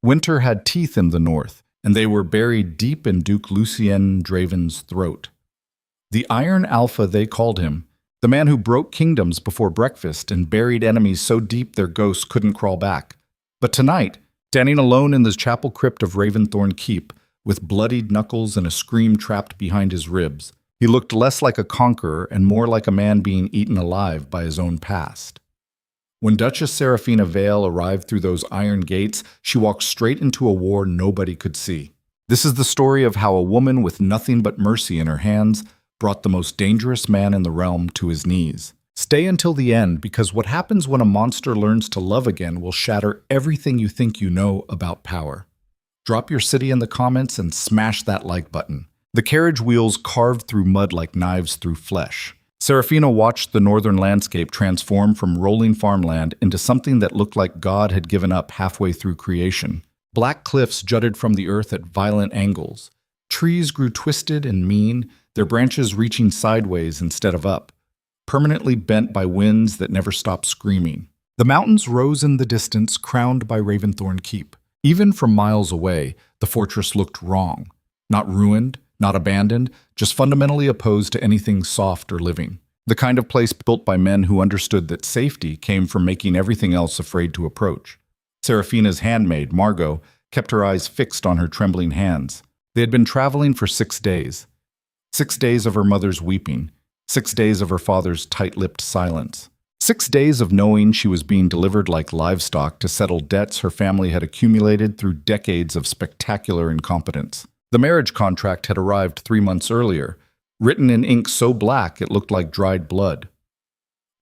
Winter had teeth in the north, and they were buried deep in Duke Lucien Draven's throat. The Iron Alpha, they called him, the man who broke kingdoms before breakfast and buried enemies so deep their ghosts couldn't crawl back. But tonight, standing alone in the chapel crypt of Raven Thornne Keep, with bloodied knuckles and a scream trapped behind his ribs, he looked less like a conqueror and more like a man being eaten alive by his own past. When Duchess Seraphina Vale arrived through those iron gates, she walked straight into a war nobody could see. This is the story of how a woman with nothing but mercy in her hands brought the most dangerous man in the realm to his knees. Stay until the end, because what happens when a monster learns to love again will shatter everything you think you know about power. Drop your city in the comments and smash that like button. The carriage wheels carved through mud like knives through flesh. Seraphina watched the northern landscape transform from rolling farmland into something that looked like God had given up halfway through creation. Black cliffs jutted from the earth at violent angles. Trees grew twisted and mean, their branches reaching sideways instead of up, permanently bent by winds that never stopped screaming. The mountains rose in the distance, crowned by Raven Thornne Keep. Even from miles away, the fortress looked wrong. Not ruined, not abandoned, just fundamentally opposed to anything soft or living. The kind of place built by men who understood that safety came from making everything else afraid to approach. Seraphina's handmaid, Margot, kept her eyes fixed on her trembling hands. They had been traveling for 6 days. 6 days of her mother's weeping. 6 days of her father's tight-lipped silence. 6 days of knowing she was being delivered like livestock to settle debts her family had accumulated through decades of spectacular incompetence. The marriage contract had arrived 3 months earlier, written in ink so black it looked like dried blood.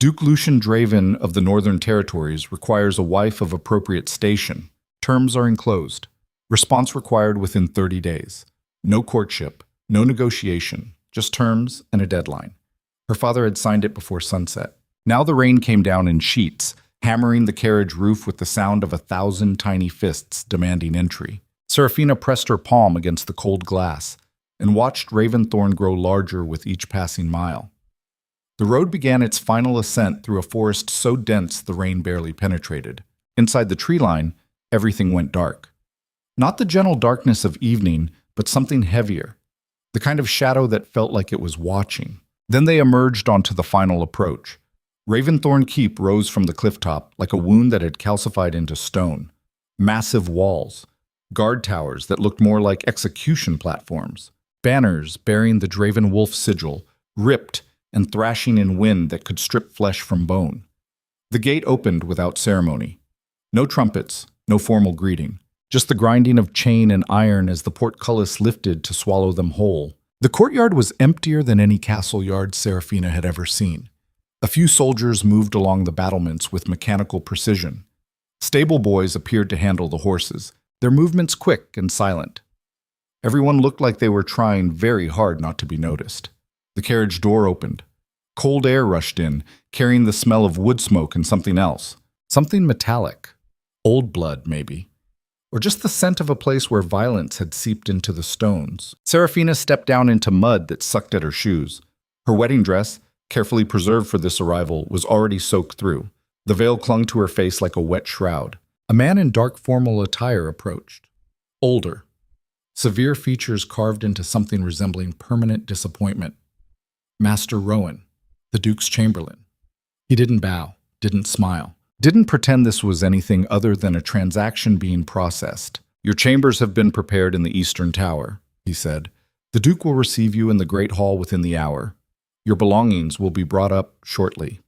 Duke Lucien Draven of the Northern Territories requires a wife of appropriate station. Terms are enclosed. Response required within 30 days. No courtship, no negotiation, just terms and a deadline. Her father had signed it before sunset. Now the rain came down in sheets, hammering the carriage roof with the sound of 1,000 tiny fists demanding entry. Seraphina pressed her palm against the cold glass and watched Raven Thornne grow larger with each passing mile. The road began its final ascent through a forest so dense the rain barely penetrated. Inside the tree line, everything went dark. Not the gentle darkness of evening, but something heavier, the kind of shadow that felt like it was watching. Then they emerged onto the final approach. Raven Thornne Keep rose from the clifftop like a wound that had calcified into stone. Massive walls, guard towers that looked more like execution platforms, banners bearing the Draven wolf sigil, ripped and thrashing in wind that could strip flesh from bone. The gate opened without ceremony. No trumpets, no formal greeting, just the grinding of chain and iron as the portcullis lifted to swallow them whole. The courtyard was emptier than any castle yard Seraphina had ever seen. A few soldiers moved along the battlements with mechanical precision. Stable boys appeared to handle the horses, their movements quick and silent. Everyone looked like they were trying very hard not to be noticed. The carriage door opened. Cold air rushed in, carrying the smell of wood smoke and something else. Something metallic. Old blood, maybe. Or just the scent of a place where violence had seeped into the stones. Seraphina stepped down into mud that sucked at her shoes. Her wedding dress, carefully preserved for this arrival, was already soaked through. The veil clung to her face like a wet shroud. A man in dark formal attire approached. Older. Severe features carved into something resembling permanent disappointment. Master Rowan, the Duke's Chamberlain. He didn't bow, didn't smile, didn't pretend this was anything other than a transaction being processed. Your chambers have been prepared in the Eastern Tower, he said. The Duke will receive you in the Great Hall within the hour. Your belongings will be brought up shortly.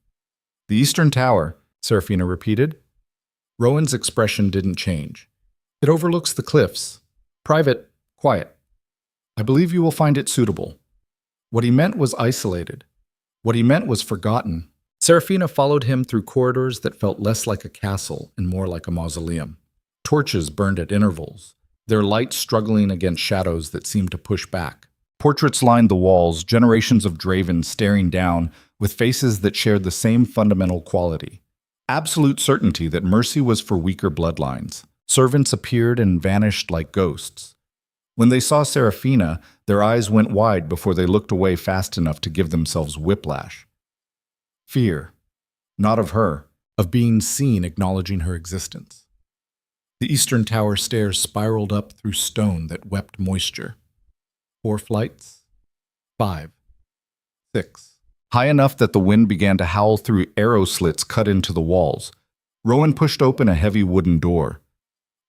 The Eastern Tower, Seraphina repeated. Rowan's expression didn't change. It overlooks the cliffs. Private, quiet. I believe you will find it suitable. What he meant was isolated. What he meant was forgotten. Seraphina followed him through corridors that felt less like a castle and more like a mausoleum. Torches burned at intervals, their light struggling against shadows that seemed to push back. Portraits lined the walls, generations of Draven staring down with faces that shared the same fundamental quality. Absolute certainty that mercy was for weaker bloodlines. Servants appeared and vanished like ghosts. When they saw Seraphina, their eyes went wide before they looked away fast enough to give themselves whiplash. Fear. Not of her, of being seen acknowledging her existence. The eastern tower stairs spiraled up through stone that wept moisture. 4 flights. 5. 6. High enough that the wind began to howl through arrow slits cut into the walls. Rowan pushed open a heavy wooden door.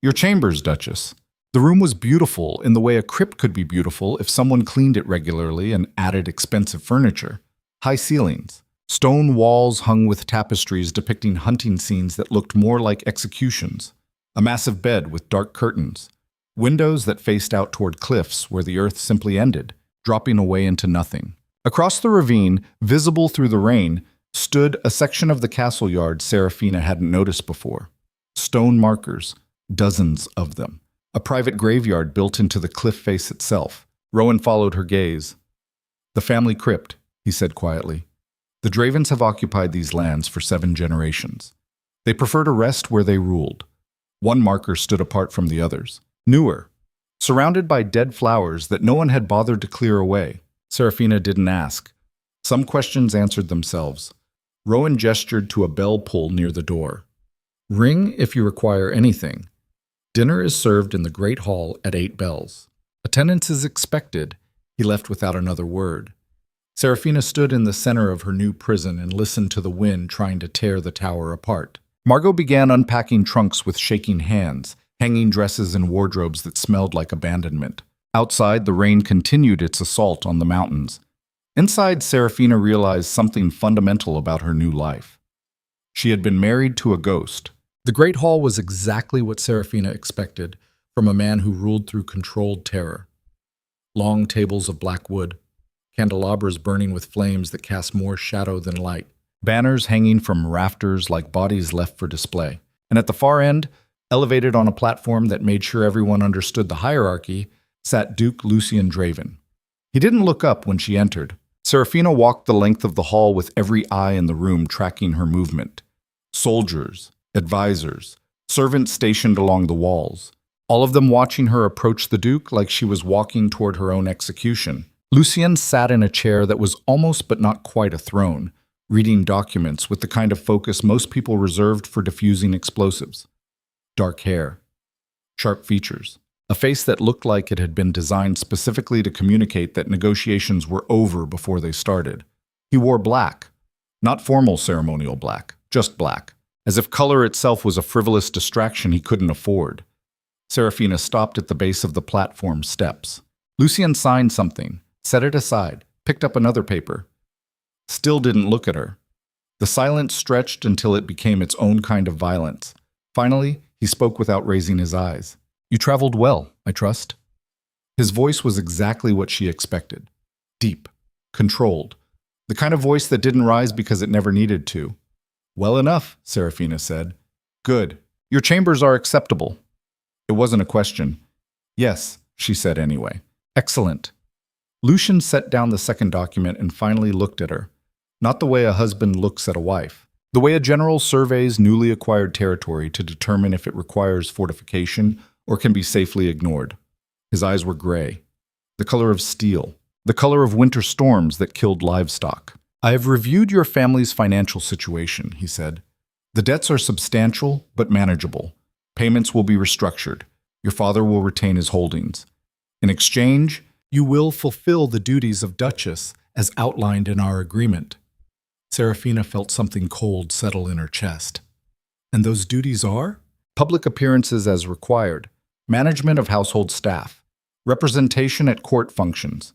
Your chambers, Duchess. The room was beautiful in the way a crypt could be beautiful if someone cleaned it regularly and added expensive furniture. High ceilings. Stone walls hung with tapestries depicting hunting scenes that looked more like executions. A massive bed with dark curtains. Windows that faced out toward cliffs where the earth simply ended, dropping away into nothing. Across the ravine, visible through the rain, stood a section of the castle yard Seraphina hadn't noticed before. Stone markers, dozens of them. A private graveyard built into the cliff face itself. Rowan followed her gaze. The family crypt, he said quietly. The Dravens have occupied these lands for 7 generations. They prefer to rest where they ruled. One marker stood apart from the others. Newer, surrounded by dead flowers that no one had bothered to clear away. Seraphina didn't ask. Some questions answered themselves. Rowan gestured to a bell pull near the door. Ring if you require anything. Dinner is served in the Great Hall at 8 bells. Attendance is expected. He left without another word. Seraphina stood in the center of her new prison and listened to the wind trying to tear the tower apart. Margot began unpacking trunks with shaking hands, hanging dresses and wardrobes that smelled like abandonment. Outside, the rain continued its assault on the mountains. Inside, Seraphina realized something fundamental about her new life. She had been married to a ghost. The Great Hall was exactly what Seraphina expected from a man who ruled through controlled terror. Long tables of black wood, candelabras burning with flames that cast more shadow than light, banners hanging from rafters like bodies left for display. And at the far end, elevated on a platform that made sure everyone understood the hierarchy, sat Duke Lucien Draven. He didn't look up when she entered. Seraphina walked the length of the hall with every eye in the room tracking her movement. Soldiers, advisors, servants stationed along the walls, all of them watching her approach the Duke like she was walking toward her own execution. Lucien sat in a chair that was almost but not quite a throne, reading documents with the kind of focus most people reserved for diffusing explosives. Dark hair, sharp features, a face that looked like it had been designed specifically to communicate that negotiations were over before they started. He wore black, not formal ceremonial black, just black, as if color itself was a frivolous distraction he couldn't afford. Seraphina stopped at the base of the platform steps. Lucien signed something, set it aside, picked up another paper. Still didn't look at her. The silence stretched until it became its own kind of violence. Finally, he spoke without raising his eyes. You traveled well, I trust. His voice was exactly what she expected. Deep, controlled, the kind of voice that didn't rise because it never needed to. Well enough, Seraphina said. Good. Your chambers are acceptable. It wasn't a question. Yes, she said anyway. Excellent. Lucien set down the second document and finally looked at her. Not the way a husband looks at a wife. The way a general surveys newly acquired territory to determine if it requires fortification or can be safely ignored. His eyes were gray, the color of steel, the color of winter storms that killed livestock. I have reviewed your family's financial situation, he said. The debts are substantial but manageable. Payments will be restructured. Your father will retain his holdings. In exchange, you will fulfill the duties of Duchess as outlined in our agreement. Seraphina felt something cold settle in her chest. And those duties are? Public appearances as required, management of household staff, representation at court functions.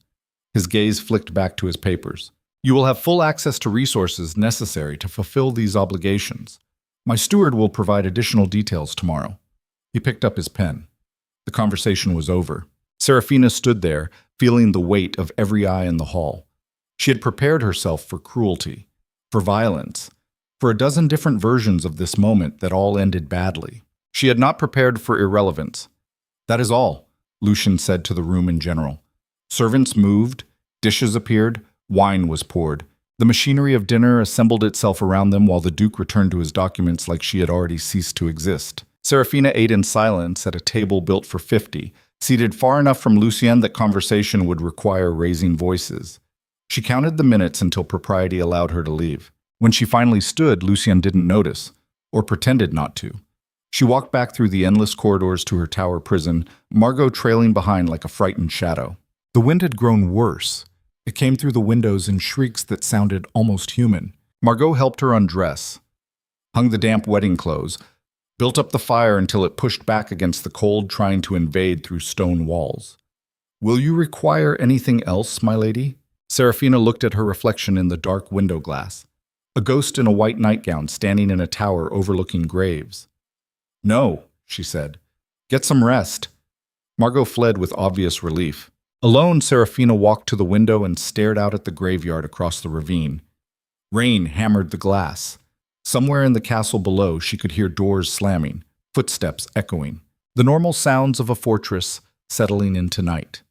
His gaze flicked back to his papers. You will have full access to resources necessary to fulfill these obligations. My steward will provide additional details tomorrow. He picked up his pen. The conversation was over. Seraphina stood there, feeling the weight of every eye in the hall. She had prepared herself for cruelty, for violence, for a dozen different versions of this moment that all ended badly. She had not prepared for irrelevance. That is all, Lucien said to the room in general. Servants moved, dishes appeared, wine was poured. The machinery of dinner assembled itself around them while the Duke returned to his documents like she had already ceased to exist. Seraphina ate in silence at a table built for 50, seated far enough from Lucien that conversation would require raising voices. She counted the minutes until propriety allowed her to leave. When she finally stood, Lucien didn't notice, or pretended not to. She walked back through the endless corridors to her tower prison, Margot trailing behind like a frightened shadow. The wind had grown worse. It came through the windows in shrieks that sounded almost human. Margot helped her undress, hung the damp wedding clothes, built up the fire until it pushed back against the cold trying to invade through stone walls. "Will you require anything else, my lady?" Serafina looked at her reflection in the dark window glass. A ghost in a white nightgown standing in a tower overlooking graves. "No," she said. "Get some rest." Margot fled with obvious relief. Alone, Serafina walked to the window and stared out at the graveyard across the ravine. Rain hammered the glass. Somewhere in the castle below, she could hear doors slamming, footsteps echoing, the normal sounds of a fortress settling into night.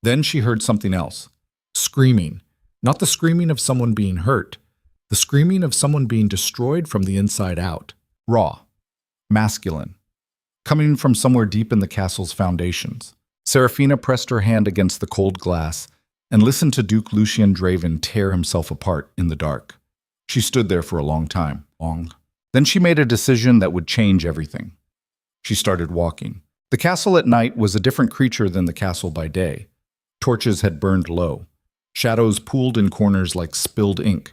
Then she heard something else. Screaming. Not the screaming of someone being hurt. The screaming of someone being destroyed from the inside out. Raw. Masculine. Coming from somewhere deep in the castle's foundations. Serafina pressed her hand against the cold glass and listened to Duke Lucien Draven tear himself apart in the dark. She stood there for a long time. Then she made a decision that would change everything. She started walking. The castle at night was a different creature than the castle by day. Torches had burned low. Shadows pooled in corners like spilled ink.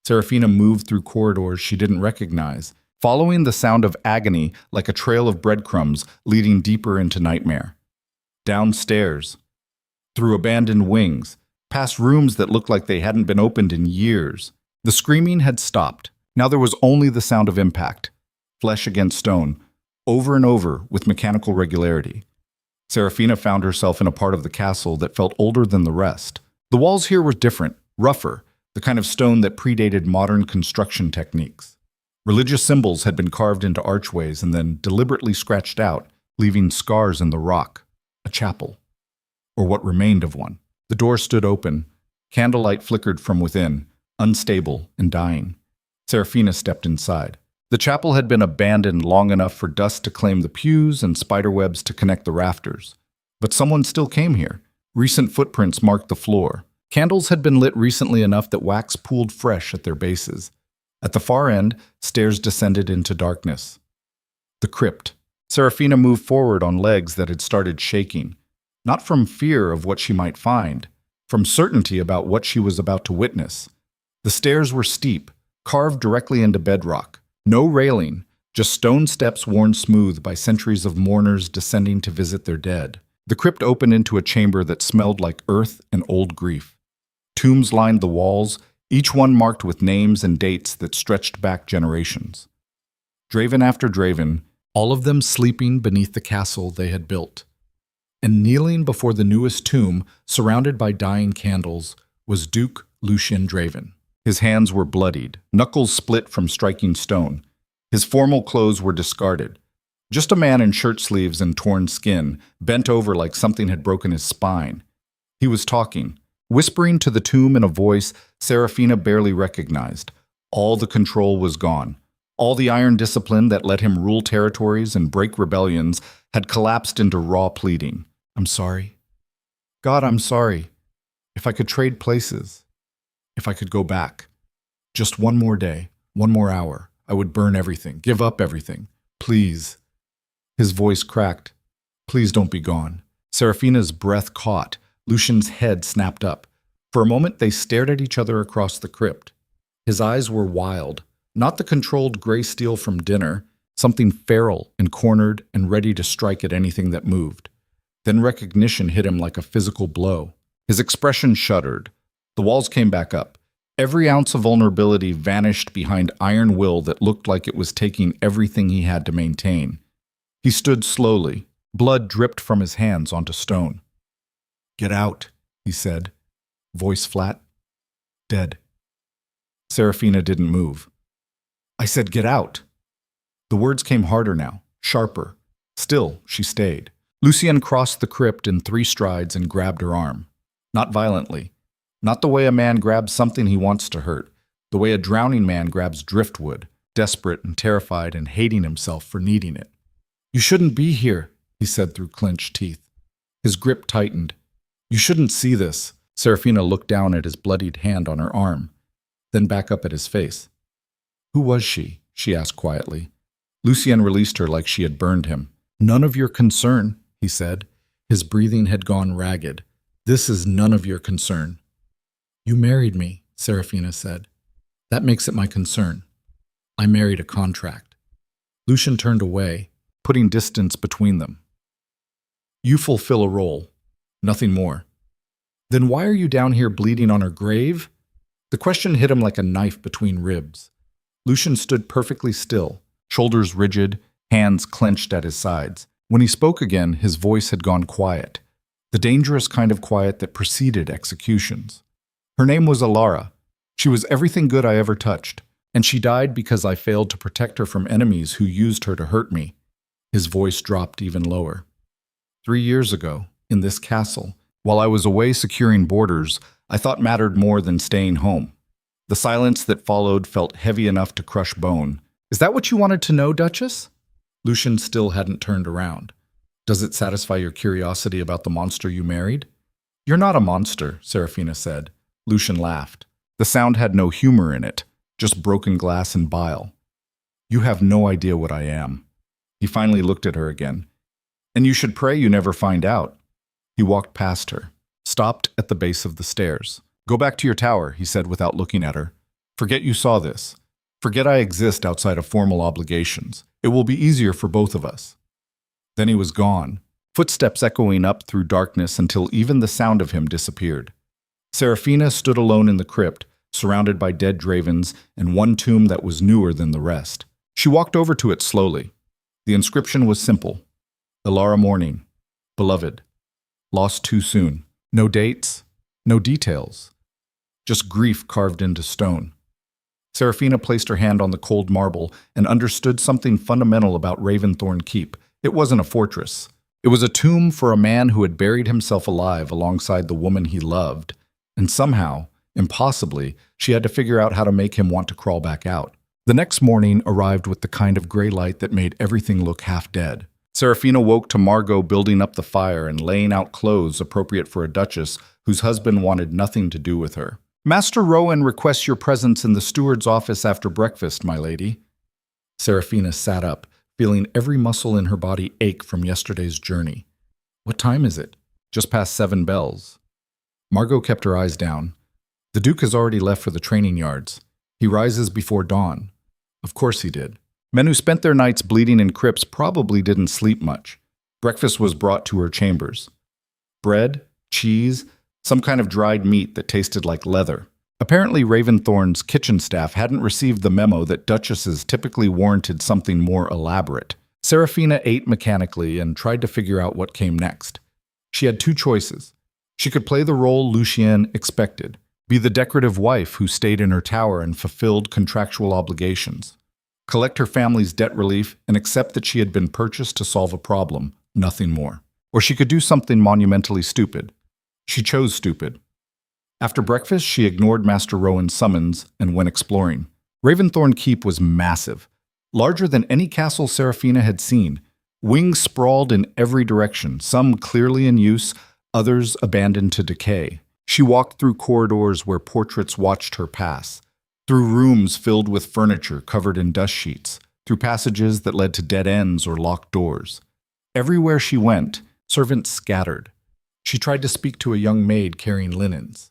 Serafina moved through corridors she didn't recognize, following the sound of agony like a trail of breadcrumbs leading deeper into nightmare. Downstairs, through abandoned wings, past rooms that looked like they hadn't been opened in years. The screaming had stopped. Now there was only the sound of impact, flesh against stone, over and over with mechanical regularity. Serafina found herself in a part of the castle that felt older than the rest. The walls here were different, rougher, the kind of stone that predated modern construction techniques. Religious symbols had been carved into archways and then deliberately scratched out, leaving scars in the rock. A chapel, or what remained of one. The door stood open. Candlelight flickered from within, unstable and dying. Serafina stepped inside. The chapel had been abandoned long enough for dust to claim the pews and spiderwebs to connect the rafters. But someone still came here. Recent footprints marked the floor. Candles had been lit recently enough that wax pooled fresh at their bases. At the far end, stairs descended into darkness. The crypt. Serafina moved forward on legs that had started shaking, not from fear of what she might find, from certainty about what she was about to witness. The stairs were steep, carved directly into bedrock. No railing, just stone steps worn smooth by centuries of mourners descending to visit their dead. The crypt opened into a chamber that smelled like earth and old grief. Tombs lined the walls, each one marked with names and dates that stretched back generations. Draven after Draven, all of them sleeping beneath the castle they had built. And kneeling before the newest tomb, surrounded by dying candles, was Duke Lucien Draven. His hands were bloodied, knuckles split from striking stone. His formal clothes were discarded. Just a man in shirt sleeves and torn skin, bent over like something had broken his spine. He was talking, whispering to the tomb in a voice Serafina barely recognized. All the control was gone. All the iron discipline that let him rule territories and break rebellions had collapsed into raw pleading. "I'm sorry. God, I'm sorry. If I could trade places. If I could go back. Just one more day, one more hour, I would burn everything, give up everything. Please." His voice cracked. "Please don't be gone." Serafina's breath caught. Lucien's head snapped up. For a moment, they stared at each other across the crypt. His eyes were wild. Not the controlled gray steel from dinner, something feral and cornered and ready to strike at anything that moved. Then recognition hit him like a physical blow. His expression shuddered. The walls came back up. Every ounce of vulnerability vanished behind iron will that looked like it was taking everything he had to maintain. He stood slowly. Blood dripped from his hands onto stone. "Get out," he said, voice flat. "Dead." Serafina didn't move. "I said get out." The words came harder now, sharper. Still, she stayed. Lucien crossed the crypt in 3 strides and grabbed her arm. Not violently. Not the way a man grabs something he wants to hurt. The way a drowning man grabs driftwood, desperate and terrified and hating himself for needing it. "You shouldn't be here," he said through clenched teeth. His grip tightened. "You shouldn't see this." Serafina looked down at his bloodied hand on her arm, then back up at his face. "Who was she?" she asked quietly. Lucien released her like she had burned him. "None of your concern," he said. His breathing had gone ragged. "This is none of your concern." "You married me," Serafina said. "That makes it my concern. I married a contract." Lucien turned away, putting distance between them. "You fulfill a role. Nothing more." "Then why are you down here bleeding on her grave?" The question hit him like a knife between ribs. Lucien stood perfectly still, shoulders rigid, hands clenched at his sides. When he spoke again, his voice had gone quiet, the dangerous kind of quiet that preceded executions. "Her name was Alara. She was everything good I ever touched, and she died because I failed to protect her from enemies who used her to hurt me." His voice dropped even lower. 3 years ago, in this castle, while I was away securing borders, I thought mattered more than staying home. The silence that followed felt heavy enough to crush bone. "Is that what you wanted to know, Duchess?" Lucien still hadn't turned around. "Does it satisfy your curiosity about the monster you married?" "You're not a monster," Serafina said. Lucien laughed. The sound had no humor in it, just broken glass and bile. "You have no idea what I am." He finally looked at her again. "And you should pray you never find out." He walked past her, stopped at the base of the stairs. "Go back to your tower," he said without looking at her. "Forget you saw this. Forget I exist outside of formal obligations. It will be easier for both of us." Then he was gone, footsteps echoing up through darkness until even the sound of him disappeared. Serafina stood alone in the crypt, surrounded by dead Dravens and one tomb that was newer than the rest. She walked over to it slowly. The inscription was simple. "Alara Mourning, beloved, lost too soon." No dates, no details, just grief carved into stone. Serafina placed her hand on the cold marble and understood something fundamental about Raven Thornne Keep. It wasn't a fortress. It was a tomb for a man who had buried himself alive alongside the woman he loved. And somehow, impossibly, she had to figure out how to make him want to crawl back out. The next morning arrived with the kind of gray light that made everything look half dead. Serafina woke to Margot building up the fire and laying out clothes appropriate for a duchess whose husband wanted nothing to do with her. "Master Rowan requests your presence in the steward's office after breakfast, my lady." Serafina sat up, feeling every muscle in her body ache from yesterday's journey. "What time is it?" "Just past 7 bells." Margot kept her eyes down. "The Duke has already left for the training yards. He rises before dawn." Of course he did. Men who spent their nights bleeding in crypts probably didn't sleep much. Breakfast was brought to her chambers. Bread, cheese, some kind of dried meat that tasted like leather. Apparently Raven Thornne's kitchen staff hadn't received the memo that duchesses typically warranted something more elaborate. Serafina ate mechanically and tried to figure out what came next. She had 2 choices. She could play the role Lucien expected, be the decorative wife who stayed in her tower and fulfilled contractual obligations, collect her family's debt relief, and accept that she had been purchased to solve a problem, nothing more. Or she could do something monumentally stupid. She chose stupid. After breakfast, she ignored Master Rowan's summons and went exploring. Raven Thornne Keep was massive, larger than any castle Serafina had seen. Wings sprawled in every direction, some clearly in use, others abandoned to decay. She walked through corridors where portraits watched her pass, through rooms filled with furniture covered in dust sheets, through passages that led to dead ends or locked doors. Everywhere she went, servants scattered. She tried to speak to a young maid carrying linens.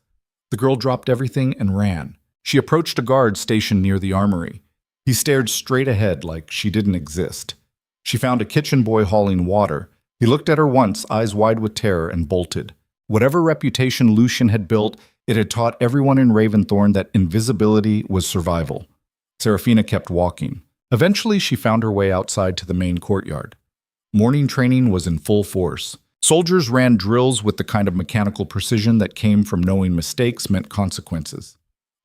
The girl dropped everything and ran. She approached a guard stationed near the armory. He stared straight ahead like she didn't exist. She found a kitchen boy hauling water. He looked at her once, eyes wide with terror, and bolted. Whatever reputation Lucien had built, it had taught everyone in Raven Thornne that invisibility was survival. Serafina kept walking. Eventually, she found her way outside to the main courtyard. Morning training was in full force. Soldiers ran drills with the kind of mechanical precision that came from knowing mistakes meant consequences.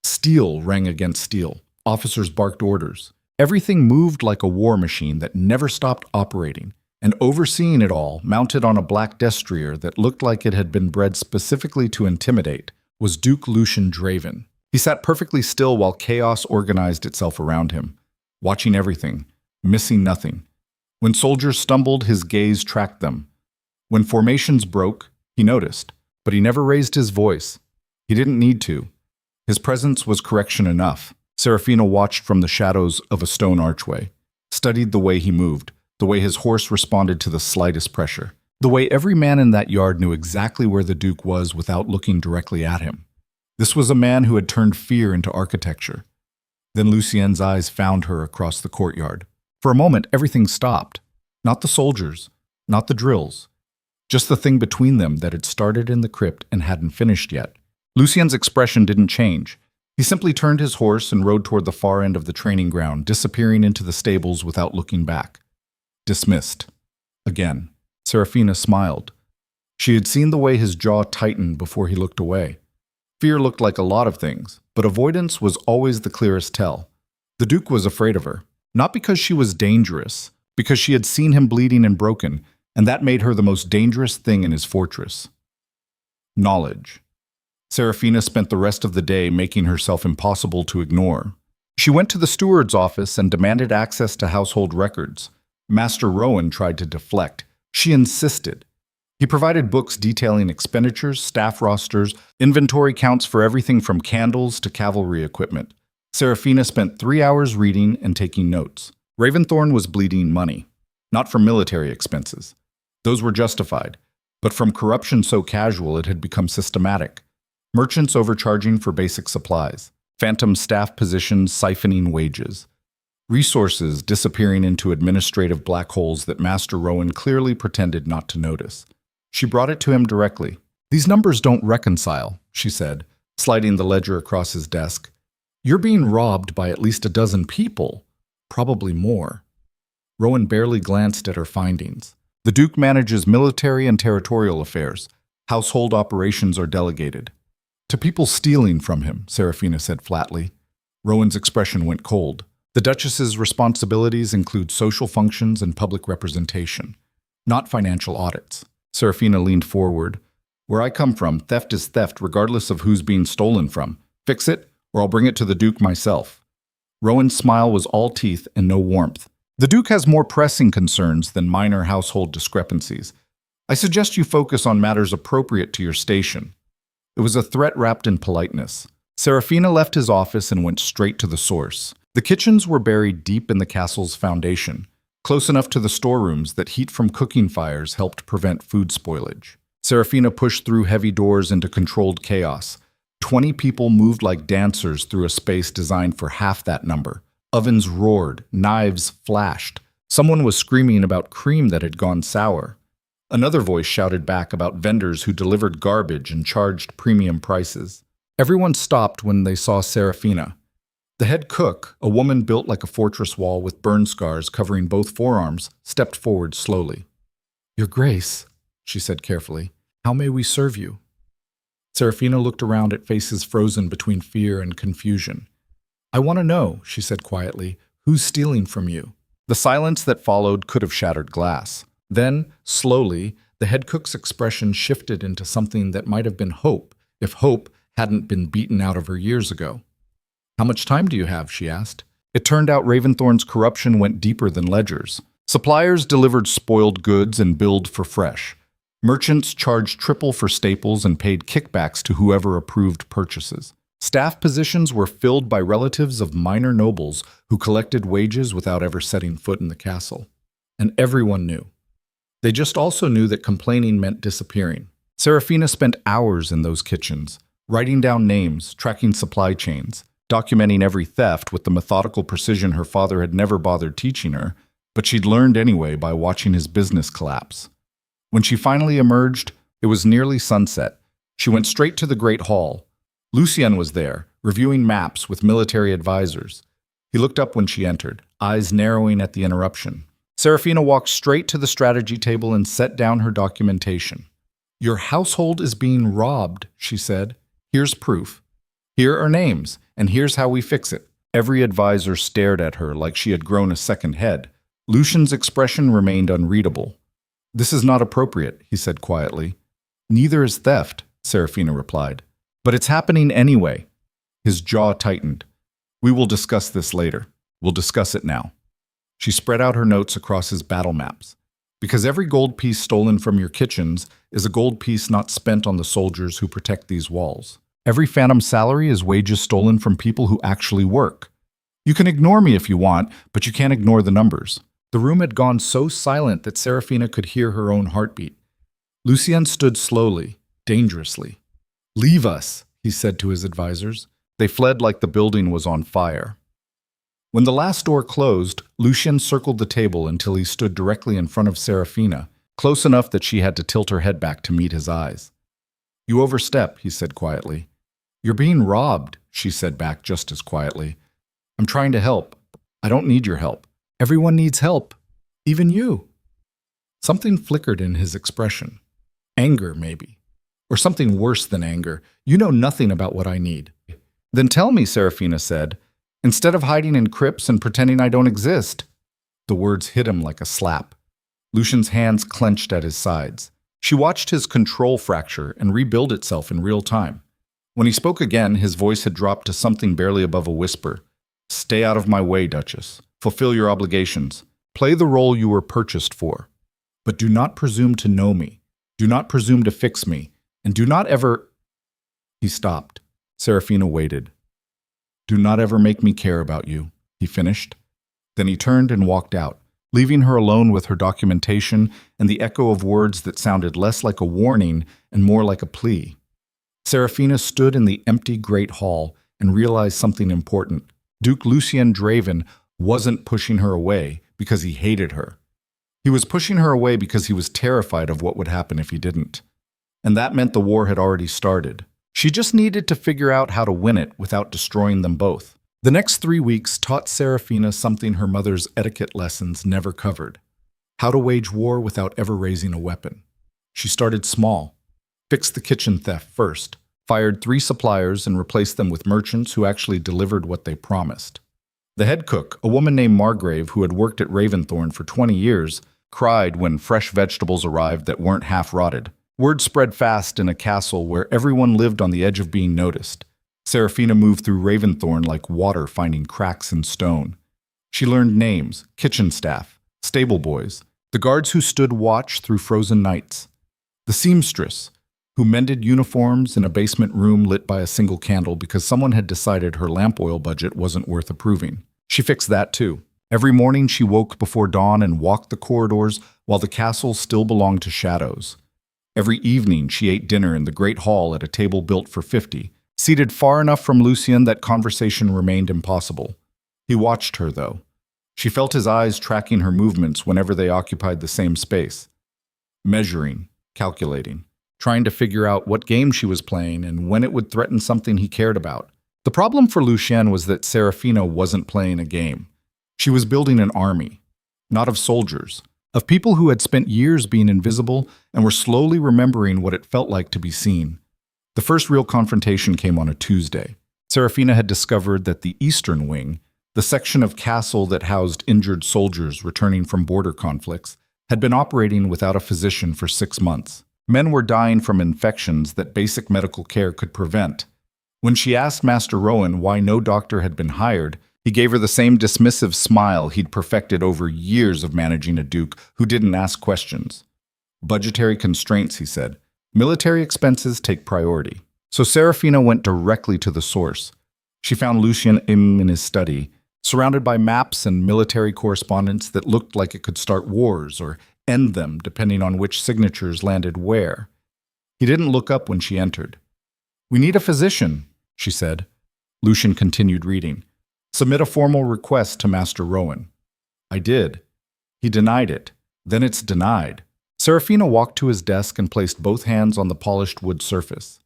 Steel rang against steel. Officers barked orders. Everything moved like a war machine that never stopped operating. And overseeing it all, mounted on a black destrier that looked like it had been bred specifically to intimidate, was Duke Lucien Draven. He sat perfectly still while chaos organized itself around him, watching everything, missing nothing. When soldiers stumbled, his gaze tracked them. When formations broke, he noticed, but he never raised his voice. He didn't need to. His presence was correction enough. Serafina watched from the shadows of a stone archway. studied the way he moved, the way his horse responded to the slightest pressure, the way every man in that yard knew exactly where the Duke was without looking directly at him. This was a man who had turned fear into architecture. Then Lucien's eyes found her across the courtyard. For a moment, everything stopped. Not the soldiers, not the drills, just the thing between them that had started in the crypt and hadn't finished yet. Lucien's expression didn't change. He simply turned his horse and rode toward the far end of the training ground, disappearing into the stables without looking back. Dismissed. Again, Serafina smiled. She had seen the way his jaw tightened before he looked away. Fear looked like a lot of things, but avoidance was always the clearest tell. The Duke was afraid of her, not because she was dangerous, because she had seen him bleeding and broken, and that made her the most dangerous thing in his fortress. Knowledge. Serafina spent the rest of the day making herself impossible to ignore. She went to the steward's office and demanded access to household records. Master Rowan tried to deflect. She insisted. He provided books detailing expenditures, staff rosters, inventory counts for everything from candles to cavalry equipment. Serafina spent 3 hours reading and taking notes. Raven Thornne was bleeding money, not from military expenses. Those were justified, but from corruption so casual it had become systematic. Merchants overcharging for basic supplies, phantom staff positions siphoning wages, resources disappearing into administrative black holes that Master Rowan clearly pretended not to notice. She brought it to him directly. "These numbers don't reconcile," she said, sliding the ledger across his desk. "You're being robbed by at least a dozen people, probably more." Rowan barely glanced at her findings. The Duke manages military and territorial affairs. Household operations are delegated. "To people stealing from him," Serafina said flatly. Rowan's expression went cold. "The Duchess's responsibilities include social functions and public representation, not financial audits." Serafina leaned forward. "Where I come from, theft is theft regardless of who's being stolen from. Fix it, or I'll bring it to the Duke myself." Rowan's smile was all teeth and no warmth. "The Duke has more pressing concerns than minor household discrepancies. I suggest you focus on matters appropriate to your station." It was a threat wrapped in politeness. Serafina left his office and went straight to the source. The kitchens were buried deep in the castle's foundation, close enough to the storerooms that heat from cooking fires helped prevent food spoilage. Serafina pushed through heavy doors into controlled chaos. 20 people moved like dancers through a space designed for half that number. Ovens roared, knives flashed. Someone was screaming about cream that had gone sour. Another voice shouted back about vendors who delivered garbage and charged premium prices. Everyone stopped when they saw Serafina. The head cook, a woman built like a fortress wall with burn scars covering both forearms, stepped forward slowly. "Your Grace," she said carefully, "how may we serve you?" Serafina looked around at faces frozen between fear and confusion. "I want to know," she said quietly, "who's stealing from you?" The silence that followed could have shattered glass. Then, slowly, the head cook's expression shifted into something that might have been hope, if hope hadn't been beaten out of her years ago. "How much time do you have?" she asked. It turned out Raven Thornne's corruption went deeper than ledgers. Suppliers delivered spoiled goods and billed for fresh. Merchants charged triple for staples and paid kickbacks to whoever approved purchases. Staff positions were filled by relatives of minor nobles who collected wages without ever setting foot in the castle. And everyone knew. They just also knew that complaining meant disappearing. Serafina spent hours in those kitchens, writing down names, tracking supply chains, documenting every theft with the methodical precision her father had never bothered teaching her, but she'd learned anyway by watching his business collapse. When she finally emerged, it was nearly sunset. She went straight to the Great Hall. Lucien was there, reviewing maps with military advisors. He looked up when she entered, eyes narrowing at the interruption. Serafina walked straight to the strategy table and set down her documentation. "Your household is being robbed," she said. "Here's proof. Here are names, and here's how we fix it." Every advisor stared at her like she had grown a second head. Lucien's expression remained unreadable. "This is not appropriate," he said quietly. "Neither is theft," Serafina replied. "But it's happening anyway." His jaw tightened. "We will discuss this later. We'll discuss it now." She spread out her notes across his battle maps. "Because every gold piece stolen from your kitchens is a gold piece not spent on the soldiers who protect these walls. Every phantom salary is wages stolen from people who actually work. You can ignore me if you want, but you can't ignore the numbers. The room had gone so silent that Serafina could hear her own heartbeat. Lucien stood slowly, dangerously. "Leave us," he said to his advisors. They fled like the building was on fire. When the last door closed, Lucien circled the table until he stood directly in front of Serafina, close enough that she had to tilt her head back to meet his eyes. "You overstep," he said quietly. "You're being robbed," she said back just as quietly. "I'm trying to help. I don't need your help. Everyone needs help. Even you." Something flickered in his expression. Anger, maybe. Or something worse than anger. "You know nothing about what I need." "Then tell me," Serafina said, "instead of hiding in crypts and pretending I don't exist." The words hit him like a slap. Lucien's hands clenched at his sides. She watched his control fracture and rebuild itself in real time. When he spoke again, his voice had dropped to something barely above a whisper. "Stay out of my way, Duchess. Fulfill your obligations. Play the role you were purchased for. But do not presume to know me. Do not presume to fix me. And do not ever—" He stopped. Serafina waited. "Do not ever make me care about you," he finished. Then he turned and walked out, leaving her alone with her documentation and the echo of words that sounded less like a warning and more like a plea. Serafina stood in the empty great hall and realized something important. Duke Lucien Draven wasn't pushing her away because he hated her. He was pushing her away because he was terrified of what would happen if he didn't. And that meant the war had already started. She just needed to figure out how to win it without destroying them both. The next 3 weeks taught Serafina something her mother's etiquette lessons never covered: how to wage war without ever raising a weapon. She started small, fixed the kitchen theft first, fired 3 suppliers and replaced them with merchants who actually delivered what they promised. The head cook, a woman named Margrave who had worked at Raven Thornne for 20 years, cried when fresh vegetables arrived that weren't half-rotted. Word spread fast in a castle where everyone lived on the edge of being noticed. Serafina moved through Raven Thornne like water finding cracks in stone. She learned names, kitchen staff, stable boys, the guards who stood watch through frozen nights, the seamstress, who mended uniforms in a basement room lit by a single candle because someone had decided her lamp oil budget wasn't worth approving. She fixed that too. Every morning she woke before dawn and walked the corridors while the castle still belonged to shadows. Every evening she ate dinner in the great hall at a table built for 50, seated far enough from Lucien that conversation remained impossible. He watched her, though. She felt his eyes tracking her movements whenever they occupied the same space. Measuring, calculating, trying to figure out what game she was playing and when it would threaten something he cared about. The problem for Lucien was that Serafina wasn't playing a game. She was building an army, not of soldiers, of people who had spent years being invisible and were slowly remembering what it felt like to be seen. The first real confrontation came on a Tuesday. Serafina had discovered that the Eastern Wing, the section of castle that housed injured soldiers returning from border conflicts, had been operating without a physician for 6 months. Men were dying from infections that basic medical care could prevent. When she asked Master Rowan why no doctor had been hired, he gave her the same dismissive smile he'd perfected over years of managing a duke who didn't ask questions. "Budgetary constraints," he said. "Military expenses take priority." So Serafina went directly to the source. She found Lucien in his study, surrounded by maps and military correspondence that looked like it could start wars or end them depending on which signatures landed where. He didn't look up when she entered. "We need a physician," she said. Lucien continued reading. "Submit a formal request to Master Rowan." "I did. He denied it. Then it's denied." Serafina walked to his desk and placed both hands on the polished wood surface.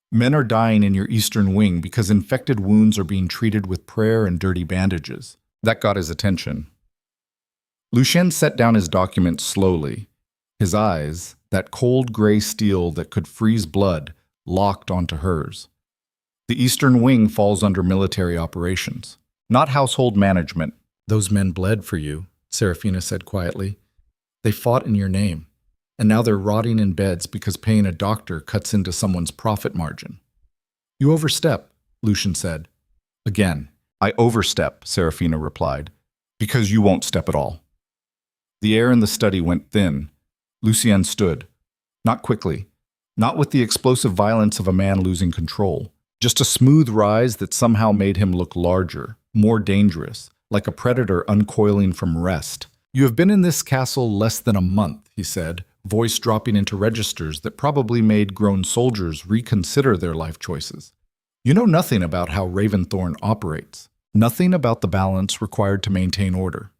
"Men are dying in your Eastern Wing because infected wounds are being treated with prayer and dirty bandages." That got his attention. Lucien set down his document slowly. His eyes, that cold gray steel that could freeze blood, locked onto hers. "The Eastern Wing falls under military operations, not household management." "Those men bled for you," Serafina said quietly. "They fought in your name, and now they're rotting in beds because paying a doctor cuts into someone's profit margin." "You overstep," Lucien said. "Again, I overstep," Serafina replied, "because you won't step at all." The air in the study went thin. Lucien stood. Not quickly, not with the explosive violence of a man losing control, just a smooth rise that somehow made him look larger, more dangerous, like a predator uncoiling from rest. "You have been in this castle less than a month," he said, voice dropping into registers that probably made grown soldiers reconsider their life choices. "You know nothing about how Raven Thornne operates. Nothing about the balance required to maintain order.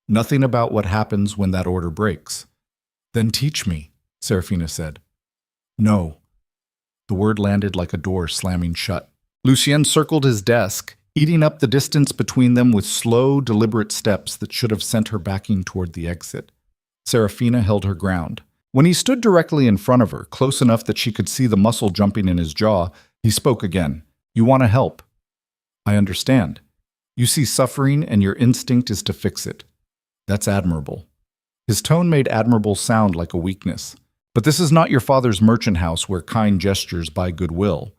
Nothing about what happens when that order breaks." "Then teach me," Serafina said. "No." The word landed like a door slamming shut. Lucien circled his desk, eating up the distance between them with slow, deliberate steps that should have sent her backing toward the exit. Serafina held her ground. When he stood directly in front of her, close enough that she could see the muscle jumping in his jaw, he spoke again. "You want to help. I understand. You see suffering and your instinct is to fix it. That's admirable." His tone made admirable sound like a weakness. "But this is not your father's merchant house where kind gestures buy goodwill.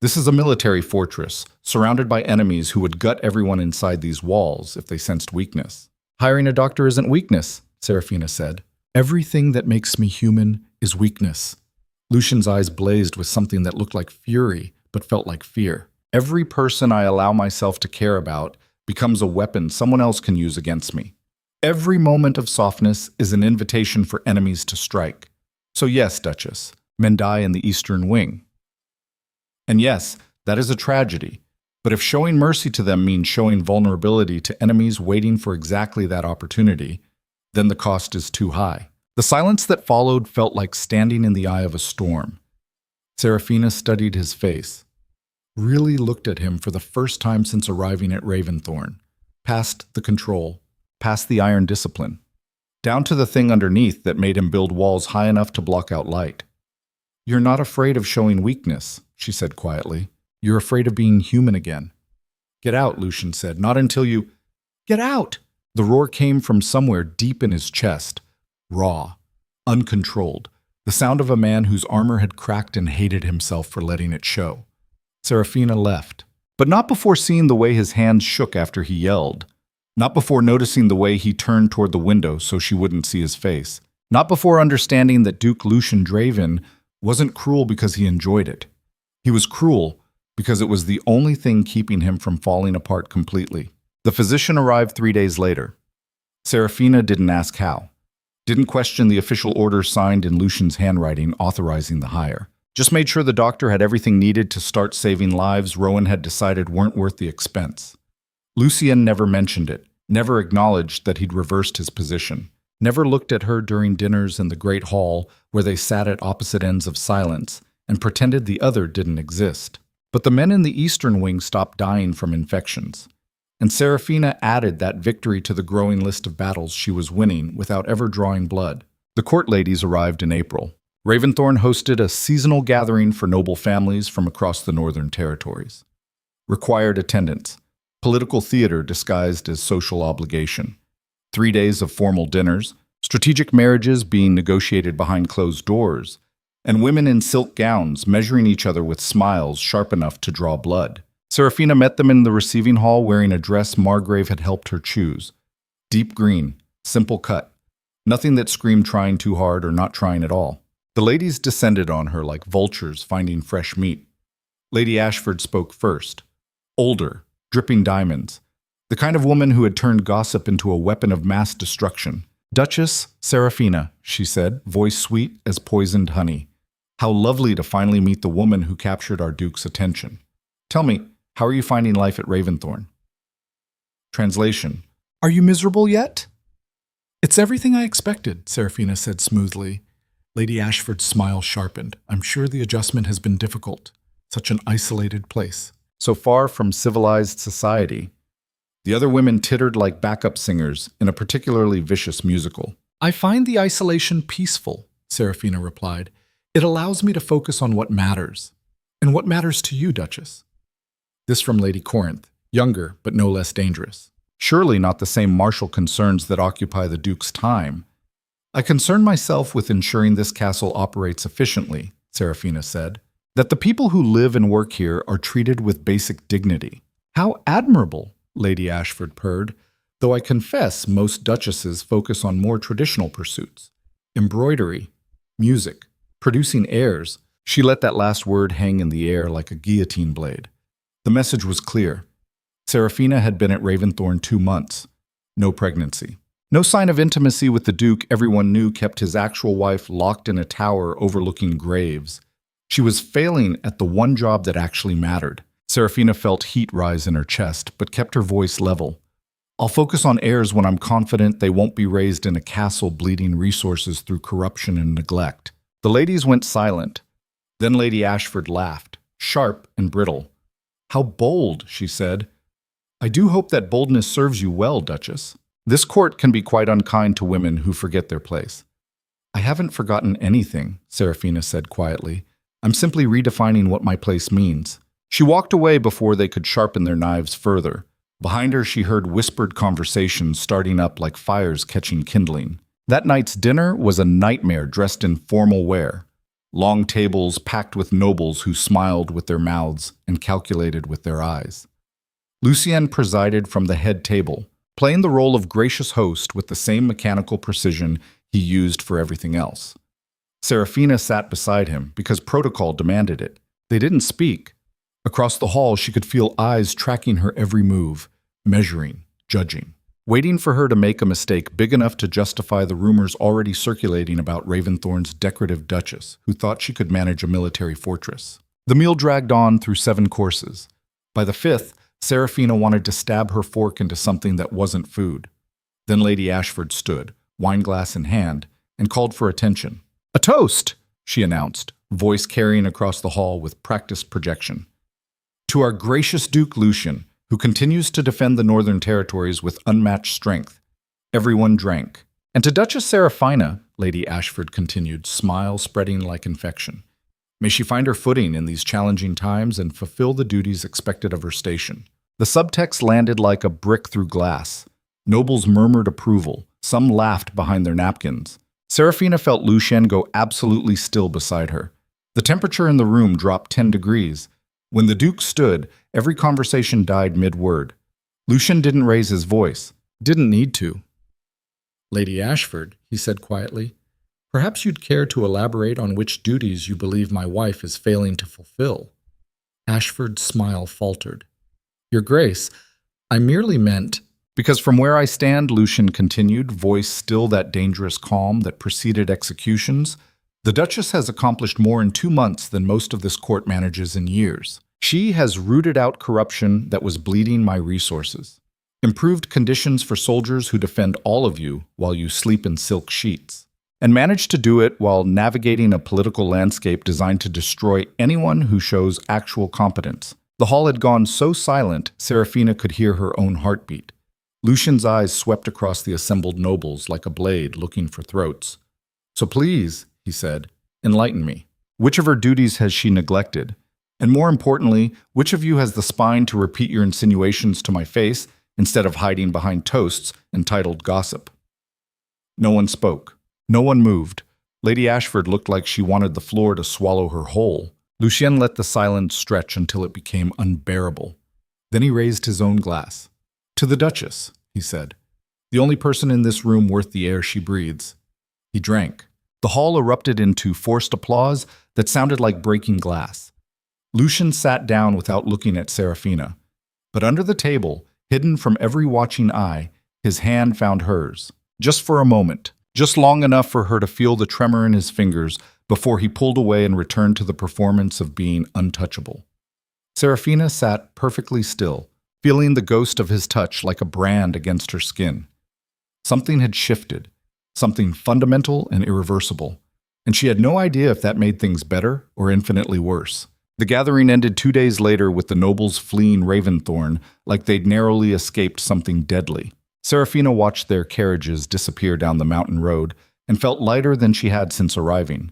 This is a military fortress, surrounded by enemies who would gut everyone inside these walls if they sensed weakness." "Hiring a doctor isn't weakness," Serafina said. "Everything that makes me human is weakness." Lucien's eyes blazed with something that looked like fury, but felt like fear. "Every person I allow myself to care about becomes a weapon someone else can use against me. Every moment of softness is an invitation for enemies to strike. So yes, Duchess, men die in the Eastern Wing. And yes, that is a tragedy. But if showing mercy to them means showing vulnerability to enemies waiting for exactly that opportunity, then the cost is too high." The silence that followed felt like standing in the eye of a storm. Serafina studied his face, really looked at him for the first time since arriving at Raven Thornne, past the control, past the iron discipline, down to the thing underneath that made him build walls high enough to block out light. "You're not afraid of showing weakness," she said quietly. "You're afraid of being human again." "Get out," Lucien said. "Not until you—" "Get out!" The roar came from somewhere deep in his chest, raw, uncontrolled, the sound of a man whose armor had cracked and hated himself for letting it show. Serafina left, but not before seeing the way his hands shook after he yelled. Not before noticing the way he turned toward the window so she wouldn't see his face. Not before understanding that Duke Lucien Draven wasn't cruel because he enjoyed it. He was cruel because it was the only thing keeping him from falling apart completely. The physician arrived 3 days later. Serafina didn't ask how. Didn't question the official order signed in Lucien's handwriting authorizing the hire. Just made sure the doctor had everything needed to start saving lives Rowan had decided weren't worth the expense. Lucien never mentioned it, never acknowledged that he'd reversed his position, never looked at her during dinners in the great hall where they sat at opposite ends of silence and pretended the other didn't exist. But the men in the Eastern Wing stopped dying from infections, and Serafina added that victory to the growing list of battles she was winning without ever drawing blood. The court ladies arrived in April. Raven Thornne hosted a seasonal gathering for noble families from across the Northern Territories. Required attendance. Political theater disguised as social obligation. 3 days of formal dinners, strategic marriages being negotiated behind closed doors, and women in silk gowns measuring each other with smiles sharp enough to draw blood. Serafina met them in the receiving hall wearing a dress Margrave had helped her choose. Deep green, simple cut. Nothing that screamed trying too hard or not trying at all. The ladies descended on her like vultures finding fresh meat. Lady Ashford spoke first. Older, dripping diamonds. The kind of woman who had turned gossip into a weapon of mass destruction. "Duchess Serafina," she said, voice sweet as poisoned honey. "How lovely to finally meet the woman who captured our Duke's attention. Tell me, how are you finding life at Raven Thornne?" Translation: "Are you miserable yet?" "It's everything I expected," Serafina said smoothly. Lady Ashford's smile sharpened. "I'm sure the adjustment has been difficult. Such an isolated place. So far from civilized society." The other women tittered like backup singers in a particularly vicious musical. "I find the isolation peaceful," Serafina replied. "It allows me to focus on what matters. And what matters to you, Duchess?" This from Lady Corinth, younger but no less dangerous. Surely not the same martial concerns that occupy the Duke's time. "I concern myself with ensuring this castle operates efficiently," Serafina said. "That the people who live and work here are treated with basic dignity." "How admirable," Lady Ashford purred, "though I confess most duchesses focus on more traditional pursuits. Embroidery, music, producing heirs." She let that last word hang in the air like a guillotine blade. The message was clear. Serafina had been at Raven Thornne 2 months. No pregnancy. No sign of intimacy with the Duke everyone knew kept his actual wife locked in a tower overlooking graves. She was failing at the one job that actually mattered. Serafina felt heat rise in her chest, but kept her voice level. I'll focus on heirs when I'm confident they won't be raised in a castle bleeding resources through corruption and neglect. The ladies went silent. Then Lady Ashford laughed, sharp and brittle. How bold, she said. I do hope that boldness serves you well, Duchess. This court can be quite unkind to women who forget their place. I haven't forgotten anything, Serafina said quietly. I'm simply redefining what my place means. She walked away before they could sharpen their knives further. Behind her, she heard whispered conversations starting up like fires catching kindling. That night's dinner was a nightmare dressed in formal wear. Long tables packed with nobles who smiled with their mouths and calculated with their eyes. Lucien presided from the head table, playing the role of gracious host with the same mechanical precision he used for everything else. Serafina sat beside him because protocol demanded it. They didn't speak. Across the hall, she could feel eyes tracking her every move, measuring, judging, waiting for her to make a mistake big enough to justify the rumors already circulating about Raven Thorne's decorative duchess, who thought she could manage a military fortress. The meal dragged on through 7 courses. By the 5th, Serafina wanted to stab her fork into something that wasn't food. Then Lady Ashford stood, wineglass in hand, and called for attention. A toast, she announced, voice carrying across the hall with practiced projection. To our gracious Duke Lucien, who continues to defend the Northern Territories with unmatched strength. Everyone drank. And to Duchess Serafina, Lady Ashford continued, smile spreading like infection. May she find her footing in these challenging times and fulfill the duties expected of her station. The subtext landed like a brick through glass. Nobles murmured approval. Some laughed behind their napkins. Serafina felt Lucien go absolutely still beside her. The temperature in the room dropped 10 degrees. When the Duke stood, every conversation died mid-word. Lucien didn't raise his voice. Didn't need to. Lady Ashford, he said quietly, perhaps you'd care to elaborate on which duties you believe my wife is failing to fulfill. Ashford's smile faltered. Your Grace, I merely meant... Because from where I stand, Lucien continued, voice still that dangerous calm that preceded executions, the Duchess has accomplished more in 2 months than most of this court manages in years. She has rooted out corruption that was bleeding my resources, improved conditions for soldiers who defend all of you while you sleep in silk sheets, and managed to do it while navigating a political landscape designed to destroy anyone who shows actual competence. The hall had gone so silent, Serafina could hear her own heartbeat. Lucien's eyes swept across the assembled nobles like a blade looking for throats. So please, he said, enlighten me. Which of her duties has she neglected? And more importantly, which of you has the spine to repeat your insinuations to my face instead of hiding behind toasts entitled gossip? No one spoke. No one moved. Lady Ashford looked like she wanted the floor to swallow her whole. Lucien let the silence stretch until it became unbearable. Then he raised his own glass. To the Duchess, he said, the only person in this room worth the air she breathes. He drank. The hall erupted into forced applause that sounded like breaking glass. Lucien sat down without looking at Serafina. But under the table, hidden from every watching eye, his hand found hers. Just for a moment, just long enough for her to feel the tremor in his fingers before he pulled away and returned to the performance of being untouchable. Serafina sat perfectly still, feeling the ghost of his touch like a brand against her skin. Something had shifted, something fundamental and irreversible, and she had no idea if that made things better or infinitely worse. The gathering ended 2 days later with the nobles fleeing Raven Thornne like they'd narrowly escaped something deadly. Serafina watched their carriages disappear down the mountain road and felt lighter than she had since arriving.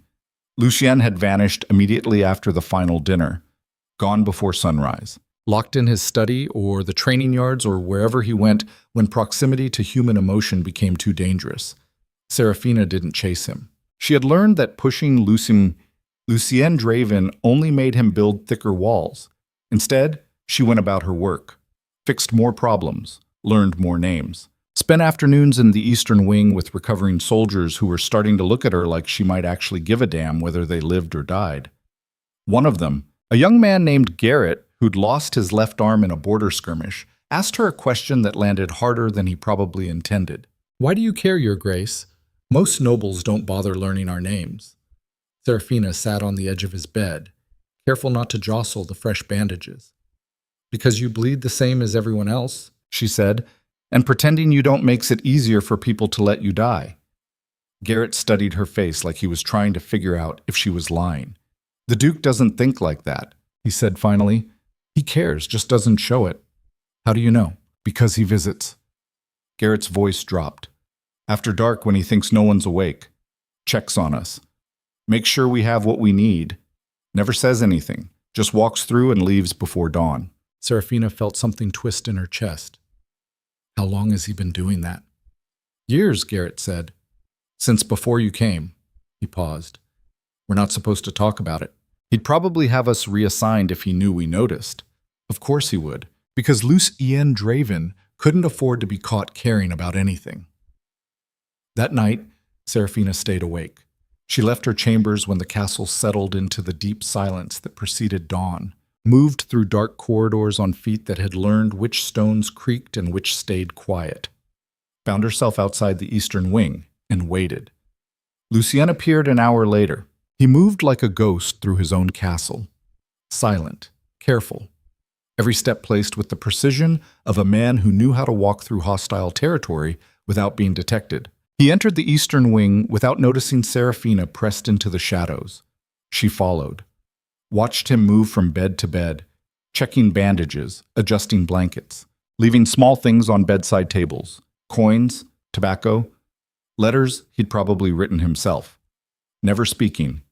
Lucien had vanished immediately after the final dinner, gone before sunrise. Locked in his study or the training yards or wherever he went when proximity to human emotion became too dangerous. Serafina didn't chase him. She had learned that pushing Lucien Draven only made him build thicker walls. Instead, she went about her work, fixed more problems, learned more names, spent afternoons in the Eastern Wing with recovering soldiers who were starting to look at her like she might actually give a damn whether they lived or died. One of them, a young man named Garrett, who'd lost his left arm in a border skirmish, asked her a question that landed harder than he probably intended. "Why do you care, Your Grace? Most nobles don't bother learning our names." Seraphina sat on the edge of his bed, careful not to jostle the fresh bandages. "Because you bleed the same as everyone else," she said, "and pretending you don't makes it easier for people to let you die." Garrett studied her face like he was trying to figure out if she was lying. "The Duke doesn't think like that," he said finally. "He cares, just doesn't show it." "How do you know?" "Because he visits." Garrett's voice dropped. "After dark, when he thinks no one's awake. Checks on us. Makes sure we have what we need. Never says anything. Just walks through and leaves before dawn." Seraphina felt something twist in her chest. "How long has he been doing that?" "Years," Garrett said. "Since before you came." He paused. "We're not supposed to talk about it." "He'd probably have us reassigned if he knew we noticed." "Of course he would, because Lucien Draven couldn't afford to be caught caring about anything." That night, Seraphina stayed awake. She left her chambers when the castle settled into the deep silence that preceded dawn, moved through dark corridors on feet that had learned which stones creaked and which stayed quiet. Found herself outside the eastern wing and waited. Lucien appeared an hour later. He moved like a ghost through his own castle. Silent, careful, every step placed with the precision of a man who knew how to walk through hostile territory without being detected. He entered the eastern wing without noticing Seraphina pressed into the shadows. She followed, watched him move from bed to bed, checking bandages, adjusting blankets, leaving small things on bedside tables, coins, tobacco, letters he'd probably written himself. Never speaking,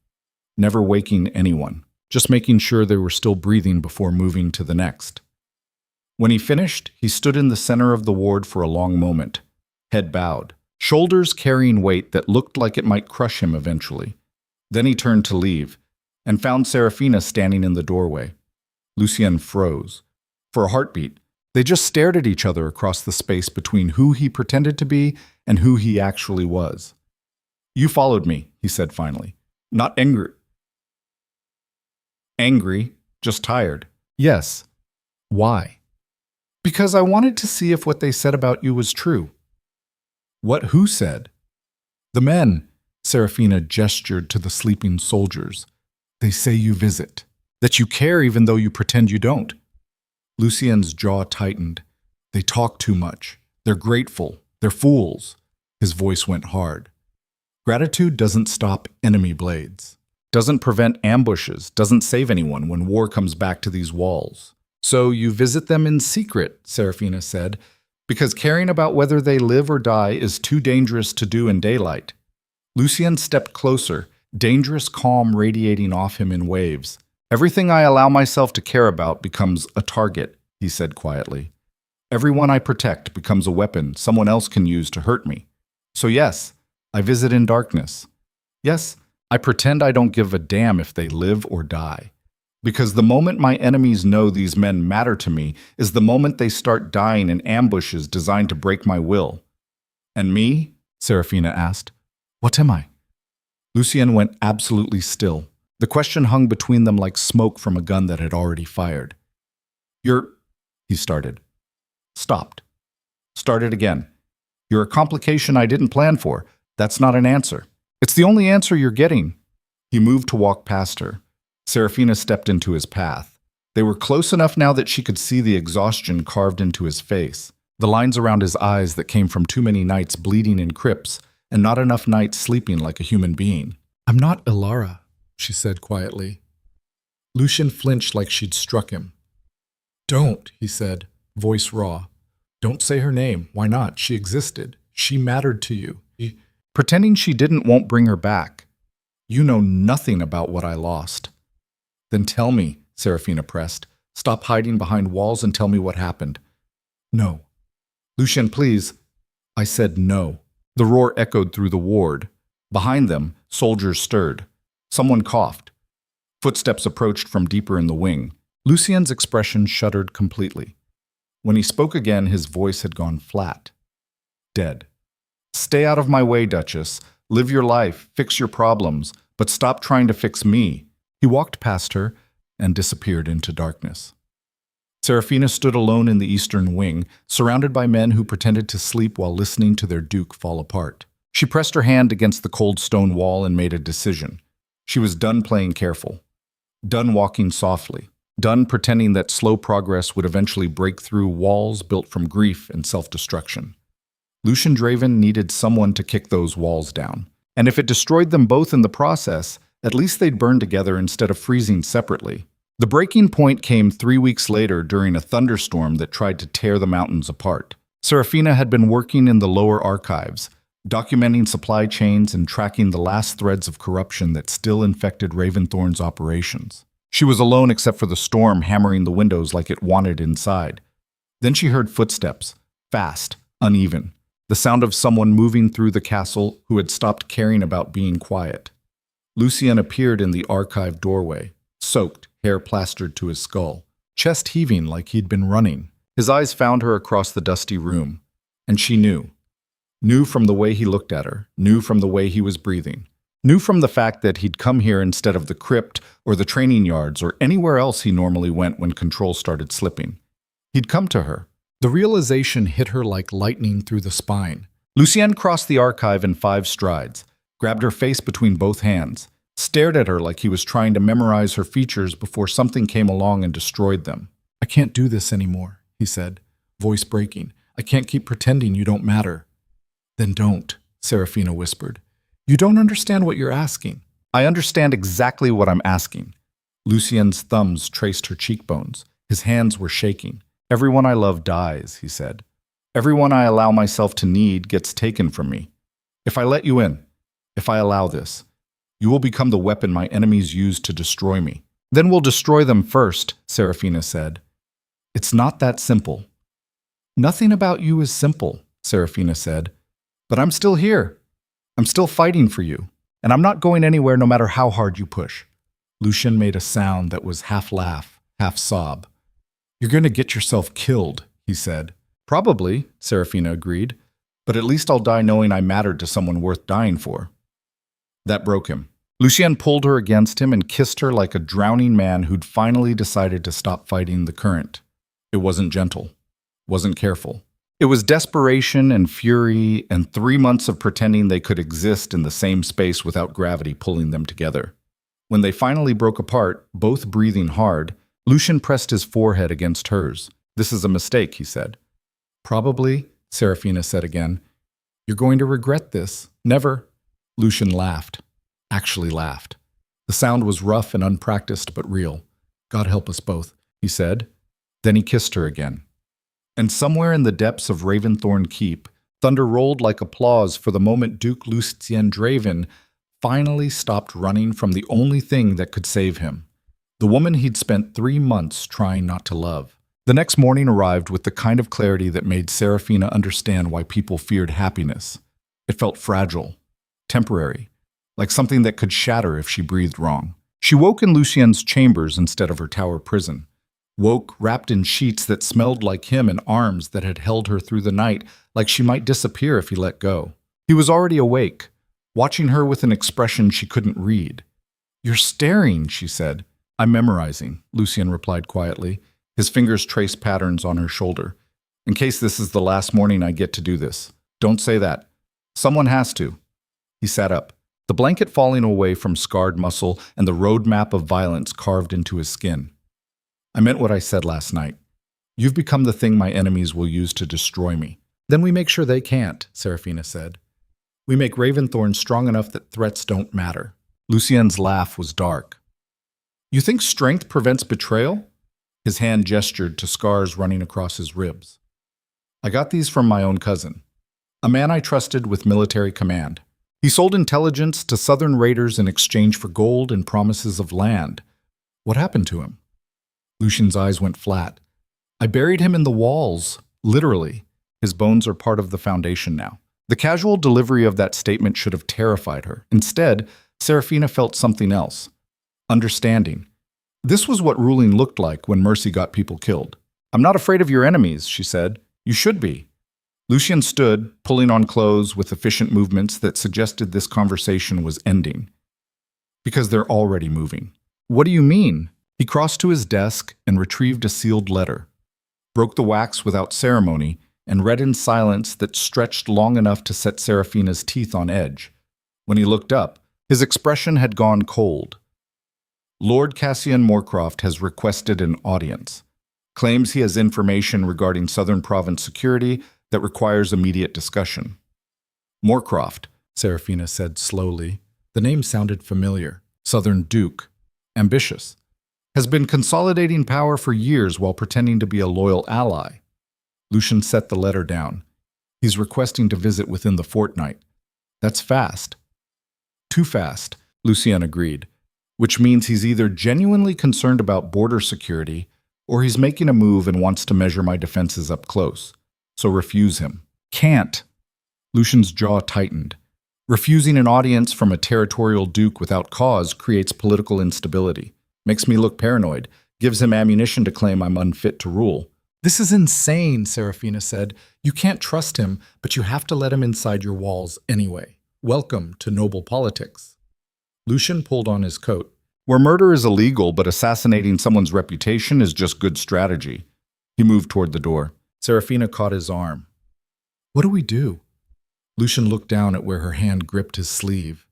never waking anyone, just making sure they were still breathing before moving to the next. When he finished, he stood in the center of the ward for a long moment, head bowed, shoulders carrying weight that looked like it might crush him eventually. Then he turned to leave, and found Seraphina standing in the doorway. Lucien froze. For a heartbeat, they just stared at each other across the space between who he pretended to be and who he actually was. "You followed me," he said finally. "Not angry." "Angry, just tired." "Yes." "Why?" "Because I wanted to see if what they said about you was true." Who said?" "The men," Seraphina gestured to the sleeping soldiers. "They say you visit, that you care even though you pretend you don't." Lucien's jaw tightened. "They talk too much. They're grateful. They're fools." His voice went hard. "Gratitude doesn't stop enemy blades, doesn't prevent ambushes, doesn't save anyone when war comes back to these walls. So you visit them in secret," Seraphina said, "because caring about whether they live or die is too dangerous to do in daylight." Lucien stepped closer, dangerous calm radiating off him in waves. "Everything I allow myself to care about becomes a target," he said quietly. "Everyone I protect becomes a weapon someone else can use to hurt me. So yes, I visit in darkness. Yes, I pretend I don't give a damn if they live or die. Because the moment my enemies know these men matter to me is the moment they start dying in ambushes designed to break my will." "And me?" Seraphina asked. "What am I?" Lucien went absolutely still. The question hung between them like smoke from a gun that had already fired. "You're," he started. Stopped. Started again. "You're a complication I didn't plan for. That's not an answer. It's the only answer you're getting." He moved to walk past her. Seraphina stepped into his path. They were close enough now that she could see the exhaustion carved into his face, the lines around his eyes that came from too many nights bleeding in crypts and not enough nights sleeping like a human being. "I'm not Ilara," she said quietly. Lucien flinched like she'd struck him. "Don't," he said, voice raw. "Don't say her name. Why not? She existed. She mattered to you. Pretending she didn't won't bring her back. You know nothing about what I lost." "Then tell me," Seraphina pressed. "Stop hiding behind walls and tell me what happened." "No." "Lucien, please." I said no. The roar echoed through the ward. Behind them, soldiers stirred. Someone coughed. Footsteps approached from deeper in the wing. Lucien's expression shuddered completely. When he spoke again, his voice had gone flat. "Dead. Stay out of my way, Duchess. Live your life, fix your problems, but stop trying to fix me." He walked past her and disappeared into darkness. Serafina stood alone in the eastern wing, surrounded by men who pretended to sleep while listening to their duke fall apart. She pressed her hand against the cold stone wall and made a decision. She was done playing careful, done walking softly, done pretending that slow progress would eventually break through walls built from grief and self-destruction. Lucien Draven needed someone to kick those walls down. And if it destroyed them both in the process, at least they'd burn together instead of freezing separately. The breaking point came 3 weeks later during a thunderstorm that tried to tear the mountains apart. Serafina had been working in the lower archives, documenting supply chains and tracking the last threads of corruption that still infected Raven Thornne's operations. She was alone except for the storm hammering the windows like it wanted inside. Then she heard footsteps, fast, uneven, the sound of someone moving through the castle who had stopped caring about being quiet. Lucien appeared in the archive doorway, soaked, hair plastered to his skull, chest heaving like he'd been running. His eyes found her across the dusty room, and she knew. Knew from the way he looked at her, knew from the way he was breathing, knew from the fact that he'd come here instead of the crypt or the training yards or anywhere else he normally went when control started slipping. He'd come to her. The realization hit her like lightning through the spine. Lucien crossed the archive in 5 strides, grabbed her face between both hands, stared at her like he was trying to memorize her features before something came along and destroyed them. "I can't do this anymore," he said, voice breaking. "I can't keep pretending you don't matter." "Then don't," Serafina whispered. "You don't understand what you're asking." "I understand exactly what I'm asking." Lucien's thumbs traced her cheekbones. His hands were shaking. "Everyone I love dies," he said. "Everyone I allow myself to need gets taken from me. If I let you in, if I allow this, you will become the weapon my enemies use to destroy me. Then we'll destroy them first," Serafina said. "It's not that simple." "Nothing about you is simple," Serafina said. "But I'm still here. I'm still fighting for you. And I'm not going anywhere no matter how hard you push." Lucien made a sound that was half laugh, half sob. "You're going to get yourself killed," he said. "Probably," Serafina agreed. "But at least I'll die knowing I mattered to someone worth dying for." That broke him. Lucien pulled her against him and kissed her like a drowning man who'd finally decided to stop fighting the current. It wasn't gentle, wasn't careful. It was desperation and fury and 3 months of pretending they could exist in the same space without gravity pulling them together. When they finally broke apart, both breathing hard, Lucien pressed his forehead against hers. "This is a mistake," he said. "Probably," Serafina said again. "You're going to regret this." "Never." Lucien laughed. Actually laughed. The sound was rough and unpracticed but real. "God help us both," he said. Then he kissed her again. And somewhere in the depths of Raven Thornne Keep, thunder rolled like applause for the moment Duke Lucien Draven finally stopped running from the only thing that could save him. The woman he'd spent 3 months trying not to love. The next morning arrived with the kind of clarity that made Serafina understand why people feared happiness. It felt fragile, temporary, like something that could shatter if she breathed wrong. She woke in Lucien's chambers instead of her tower prison. Woke wrapped in sheets that smelled like him and arms that had held her through the night, like she might disappear if he let go. He was already awake, watching her with an expression she couldn't read. "You're staring," she said. "I'm memorizing," Lucien replied quietly. His fingers traced patterns on her shoulder. "In case this is the last morning I get to do this. Don't say that. Someone has to." He sat up, the blanket falling away from scarred muscle and the roadmap of violence carved into his skin. "I meant what I said last night. You've become the thing my enemies will use to destroy me." "Then we make sure they can't," Serafina said. "We make Raven Thornne strong enough that threats don't matter." Lucien's laugh was dark. "You think strength prevents betrayal?" His hand gestured to scars running across his ribs. "I got these from my own cousin, a man I trusted with military command. He sold intelligence to southern raiders in exchange for gold and promises of land. What happened to him?" Lucien's eyes went flat. "I buried him in the walls, literally. His bones are part of the foundation now." The casual delivery of that statement should have terrified her. Instead, Serafina felt something else. Understanding. This was what ruling looked like when mercy got people killed. "I'm not afraid of your enemies," she said. "You should be." Lucien stood, pulling on clothes with efficient movements that suggested this conversation was ending. "Because they're already moving." "What do you mean?" He crossed to his desk and retrieved a sealed letter. broke the wax without ceremony, and read in silence that stretched long enough to set Seraphina's teeth on edge. When he looked up, his expression had gone cold. Lord Cassian Moorcroft has requested an audience. Claims he has information regarding Southern Province security that requires immediate discussion. Moorcroft, Seraphina said slowly. The name sounded familiar. Southern Duke. Ambitious. Has been consolidating power for years while pretending to be a loyal ally. Lucien set the letter down. He's requesting to visit within the fortnight. That's fast. Too fast, Lucien agreed, which means he's either genuinely concerned about border security or he's making a move and wants to measure my defenses up close. So refuse him. Can't. Lucien's jaw tightened. Refusing an audience from a territorial duke without cause creates political instability. Makes me look paranoid. Gives him ammunition to claim I'm unfit to rule. This is insane, Seraphina said. You can't trust him, but you have to let him inside your walls anyway. Welcome to noble politics. Lucien pulled on his coat. Where murder is illegal, but assassinating someone's reputation is just good strategy. He moved toward the door. Seraphina caught his arm. What do we do? Lucien looked down at where her hand gripped his sleeve,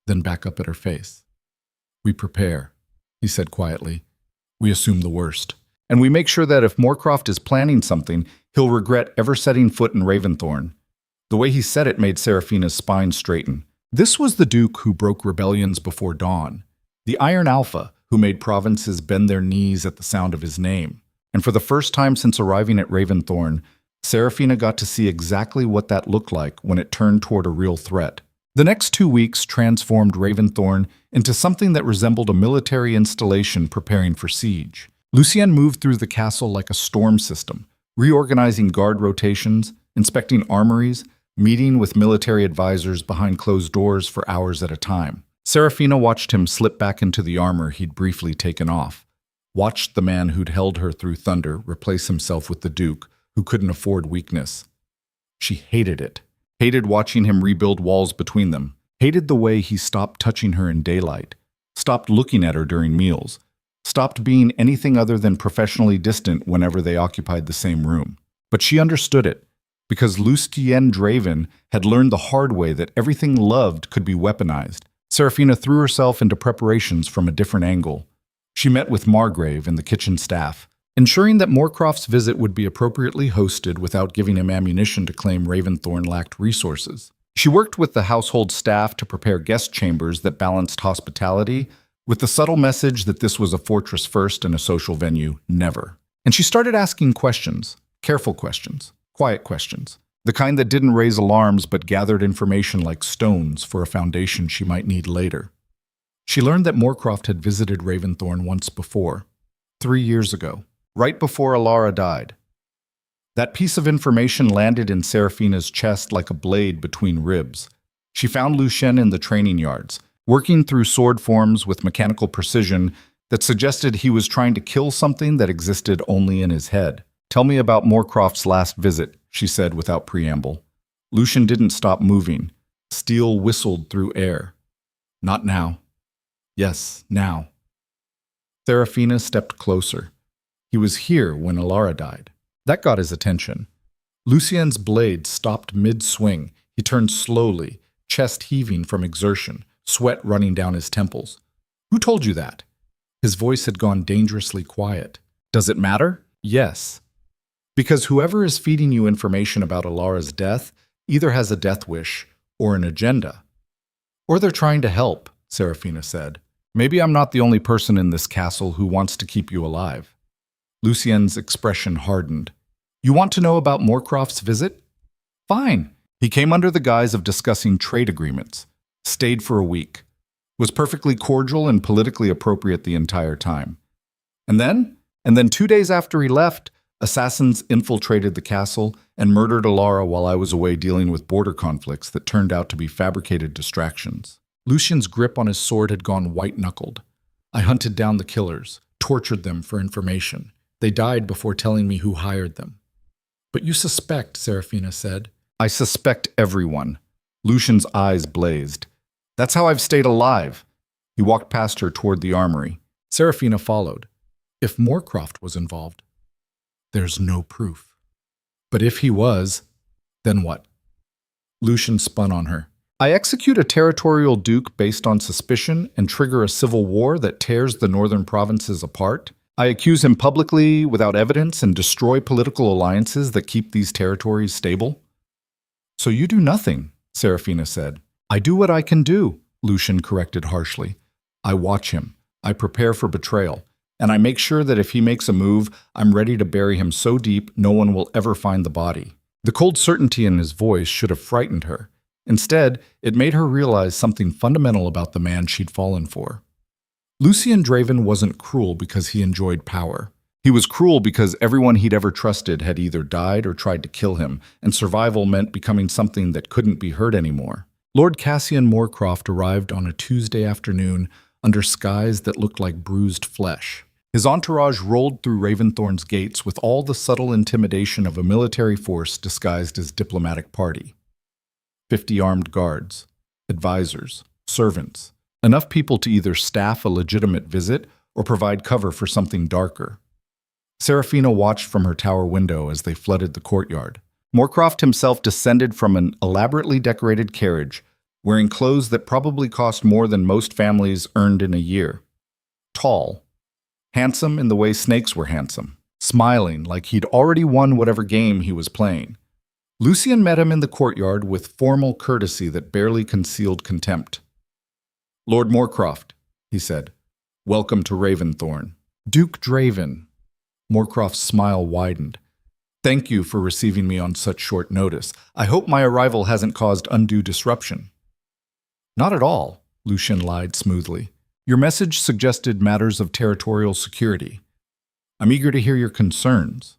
then back up at her face. We prepare, he said quietly. We assume the worst. And we make sure that if Moorcroft is planning something, he'll regret ever setting foot in Raven Thornne. The way he said it made Seraphina's spine straighten. This was the Duke who broke rebellions before dawn. The Iron Alpha who made provinces bend their knees at the sound of his name. And for the first time since arriving at Raven Thornne, Seraphina got to see exactly what that looked like when it turned toward a real threat. The next 2 weeks transformed Raven Thornne into something that resembled a military installation preparing for siege. Lucien moved through the castle like a storm system, reorganizing guard rotations, inspecting armories, meeting with military advisors behind closed doors for hours at a time. Seraphina watched him slip back into the armor he'd briefly taken off, watched the man who'd held her through thunder replace himself with the Duke, who couldn't afford weakness. She hated it, hated watching him rebuild walls between them, hated the way he stopped touching her in daylight, stopped looking at her during meals, stopped being anything other than professionally distant whenever they occupied the same room. But she understood it, because Lucien Draven had learned the hard way that everything loved could be weaponized. Seraphina threw herself into preparations from a different angle. She met with Margrave and the kitchen staff, ensuring that Moorcroft's visit would be appropriately hosted without giving him ammunition to claim Raven Thornne lacked resources. She worked with the household staff to prepare guest chambers that balanced hospitality, with the subtle message that this was a fortress first and a social venue never. And she started asking questions, careful questions, quiet questions, the kind that didn't raise alarms but gathered information like stones for a foundation she might need later. She learned that Moorcroft had visited Raven Thornne once before, 3 years ago, right before Alara died. That piece of information landed in Seraphina's chest like a blade between ribs. She found Lucien in the training yards, working through sword forms with mechanical precision that suggested he was trying to kill something that existed only in his head. Tell me about Moorcroft's last visit, she said without preamble. Lucien didn't stop moving. Steel whistled through air. Not now. Yes, now. Seraphina stepped closer. He was here when Alara died. That got his attention. Lucien's blade stopped mid-swing. He turned slowly, chest heaving from exertion, sweat running down his temples. Who told you that? His voice had gone dangerously quiet. Does it matter? Yes. Because whoever is feeding you information about Alara's death either has a death wish or an agenda. Or they're trying to help, Seraphina said. Maybe I'm not the only person in this castle who wants to keep you alive. Lucien's expression hardened. You want to know about Moorcroft's visit? Fine. He came under the guise of discussing trade agreements. Stayed for a week. Was perfectly cordial and politically appropriate the entire time. And then 2 days after he left, assassins infiltrated the castle and murdered Alara while I was away dealing with border conflicts that turned out to be fabricated distractions. Lucien's grip on his sword had gone white-knuckled. I hunted down the killers, tortured them for information. They died before telling me who hired them. But you suspect, Seraphina said. I suspect everyone. Lucien's eyes blazed. That's how I've stayed alive. He walked past her toward the armory. Seraphina followed. If Moorcroft was involved. There's no proof. But if he was, then what? Lucien spun on her. I execute a territorial duke based on suspicion and trigger a civil war that tears the northern provinces apart. I accuse him publicly without evidence and destroy political alliances that keep these territories stable. So you do nothing, Serafina said. I do what I can do, Lucien corrected harshly. I watch him. I prepare for betrayal. And I make sure that if he makes a move, I'm ready to bury him so deep no one will ever find the body. The cold certainty in his voice should have frightened her. Instead, it made her realize something fundamental about the man she'd fallen for. Lucien Draven wasn't cruel because he enjoyed power. He was cruel because everyone he'd ever trusted had either died or tried to kill him, and survival meant becoming something that couldn't be hurt anymore. Lord Cassian Moorcroft arrived on a Tuesday afternoon under skies that looked like bruised flesh. His entourage rolled through Raven Thornne's gates with all the subtle intimidation of a military force disguised as diplomatic party. 50 armed guards, advisors, servants, enough people to either staff a legitimate visit or provide cover for something darker. Serafina watched from her tower window as they flooded the courtyard. Moorcroft himself descended from an elaborately decorated carriage, wearing clothes that probably cost more than most families earned in a year. Tall, handsome in the way snakes were handsome, smiling like he'd already won whatever game he was playing. Lucien met him in the courtyard with formal courtesy that barely concealed contempt. Lord Moorcroft, he said, welcome to Raven Thornne. Duke Draven. Moorcroft's smile widened. Thank you for receiving me on such short notice. I hope my arrival hasn't caused undue disruption. Not at all, Lucien lied smoothly. Your message suggested matters of territorial security. I'm eager to hear your concerns.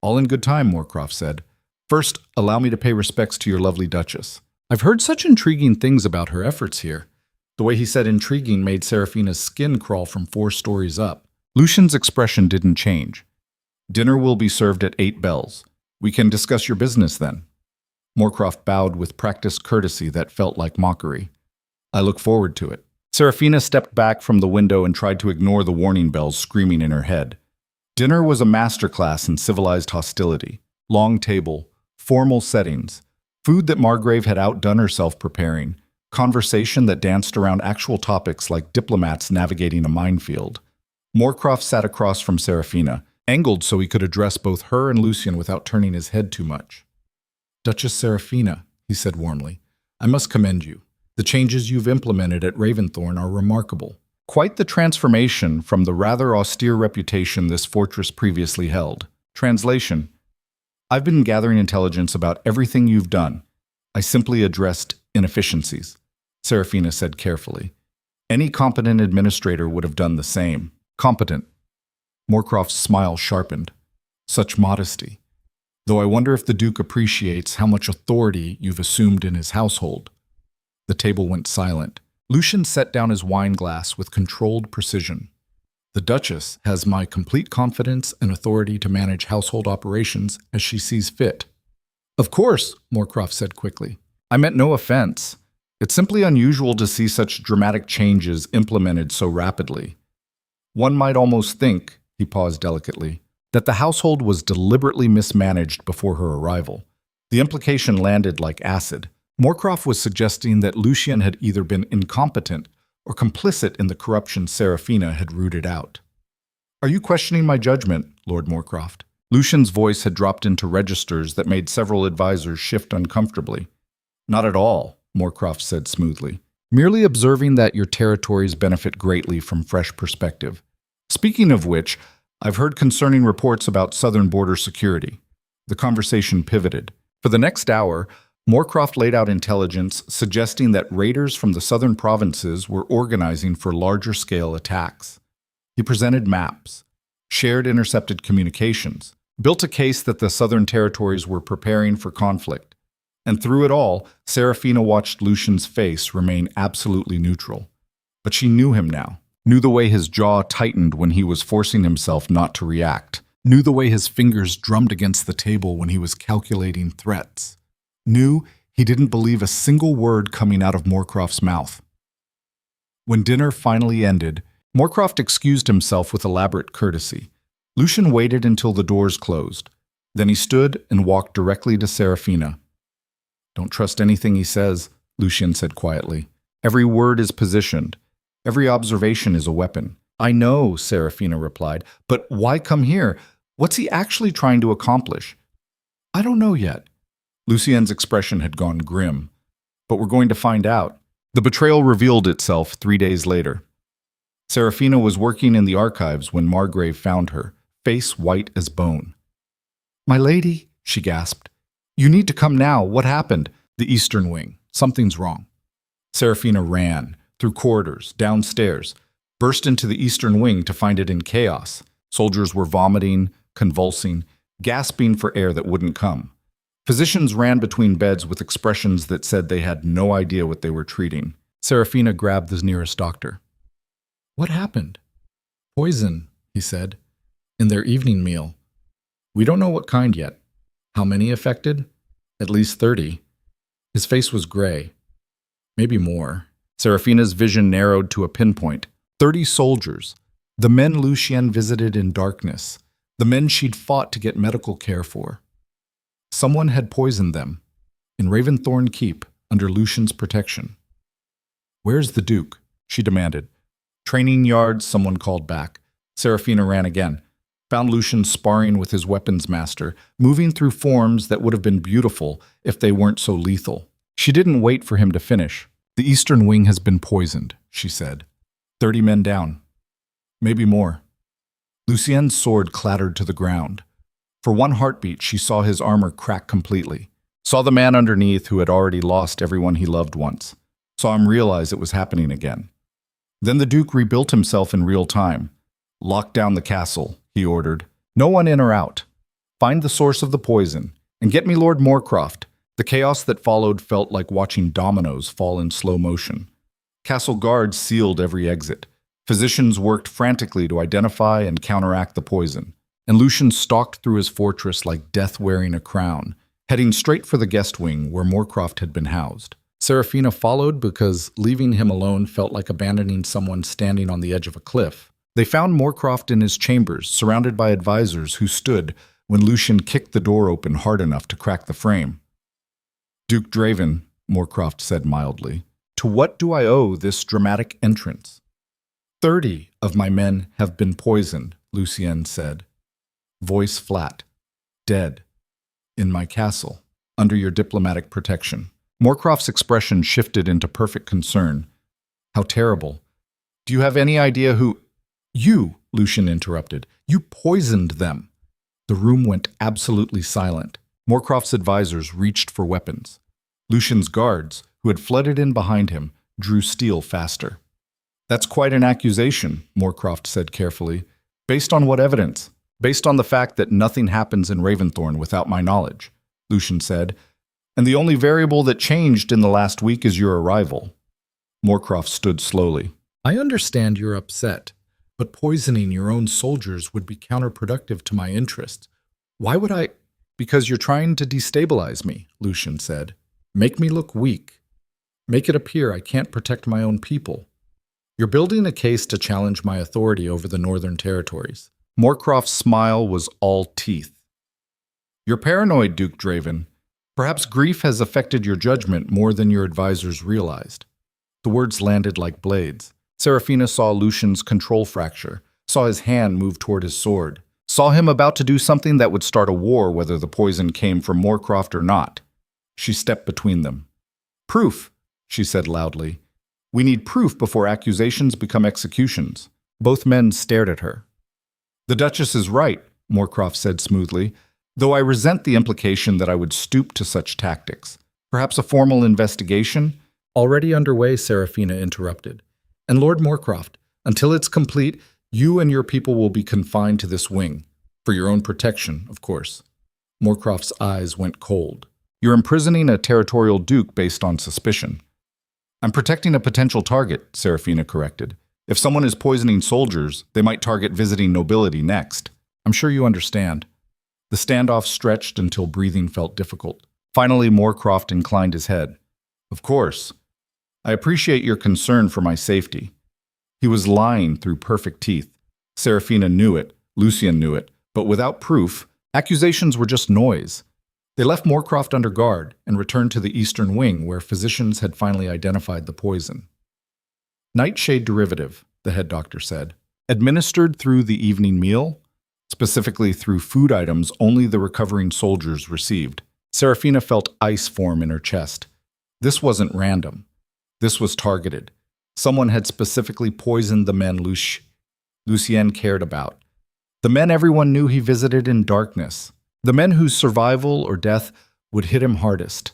All in good time, Moorcroft said. First, allow me to pay respects to your lovely Duchess. I've heard such intriguing things about her efforts here. The way he said intriguing made Serafina's skin crawl from 4 stories up. Lucien's expression didn't change. Dinner will be served at 8 bells. We can discuss your business then. Moorcroft bowed with practiced courtesy that felt like mockery. I look forward to it. Serafina stepped back from the window and tried to ignore the warning bells screaming in her head. Dinner was a masterclass in civilized hostility. Long table, formal settings, food that Margrave had outdone herself preparing, conversation that danced around actual topics like diplomats navigating a minefield. Moorcroft sat across from Serafina, angled so he could address both her and Lucien without turning his head too much. Duchess Serafina, he said warmly, I must commend you. The changes you've implemented at Raven Thornne are remarkable. Quite the transformation from the rather austere reputation this fortress previously held. Translation: I've been gathering intelligence about everything you've done. I simply addressed inefficiencies, Serafina said carefully. Any competent administrator would have done the same. Competent. Moorcroft's smile sharpened. Such modesty. Though I wonder if the Duke appreciates how much authority you've assumed in his household. The table went silent. Lucien set down his wine glass with controlled precision. The Duchess has my complete confidence and authority to manage household operations as she sees fit. Of course, Moorcroft said quickly. I meant no offense. It's simply unusual to see such dramatic changes implemented so rapidly. One might almost think, he paused delicately, that the household was deliberately mismanaged before her arrival. The implication landed like acid. Moorcroft was suggesting that Lucien had either been incompetent or complicit in the corruption Serafina had rooted out. Are you questioning my judgment, Lord Moorcroft? Lucien's voice had dropped into registers that made several advisors shift uncomfortably. Not at all, Moorcroft said smoothly. Merely observing that your territories benefit greatly from fresh perspective. Speaking of which, I've heard concerning reports about southern border security. The conversation pivoted. For the next hour, Moorcroft laid out intelligence suggesting that raiders from the southern provinces were organizing for larger-scale attacks. He presented maps, shared intercepted communications, built a case that the southern territories were preparing for conflict. And through it all, Serafina watched Lucien's face remain absolutely neutral. But she knew him now, knew the way his jaw tightened when he was forcing himself not to react, knew the way his fingers drummed against the table when he was calculating threats. Knew he didn't believe a single word coming out of Moorcroft's mouth. When dinner finally ended, Moorcroft excused himself with elaborate courtesy. Lucien waited until the doors closed. Then he stood and walked directly to Serafina. "Don't trust anything he says," Lucien said quietly. "Every word is positioned. Every observation is a weapon." "I know," Serafina replied, "but why come here? What's he actually trying to accomplish?" "I don't know yet." Lucien's expression had gone grim. "But we're going to find out." The betrayal revealed itself 3 days later. Serafina was working in the archives when Margrave found her, face white as bone. "My lady," she gasped. "You need to come now. What happened?" "The Eastern Wing. Something's wrong." Serafina ran, through corridors, downstairs, burst into the Eastern Wing to find it in chaos. Soldiers were vomiting, convulsing, gasping for air that wouldn't come. Physicians ran between beds with expressions that said they had no idea what they were treating. Serafina grabbed the nearest doctor. "What happened?" "Poison," he said, "in their evening meal. We don't know what kind yet. How many affected? At least 30. His face was gray. Maybe more." Serafina's vision narrowed to a pinpoint. 30 soldiers. The men Lucien visited in darkness. The men she'd fought to get medical care for. Someone had poisoned them. In Raven Thornne Keep, under Lucien's protection. "Where's the Duke?" she demanded. "Training yards," someone called back. Serafina ran again. Found Lucien sparring with his weapons master, moving through forms that would have been beautiful if they weren't so lethal. She didn't wait for him to finish. "The Eastern Wing has been poisoned," she said. 30 men down. Maybe more. Lucien's sword clattered to the ground. For one heartbeat, she saw his armor crack completely. Saw the man underneath who had already lost everyone he loved once. Saw him realize it was happening again. Then the Duke rebuilt himself in real time. "Lock down the castle," he ordered. "No one in or out. Find the source of the poison, and get me Lord Moorcroft." The chaos that followed felt like watching dominoes fall in slow motion. Castle guards sealed every exit. Physicians worked frantically to identify and counteract the poison. And Lucien stalked through his fortress like death wearing a crown, heading straight for the guest wing where Moorcroft had been housed. Serafina followed because leaving him alone felt like abandoning someone standing on the edge of a cliff. They found Moorcroft in his chambers, surrounded by advisors who stood when Lucien kicked the door open hard enough to crack the frame. "Duke Draven," Moorcroft said mildly, "to what do I owe this dramatic entrance?" 30 of my men have been poisoned," Lucien said. Voice flat. "Dead. In my castle, under your diplomatic protection." Moorcroft's expression shifted into perfect concern. "How terrible. Do you have any idea who—" "You," Lucien interrupted. "You poisoned them." The room went absolutely silent. Moorcroft's advisors reached for weapons. Lucien's guards, who had flooded in behind him, drew steel faster. "That's quite an accusation," Moorcroft said carefully. "Based on what evidence?" "Based on the fact that nothing happens in Raven Thornne without my knowledge," Lucien said. "And the only variable that changed in the last week is your arrival." Moorcroft stood slowly. "I understand you're upset, but poisoning your own soldiers would be counterproductive to my interests. Why would I—" "Because you're trying to destabilize me," Lucien said. "Make me look weak. Make it appear I can't protect my own people. You're building a case to challenge my authority over the Northern Territories." Moorcroft's smile was all teeth. "You're paranoid, Duke Draven. Perhaps grief has affected your judgment more than your advisors realized." The words landed like blades. Serafina saw Lucien's control fracture, saw his hand move toward his sword, saw him about to do something that would start a war whether the poison came from Moorcroft or not. She stepped between them. "Proof," she said loudly. "We need proof before accusations become executions." Both men stared at her. "The Duchess is right," Moorcroft said smoothly, "though I resent the implication that I would stoop to such tactics. Perhaps a formal investigation?" "Already underway," Serafina interrupted. "And Lord Moorcroft, until it's complete, you and your people will be confined to this wing. For your own protection, of course." Moorcroft's eyes went cold. "You're imprisoning a territorial duke based on suspicion." "I'm protecting a potential target," Serafina corrected. "If someone is poisoning soldiers, they might target visiting nobility next. I'm sure you understand." The standoff stretched until breathing felt difficult. Finally, Moorcroft inclined his head. "Of course. I appreciate your concern for my safety." He was lying through perfect teeth. Serafina knew it, Lucien knew it, but without proof, accusations were just noise. They left Moorcroft under guard and returned to the eastern wing where physicians had finally identified the poison. Nightshade derivative, the head doctor said. Administered through the evening meal, specifically through food items only the recovering soldiers received. Serafina felt ice form in her chest. This wasn't random. This was targeted. Someone had specifically poisoned the men Lucien cared about. The men everyone knew he visited in darkness. The men whose survival or death would hit him hardest.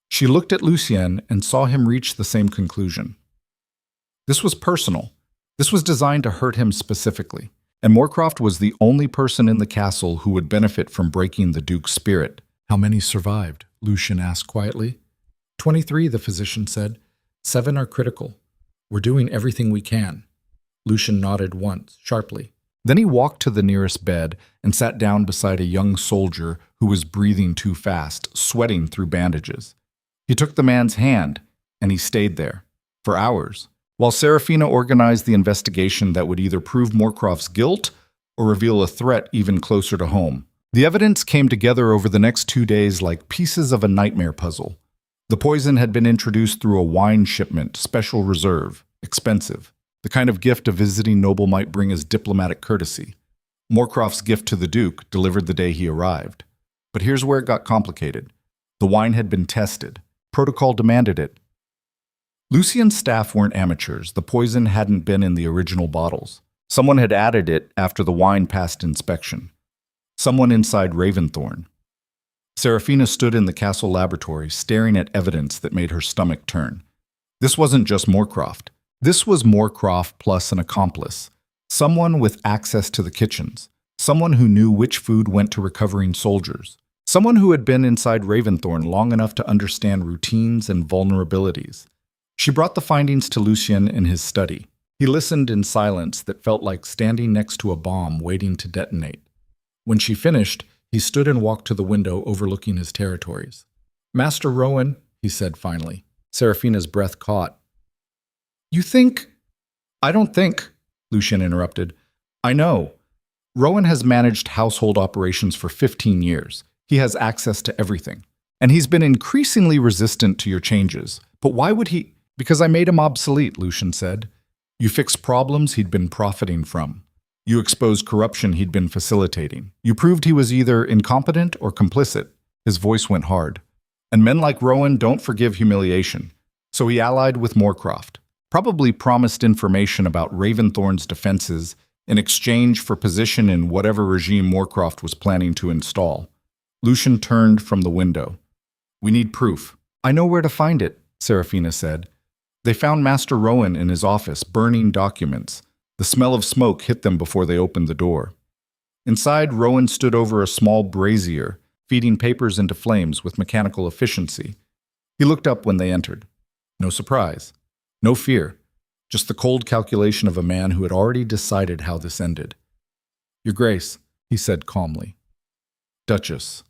She looked at Lucien and saw him reach the same conclusion. This was personal. This was designed to hurt him specifically. And Moorcroft was the only person in the castle who would benefit from breaking the Duke's spirit. How many survived? Lucien asked quietly. 23, the physician said. 7 are critical. We're doing everything we can. Lucien nodded once, sharply. Then he walked to the nearest bed and sat down beside a young soldier who was breathing too fast, sweating through bandages. He took the man's hand, and he stayed there, for hours, while Serafina organized the investigation that would either prove Moorcroft's guilt or reveal a threat even closer to home. The evidence came together over the next 2 days like pieces of a nightmare puzzle. The poison had been introduced through a wine shipment, special reserve, expensive, the kind of gift a visiting noble might bring as diplomatic courtesy. Moorcroft's gift to the Duke, delivered the day he arrived. But here's where it got complicated. The wine had been tested. Protocol demanded it. Lucien's staff weren't amateurs. The poison hadn't been in the original bottles. Someone had added it after the wine passed inspection. Someone inside Raven Thornne. Serafina stood in the castle laboratory, staring at evidence that made her stomach turn. This wasn't just Moorcroft. This was Moorcroft plus an accomplice. Someone with access to the kitchens. Someone who knew which food went to recovering soldiers. Someone who had been inside Raven Thornne long enough to understand routines and vulnerabilities. She brought the findings to Lucien in his study. He listened in silence that felt like standing next to a bomb waiting to detonate. When she finished, he stood and walked to the window overlooking his territories. Master Rowan, he said finally. Serafina's breath caught. You think? I don't think, Lucien interrupted. I know. Rowan has managed household operations for 15 years. He has access to everything. And he's been increasingly resistant to your changes. But why would he? Because I made him obsolete, Lucien said. You fixed problems he'd been profiting from. You exposed corruption he'd been facilitating. You proved he was either incompetent or complicit. His voice went hard. And men like Rowan don't forgive humiliation. So he allied with Moorcroft. Probably promised information about Raven Thornne's defenses in exchange for position in whatever regime Moorcroft was planning to install. Lucien turned from the window. We need proof. I know where to find it, Serafina said. They found Master Rowan in his office, burning documents. The smell of smoke hit them before they opened the door. Inside, Rowan stood over a small brazier, feeding papers into flames with mechanical efficiency. He looked up when they entered. No surprise. No fear. Just the cold calculation of a man who had already decided how this ended. Your Grace, he said calmly. Duchess,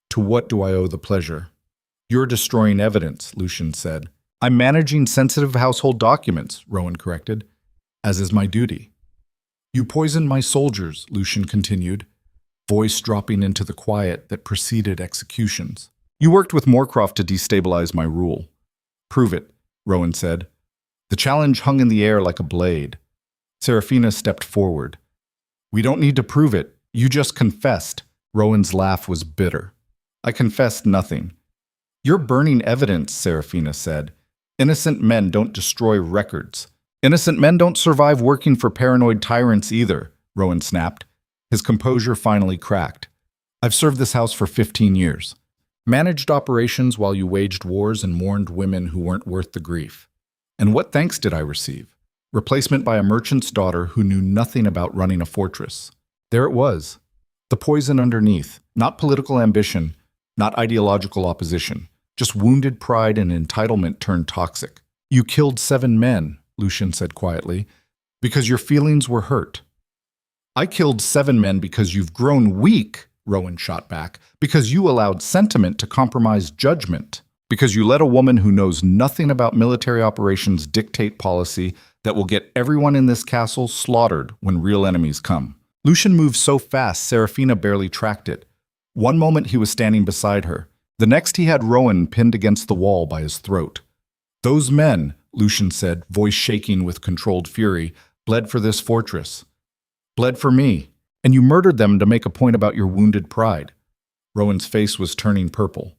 to what do I owe the pleasure? You're destroying evidence, Lucien said. I'm managing sensitive household documents, Rowan corrected, as is my duty. You poisoned my soldiers, Lucien continued, voice dropping into the quiet that preceded executions. You worked with Moorcroft to destabilize my rule. Prove it, Rowan said. The challenge hung in the air like a blade. Serafina stepped forward. We don't need to prove it. You just confessed. Rowan's laugh was bitter. I confessed nothing. You're burning evidence, Serafina said. Innocent men don't destroy records. Innocent men don't survive working for paranoid tyrants either, Rowan snapped. His composure finally cracked. I've served this house for 15 years. Managed operations while you waged wars and mourned women who weren't worth the grief. And what thanks did I receive? Replacement by a merchant's daughter who knew nothing about running a fortress. There it was. The poison underneath. Not political ambition, not ideological opposition. Just wounded pride and entitlement turned toxic. You killed 7 men, Lucien said quietly, because your feelings were hurt. I killed 7 men because you've grown weak, Rowan shot back, because you allowed sentiment to compromise judgment, because you let a woman who knows nothing about military operations dictate policy that will get everyone in this castle slaughtered when real enemies come. Lucien moved so fast, Serafina barely tracked it. One moment he was standing beside her. The next he had Rowan pinned against the wall by his throat. "Those men," Lucien said, voice shaking with controlled fury, "bled for this fortress. Bled for me. And you murdered them to make a point about your wounded pride." Rowan's face was turning purple.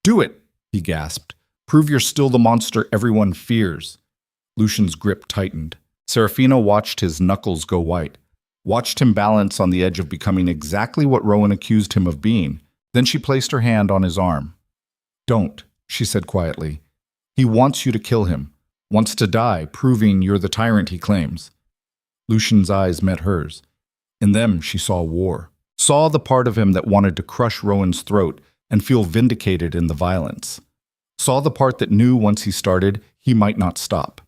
"Do it," he gasped. "Prove you're still the monster everyone fears." Lucien's grip tightened. Serafina watched his knuckles go white, watched him balance on the edge of becoming exactly what Rowan accused him of being. Then she placed her hand on his arm. "Don't," she said quietly. "He wants you to kill him, wants to die, proving you're the tyrant he claims." Lucien's eyes met hers. In them she saw war, saw the part of him that wanted to crush Rowan's throat and feel vindicated in the violence. Saw the part that knew once he started, he might not stop.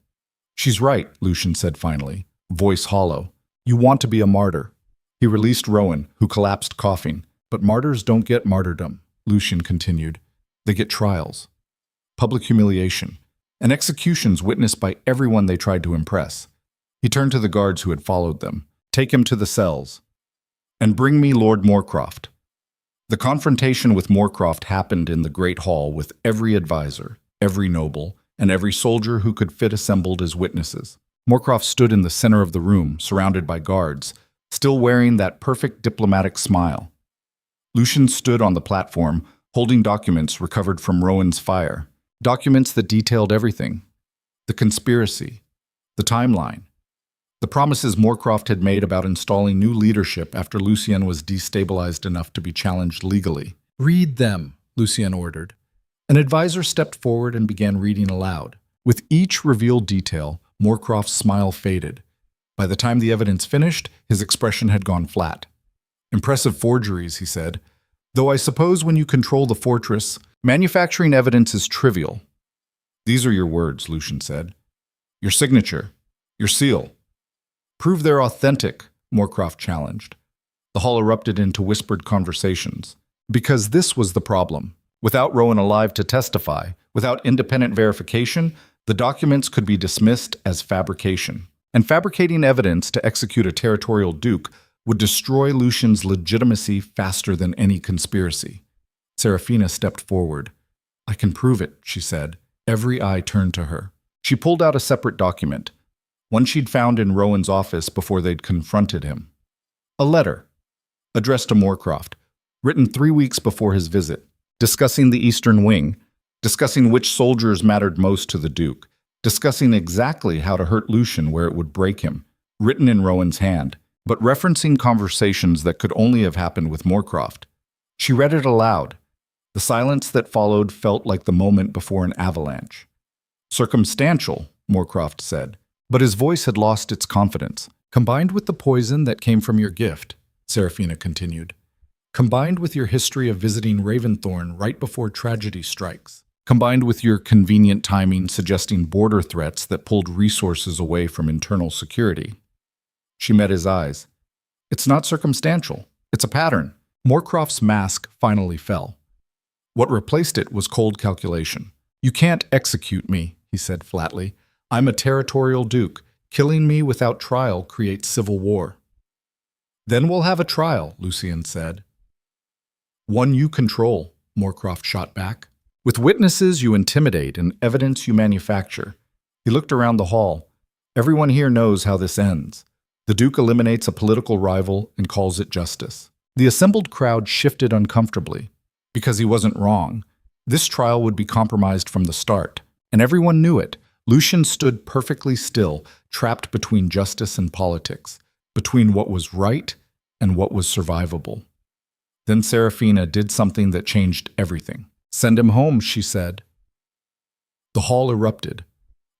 "She's right," Lucien said finally, voice hollow. "You want to be a martyr." He released Rowan, who collapsed coughing. "But martyrs don't get martyrdom," Lucien continued. "They get trials, public humiliation, and executions witnessed by everyone they tried to impress." He turned to the guards who had followed them. "Take him to the cells. And bring me Lord Moorcroft." The confrontation with Moorcroft happened in the Great Hall with every advisor, every noble, and every soldier who could fit assembled as witnesses. Moorcroft stood in the center of the room, surrounded by guards, still wearing that perfect diplomatic smile. Lucien stood on the platform, holding documents recovered from Rowan's fire, documents that detailed everything: the conspiracy, the timeline, the promises Moorcroft had made about installing new leadership after Lucien was destabilized enough to be challenged legally. "Read them," Lucien ordered. An advisor stepped forward and began reading aloud. With each revealed detail, Moorcroft's smile faded. By the time the evidence finished, his expression had gone flat. "Impressive forgeries," he said. "Though I suppose when you control the fortress, manufacturing evidence is trivial." "These are your words," Lucien said. "Your signature, your seal. Prove they're authentic," Moorcroft challenged. The hall erupted into whispered conversations. Because this was the problem. Without Rowan alive to testify, without independent verification, the documents could be dismissed as fabrication. And fabricating evidence to execute a territorial duke would destroy Lucien's legitimacy faster than any conspiracy. Serafina stepped forward. "I can prove it," she said. Every eye turned to her. She pulled out a separate document, one she'd found in Rowan's office before they'd confronted him. A letter, addressed to Moorcroft, written 3 weeks before his visit, discussing the Eastern Wing, discussing which soldiers mattered most to the Duke, discussing exactly how to hurt Lucien where it would break him, written in Rowan's hand, but referencing conversations that could only have happened with Moorcroft. She read it aloud. The silence that followed felt like the moment before an avalanche. "Circumstantial," Moorcroft said, but his voice had lost its confidence. "Combined with the poison that came from your gift," Serafina continued. "Combined with your history of visiting Raven Thornne right before tragedy strikes. Combined with your convenient timing suggesting border threats that pulled resources away from internal security." She met his eyes. "It's not circumstantial. It's a pattern." Moorcroft's mask finally fell. What replaced it was cold calculation. "You can't execute me," he said flatly. "I'm a territorial duke. Killing me without trial creates civil war." "Then we'll have a trial," Lucien said. "One you control," Moorcroft shot back. "With witnesses you intimidate and evidence you manufacture." He looked around the hall. "Everyone here knows how this ends. The Duke eliminates a political rival and calls it justice." The assembled crowd shifted uncomfortably. Because he wasn't wrong. This trial would be compromised from the start, and everyone knew it. Lucien stood perfectly still, trapped between justice and politics, between what was right and what was survivable. Then Serafina did something that changed everything. "Send him home," she said. The hall erupted.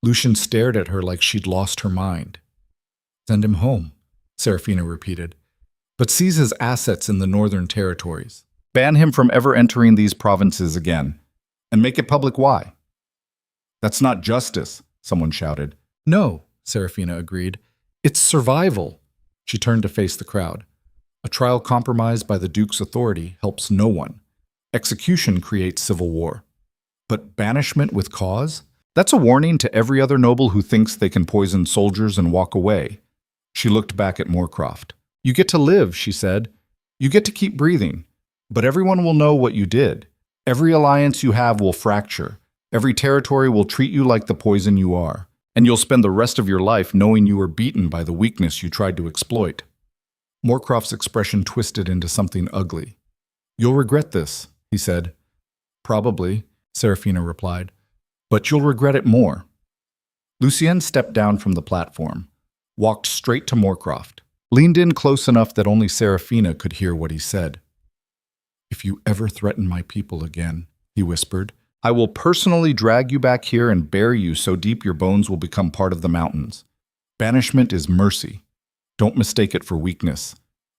Lucien stared at her like she'd lost her mind. "Send him home," Serafina repeated. "But seize his assets in the northern territories. Ban him from ever entering these provinces again. And make it public why." "That's not justice," someone shouted. "No," Serafina agreed. "It's survival." She turned to face the crowd. "A trial compromised by the Duke's authority helps no one. Execution creates civil war. But banishment with cause? That's a warning to every other noble who thinks they can poison soldiers and walk away." She looked back at Moorcroft. You get to live, she said. You get to keep breathing. But everyone will know what you did. Every alliance you have will fracture. Every territory will treat you like the poison you are. And you'll spend the rest of your life knowing you were beaten by the weakness you tried to exploit. Moorcroft's expression twisted into something ugly. You'll regret this, he said. Probably, Serafina replied. But you'll regret it more. Lucien stepped down from the platform, walked straight to Moorcroft, leaned in close enough that only Serafina could hear what he said. If you ever threaten my people again, he whispered, I will personally drag you back here and bury you so deep your bones will become part of the mountains. Banishment is mercy. Don't mistake it for weakness.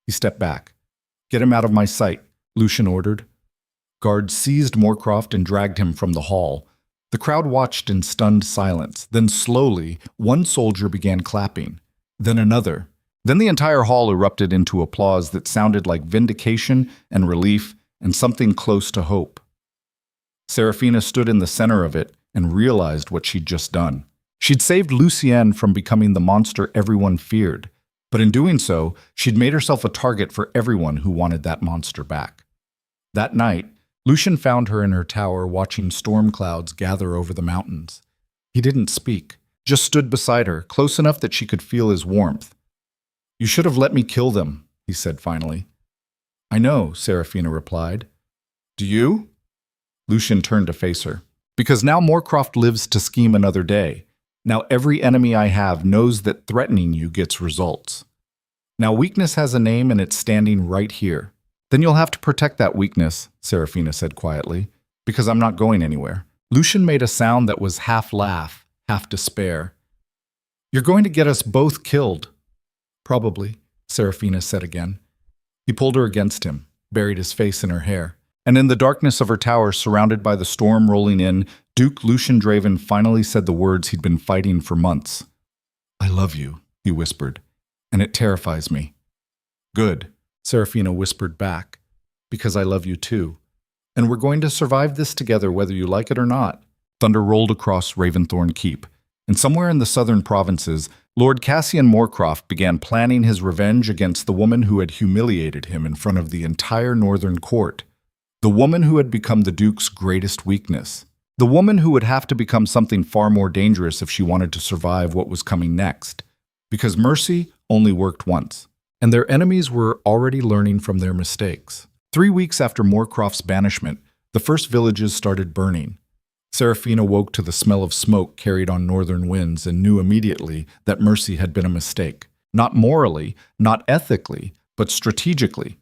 He stepped back. Get him out of my sight, Lucien ordered. Guards seized Moorcroft and dragged him from the hall. The crowd watched in stunned silence. Then slowly, one soldier began clapping. Then another. Then the entire hall erupted into applause that sounded like vindication and relief and something close to hope. Serafina stood in the center of it and realized what she'd just done. She'd saved Lucien from becoming the monster everyone feared, but in doing so, she'd made herself a target for everyone who wanted that monster back. That night, Lucien found her in her tower watching storm clouds gather over the mountains. He didn't speak, just stood beside her, close enough that she could feel his warmth. You should have let me kill them, he said finally. I know, Serafina replied. Do you? Lucien turned to face her. Because now Moorcroft lives to scheme another day. Now every enemy I have knows that threatening you gets results. Now weakness has a name and it's standing right here. Then you'll have to protect that weakness, Serafina said quietly, because I'm not going anywhere. Lucien made a sound that was half laugh, half despair. You're going to get us both killed. Probably, Serafina said again. He pulled her against him, buried his face in her hair. And in the darkness of her tower, surrounded by the storm rolling in, Duke Lucien Draven finally said the words he'd been fighting for months. I love you, he whispered, and it terrifies me. Good, Serafina whispered back, because I love you too. And we're going to survive this together whether you like it or not. Thunder rolled across Raven Thornne Keep, and somewhere in the southern provinces, Lord Cassian Moorcroft began planning his revenge against the woman who had humiliated him in front of the entire northern court. The woman who had become the Duke's greatest weakness. The woman who would have to become something far more dangerous if she wanted to survive what was coming next. Because mercy only worked once, and their enemies were already learning from their mistakes. 3 weeks after Moorcroft's banishment, the first villages started burning. Serafina woke to the smell of smoke carried on northern winds and knew immediately that mercy had been a mistake. Not morally, not ethically, but strategically.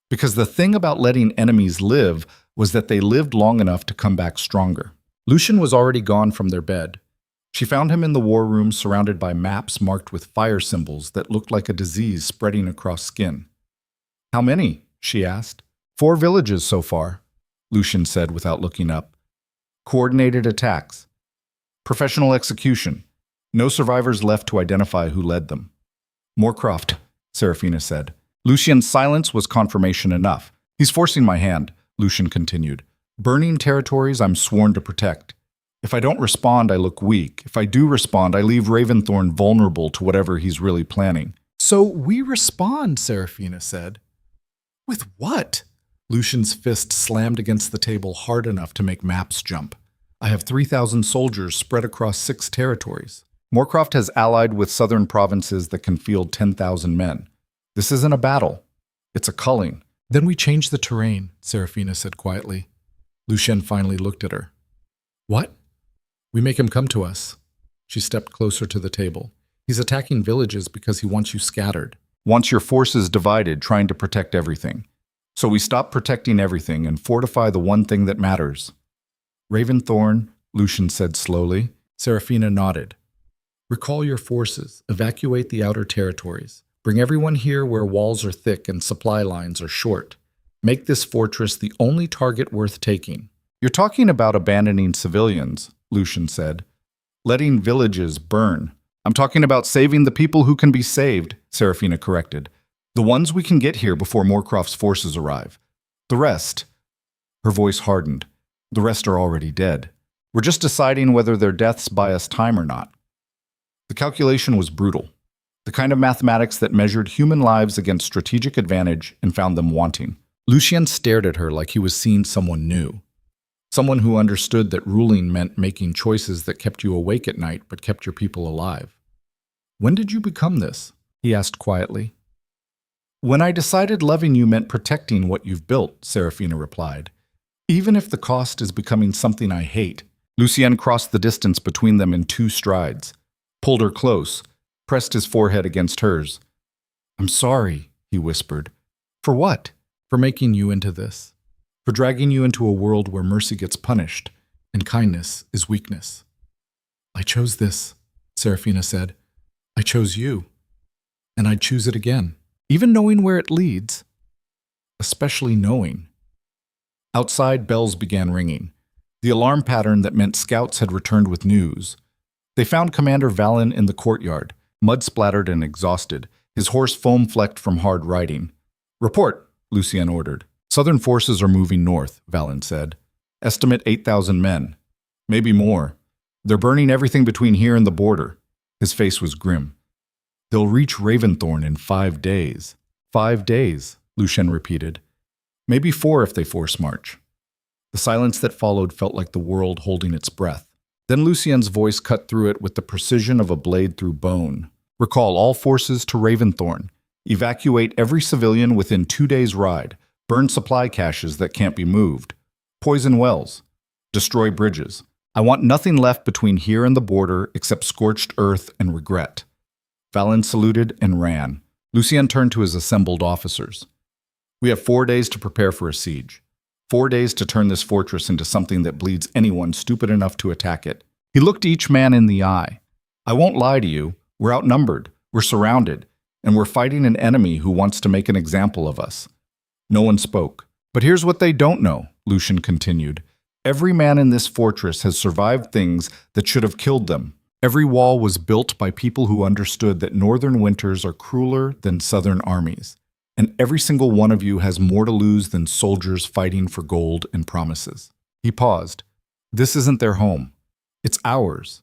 Because the thing about letting enemies live was that they lived long enough to come back stronger. Lucien was already gone from their bed. She found him in the war room surrounded by maps marked with fire symbols that looked like a disease spreading across skin. How many? She asked. 4 villages so far, Lucien said without looking up. Coordinated attacks. Professional execution. No survivors left to identify who led them. Moorcroft, Serafina said. Lucien's silence was confirmation enough. He's forcing my hand, Lucien continued. Burning territories I'm sworn to protect. If I don't respond, I look weak. If I do respond, I leave Raven Thornne vulnerable to whatever he's really planning. So we respond, Serafina said. With what? Lucien's fist slammed against the table hard enough to make maps jump. I have 3,000 soldiers spread across 6 territories. Moorcroft has allied with southern provinces that can field 10,000 men. This isn't a battle. It's a culling. Then we change the terrain, Serafina said quietly. Lucien finally looked at her. What? We make him come to us. She stepped closer to the table. He's attacking villages because he wants you scattered. Wants your forces divided, trying to protect everything. So we stop protecting everything and fortify the one thing that matters. Raven Thornne, Lucien said slowly. Serafina nodded. Recall your forces. Evacuate the outer territories. Bring everyone here where walls are thick and supply lines are short. Make this fortress the only target worth taking. You're talking about abandoning civilians, Lucien said. Letting villages burn. I'm talking about saving the people who can be saved, Serafina corrected. The ones we can get here before Moorcroft's forces arrive. The rest, her voice hardened, the rest are already dead. We're just deciding whether their deaths buy us time or not. The calculation was brutal. The kind of mathematics that measured human lives against strategic advantage and found them wanting. Lucien stared at her like he was seeing someone new. Someone who understood that ruling meant making choices that kept you awake at night but kept your people alive. "When did you become this?" he asked quietly. "When I decided loving you meant protecting what you've built," Serafina replied. "Even if the cost is becoming something I hate." Lucien crossed the distance between them in 2 strides, pulled her close, pressed his forehead against hers. "I'm sorry," he whispered. "For what?" "For making you into this. For dragging you into a world where mercy gets punished and kindness is weakness." "I chose this," Serafina said. "I chose you. And I'd choose it again, even knowing where it leads. Especially knowing." Outside, bells began ringing, the alarm pattern that meant scouts had returned with news. They found Commander Valen in the courtyard, mud-splattered and exhausted, his horse foam-flecked from hard riding. "Report," Lucien ordered. "Southern forces are moving north," Valen said. "Estimate 8,000 men. Maybe more. They're burning everything between here and the border." His face was grim. "They'll reach Raven Thornne in 5 days." 5 days, Lucien repeated. "Maybe 4 if they force march." The silence that followed felt like the world holding its breath. Then Lucien's voice cut through it with the precision of a blade through bone. "Recall all forces to Raven Thornne. Evacuate every civilian within 2 days' ride. Burn supply caches that can't be moved. Poison wells. Destroy bridges. I want nothing left between here and the border except scorched earth and regret." Valen saluted and ran. Lucien turned to his assembled officers. "We have 4 days to prepare for a siege. 4 days to turn this fortress into something that bleeds anyone stupid enough to attack it." He looked each man in the eye. "I won't lie to you. We're outnumbered. We're surrounded. And we're fighting an enemy who wants to make an example of us." No one spoke. "But here's what they don't know," Lucien continued. "Every man in this fortress has survived things that should have killed them. Every wall was built by people who understood that northern winters are crueler than southern armies. And every single one of you has more to lose than soldiers fighting for gold and promises." He paused. "This isn't their home. It's ours.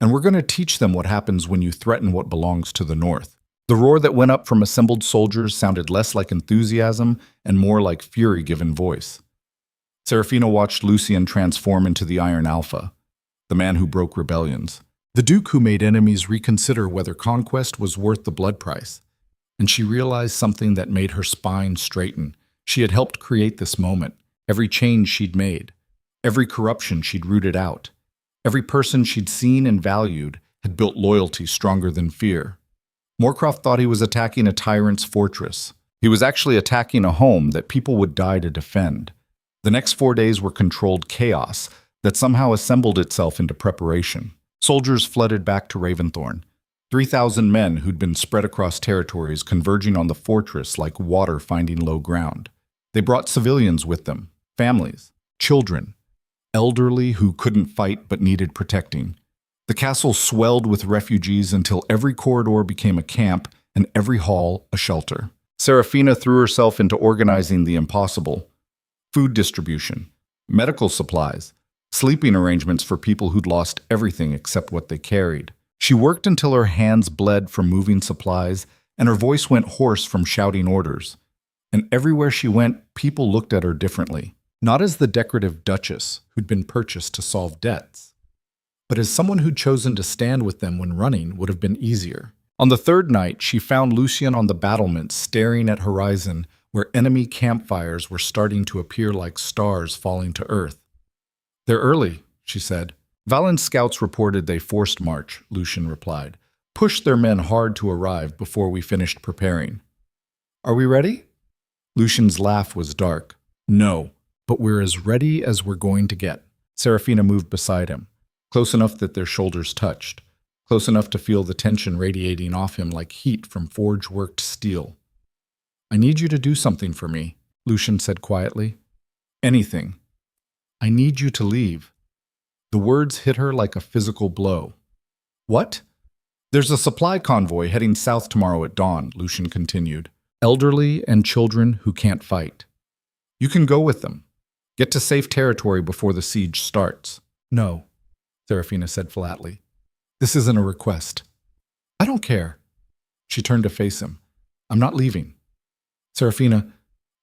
And we're going to teach them what happens when you threaten what belongs to the north." The roar that went up from assembled soldiers sounded less like enthusiasm and more like fury given voice. Serafina watched Lucien transform into the Iron Alpha, the man who broke rebellions, the Duke who made enemies reconsider whether conquest was worth the blood price. And she realized something that made her spine straighten. She had helped create this moment, every change she'd made, every corruption she'd rooted out, every person she'd seen and valued had built loyalty stronger than fear. Moorcroft thought he was attacking a tyrant's fortress. He was actually attacking a home that people would die to defend. The next 4 days were controlled chaos that somehow assembled itself into preparation. Soldiers flooded back to Raven Thornne. 3,000 men who'd been spread across territories converging on the fortress like water finding low ground. They brought civilians with them, families, children, elderly who couldn't fight but needed protecting. The castle swelled with refugees until every corridor became a camp and every hall a shelter. Serafina threw herself into organizing the impossible: food distribution, medical supplies, sleeping arrangements for people who'd lost everything except what they carried. She worked until her hands bled from moving supplies and her voice went hoarse from shouting orders. And everywhere she went, people looked at her differently, not as the decorative duchess who'd been purchased to solve debts, but as someone who'd chosen to stand with them when running would have been easier. On the 3rd night, she found Lucien on the battlements staring at horizon where enemy campfires were starting to appear like stars falling to earth. "They're early," she said. "Valen's scouts reported they forced march," Lucien replied. "Pushed their men hard to arrive before we finished preparing." "Are we ready?" Lucien's laugh was dark. "No, but we're as ready as we're going to get." Serafina moved beside him, close enough that their shoulders touched, close enough to feel the tension radiating off him like heat from forge-worked steel. "I need you to do something for me," Lucien said quietly. "Anything. I need you to leave." The words hit her like a physical blow. "What?" "There's a supply convoy heading south tomorrow at dawn," Lucien continued. "Elderly and children who can't fight. You can go with them. Get to safe territory before the siege starts." "No," Serafina said flatly. "This isn't a request." "I don't care." She turned to face him. I'm not leaving. Seraphina,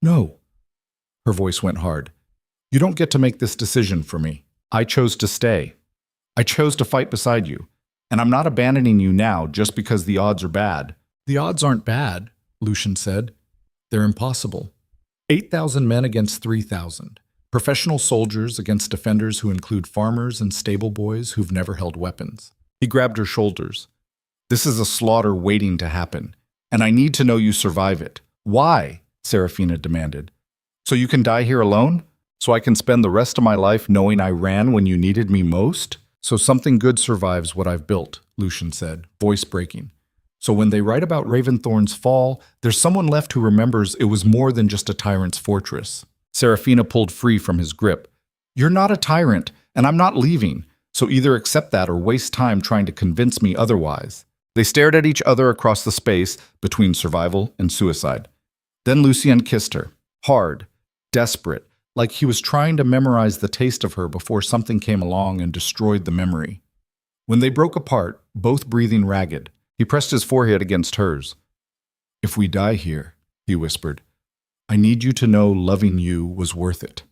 no. Her voice went hard. You don't get to make this decision for me. I chose to stay. I chose to fight beside you. And I'm not abandoning you now just because the odds are bad. The odds aren't bad, Lucien said. They're impossible. 8,000 men against 3,000. Professional soldiers against defenders who include farmers and stable boys who've never held weapons. He grabbed her shoulders. This is a slaughter waiting to happen, and I need to know you survive it. Why? Seraphina demanded. So you can die here alone? So I can spend the rest of my life knowing I ran when you needed me most? So something good survives what I've built, Lucien said, voice breaking. So when they write about Raven Thornne's fall, there's someone left who remembers it was more than just a tyrant's fortress. Seraphina pulled free from his grip. You're not a tyrant, and I'm not leaving, so either accept that or waste time trying to convince me otherwise. They stared at each other across the space between survival and suicide. Then Lucien kissed her, hard, desperate, like he was trying to memorize the taste of her before something came along and destroyed the memory. When they broke apart, both breathing ragged, he pressed his forehead against hers. If we die here, he whispered, I need you to know loving you was worth it.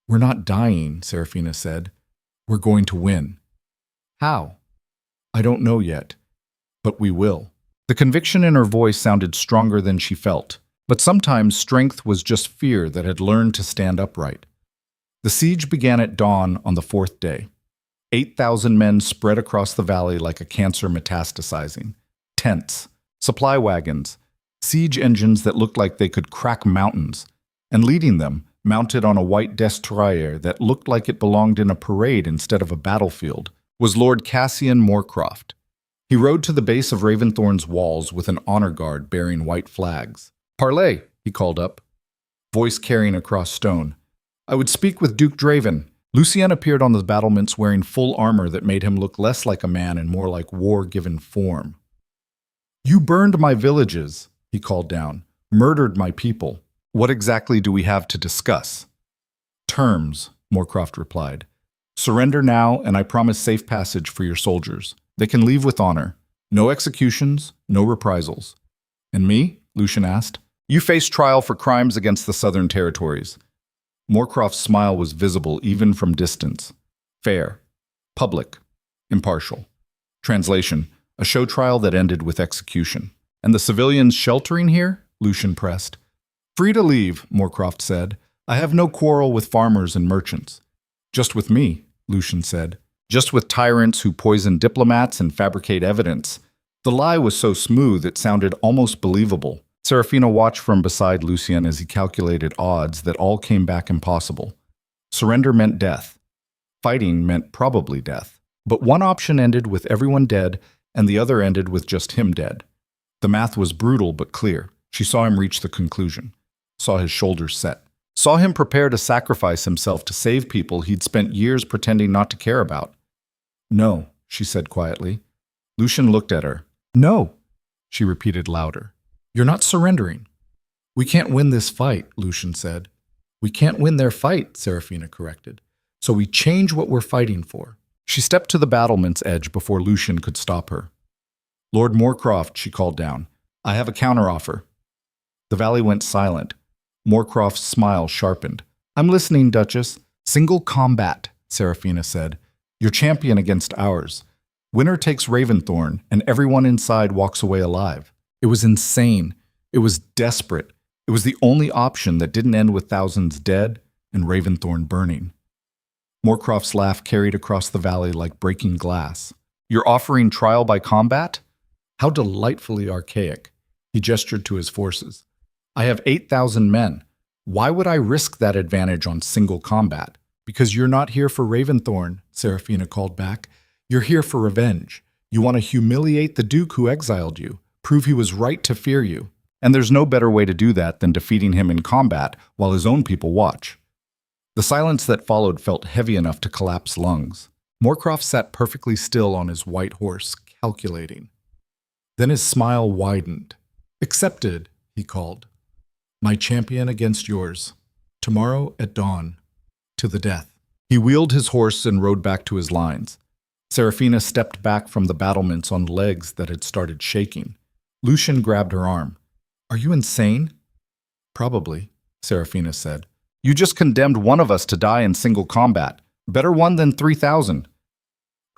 We're not dying, Seraphina said. We're going to win. How? I don't know yet, but we will. The conviction in her voice sounded stronger than she felt, but sometimes strength was just fear that had learned to stand upright. The siege began at dawn on the 4th day. 8,000 men spread across the valley like a cancer metastasizing. Tents, supply wagons, siege engines that looked like they could crack mountains, and leading them, mounted on a white destroyer that looked like it belonged in a parade instead of a battlefield, was Lord Cassian Moorcroft. He rode to the base of Raven Thornne's walls with an honor guard bearing white flags. Parley, he called up, voice carrying across stone. I would speak with Duke Draven. Lucien appeared on the battlements wearing full armor that made him look less like a man and more like war-given form. You burned my villages, he called down, murdered my people. What exactly do we have to discuss? Terms, Moorcroft replied. Surrender now, and I promise safe passage for your soldiers. They can leave with honor. No executions, no reprisals. And me? Lucien asked. You face trial for crimes against the Southern Territories. Moorcroft's smile was visible even from distance. Fair. Public. Impartial. Translation, a show trial that ended with execution. And the civilians sheltering here? Lucien pressed. Free to leave, Moorcroft said. I have no quarrel with farmers and merchants. Just with me, Lucien said. Just with tyrants who poison diplomats and fabricate evidence. The lie was so smooth it sounded almost believable. Seraphina watched from beside Lucien as he calculated odds that all came back impossible. Surrender meant death. Fighting meant probably death. But one option ended with everyone dead, and the other ended with just him dead. The math was brutal but clear. She saw him reach the conclusion. Saw his shoulders set. Saw him prepare to sacrifice himself to save people he'd spent years pretending not to care about. No, she said quietly. Lucien looked at her. No, she repeated louder. You're not surrendering. We can't win this fight, Lucien said. We can't win their fight, Seraphina corrected. So we change what we're fighting for. She stepped to the battlement's edge before Lucien could stop her. Lord Moorcroft, she called down. I have a counteroffer. The valley went silent. Moorcroft's smile sharpened. I'm listening, Duchess. Single combat, Seraphina said. Your champion against ours. Winner takes Raven Thornne, and everyone inside walks away alive. It was insane. It was desperate. It was the only option that didn't end with thousands dead and Raven Thornne burning. Moorcroft's laugh carried across the valley like breaking glass. You're offering trial by combat? How delightfully archaic. He gestured to his forces. I have 8,000 men. Why would I risk that advantage on single combat? Because you're not here for Raven Thornne, Seraphina called back. You're here for revenge. You want to humiliate the Duke who exiled you, prove he was right to fear you. And there's no better way to do that than defeating him in combat while his own people watch. The silence that followed felt heavy enough to collapse lungs. Moorcroft sat perfectly still on his white horse, calculating. Then his smile widened. Accepted, he called. My champion against yours. Tomorrow at dawn. To the death. He wheeled his horse and rode back to his lines. Seraphina stepped back from the battlements on legs that had started shaking. Lucien grabbed her arm. Are you insane? Probably, Serafina said. You just condemned one of us to die in single combat. Better one than 3,000.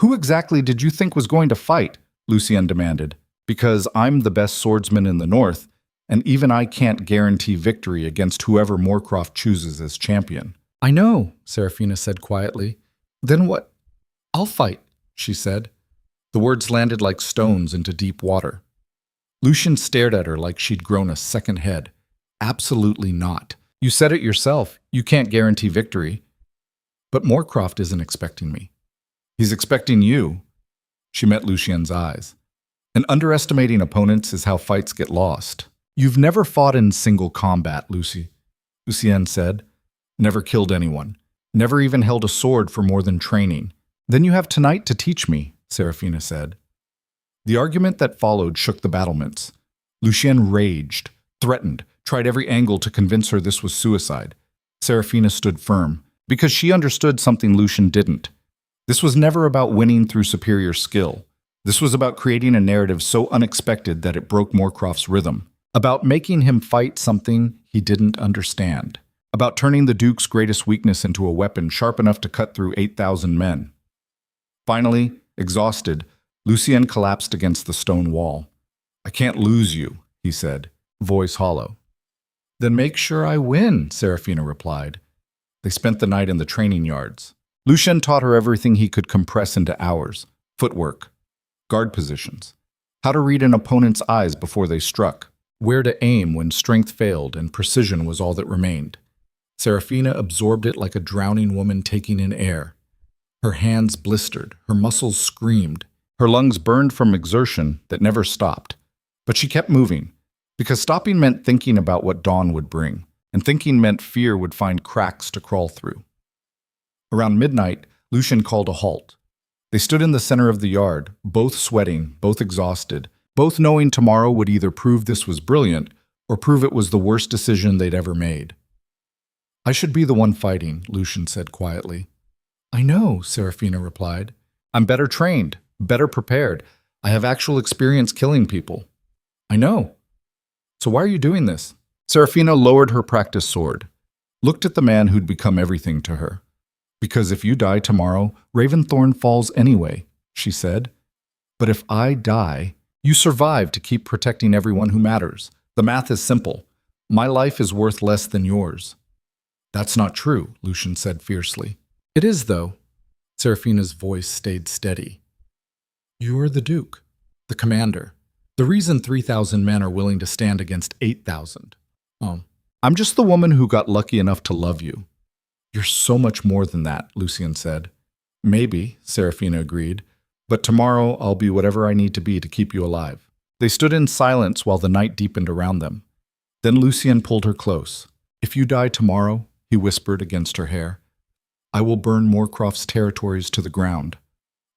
Who exactly did you think was going to fight? Lucien demanded. Because I'm the best swordsman in the north, and even I can't guarantee victory against whoever Moorcroft chooses as champion. I know, Serafina said quietly. Then what? I'll fight, she said. The words landed like stones into deep water. Lucien stared at her like she'd grown a second head. Absolutely not. You said it yourself. You can't guarantee victory. But Moorcroft isn't expecting me. He's expecting you. She met Lucien's eyes. And underestimating opponents is how fights get lost. You've never fought in single combat, Lucien said. Never killed anyone. Never even held a sword for more than training. Then you have tonight to teach me, Serafina said. The argument that followed shook the battlements. Lucien raged, threatened, tried every angle to convince her this was suicide. Serafina stood firm, because she understood something Lucien didn't. This was never about winning through superior skill. This was about creating a narrative so unexpected that it broke Moorcroft's rhythm. About making him fight something he didn't understand. About turning the Duke's greatest weakness into a weapon sharp enough to cut through 8,000 men. Finally, exhausted, Lucien collapsed against the stone wall. I can't lose you, he said, voice hollow. Then make sure I win, Serafina replied. They spent the night in the training yards. Lucien taught her everything he could compress into hours. Footwork, guard positions, how to read an opponent's eyes before they struck, where to aim when strength failed and precision was all that remained. Serafina absorbed it like a drowning woman taking in air. Her hands blistered, her muscles screamed, her lungs burned from exertion that never stopped. But she kept moving, because stopping meant thinking about what dawn would bring, and thinking meant fear would find cracks to crawl through. Around midnight, Lucien called a halt. They stood in the center of the yard, both sweating, both exhausted, both knowing tomorrow would either prove this was brilliant or prove it was the worst decision they'd ever made. I should be the one fighting, Lucien said quietly. I know, Serafina replied. I'm better trained, better prepared. I have actual experience killing people. I know. So why are you doing this? Serafina lowered her practice sword, looked at the man who'd become everything to her. Because if you die tomorrow, Raven Thornne falls anyway, she said. But if I die, you survive to keep protecting everyone who matters. The math is simple. My life is worth less than yours. That's not true, Lucien said fiercely. It is, though. Serafina's voice stayed steady. You're the Duke, the commander. The reason 3,000 men are willing to stand against 8,000. Oh, I'm just the woman who got lucky enough to love you. You're so much more than that, Lucien said. Maybe, Serafina agreed, but tomorrow I'll be whatever I need to be to keep you alive. They stood in silence while the night deepened around them. Then Lucien pulled her close. If you die tomorrow, he whispered against her hair, I will burn Moorcroft's territories to the ground.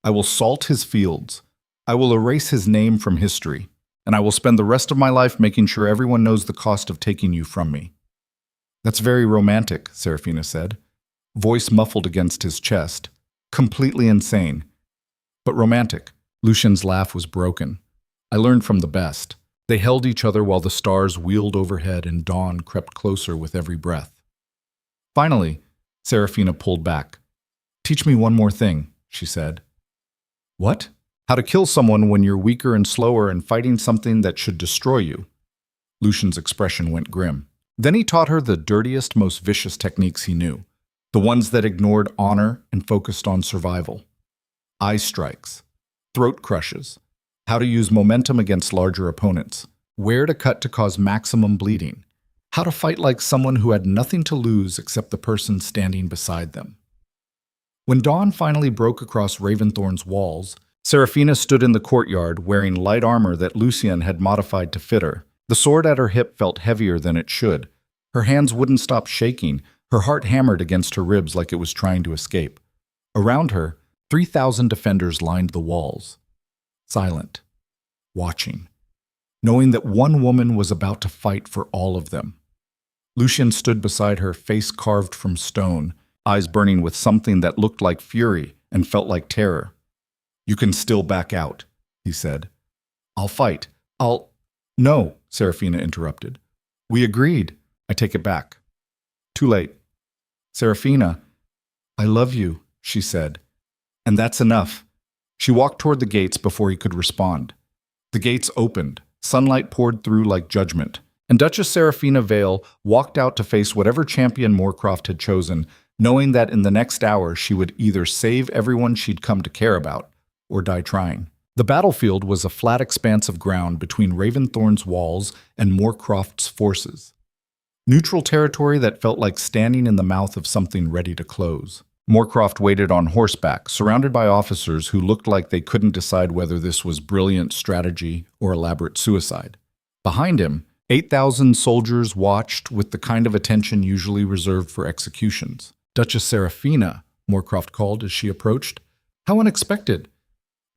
I will salt his fields. I will erase his name from history, and I will spend the rest of my life making sure everyone knows the cost of taking you from me. That's very romantic, Serafina said, voice muffled against his chest. Completely insane. But romantic. Lucien's laugh was broken. I learned from the best. They held each other while the stars wheeled overhead and dawn crept closer with every breath. Finally, Serafina pulled back. Teach me one more thing, she said. What? How to kill someone when you're weaker and slower and fighting something that should destroy you. Lucien's expression went grim. Then he taught her the dirtiest, most vicious techniques he knew. The ones that ignored honor and focused on survival. Eye strikes, throat crushes, how to use momentum against larger opponents, where to cut to cause maximum bleeding, how to fight like someone who had nothing to lose except the person standing beside them. When dawn finally broke across Raven Thornne's walls, Serafina stood in the courtyard wearing light armor that Lucien had modified to fit her. The sword at her hip felt heavier than it should. Her hands wouldn't stop shaking. Her heart hammered against her ribs like it was trying to escape. Around her, 3,000 defenders lined the walls. Silent. Watching. Knowing that one woman was about to fight for all of them. Lucien stood beside her, face carved from stone, eyes burning with something that looked like fury and felt like terror. You can still back out, he said. I'll fight. No, Seraphina interrupted. We agreed. I take it back. Too late. Seraphina, I love you, she said. And that's enough. She walked toward the gates before he could respond. The gates opened. Sunlight poured through like judgment. And Duchess Seraphina Vale walked out to face whatever champion Moorcroft had chosen, knowing that in the next hour she would either save everyone she'd come to care about or die trying. The battlefield was a flat expanse of ground between Raven Thornne's walls and Moorcroft's forces. Neutral territory that felt like standing in the mouth of something ready to close. Moorcroft waited on horseback, surrounded by officers who looked like they couldn't decide whether this was brilliant strategy or elaborate suicide. Behind him, 8,000 soldiers watched with the kind of attention usually reserved for executions. Duchess Seraphina, Moorcroft called as she approached. How unexpected.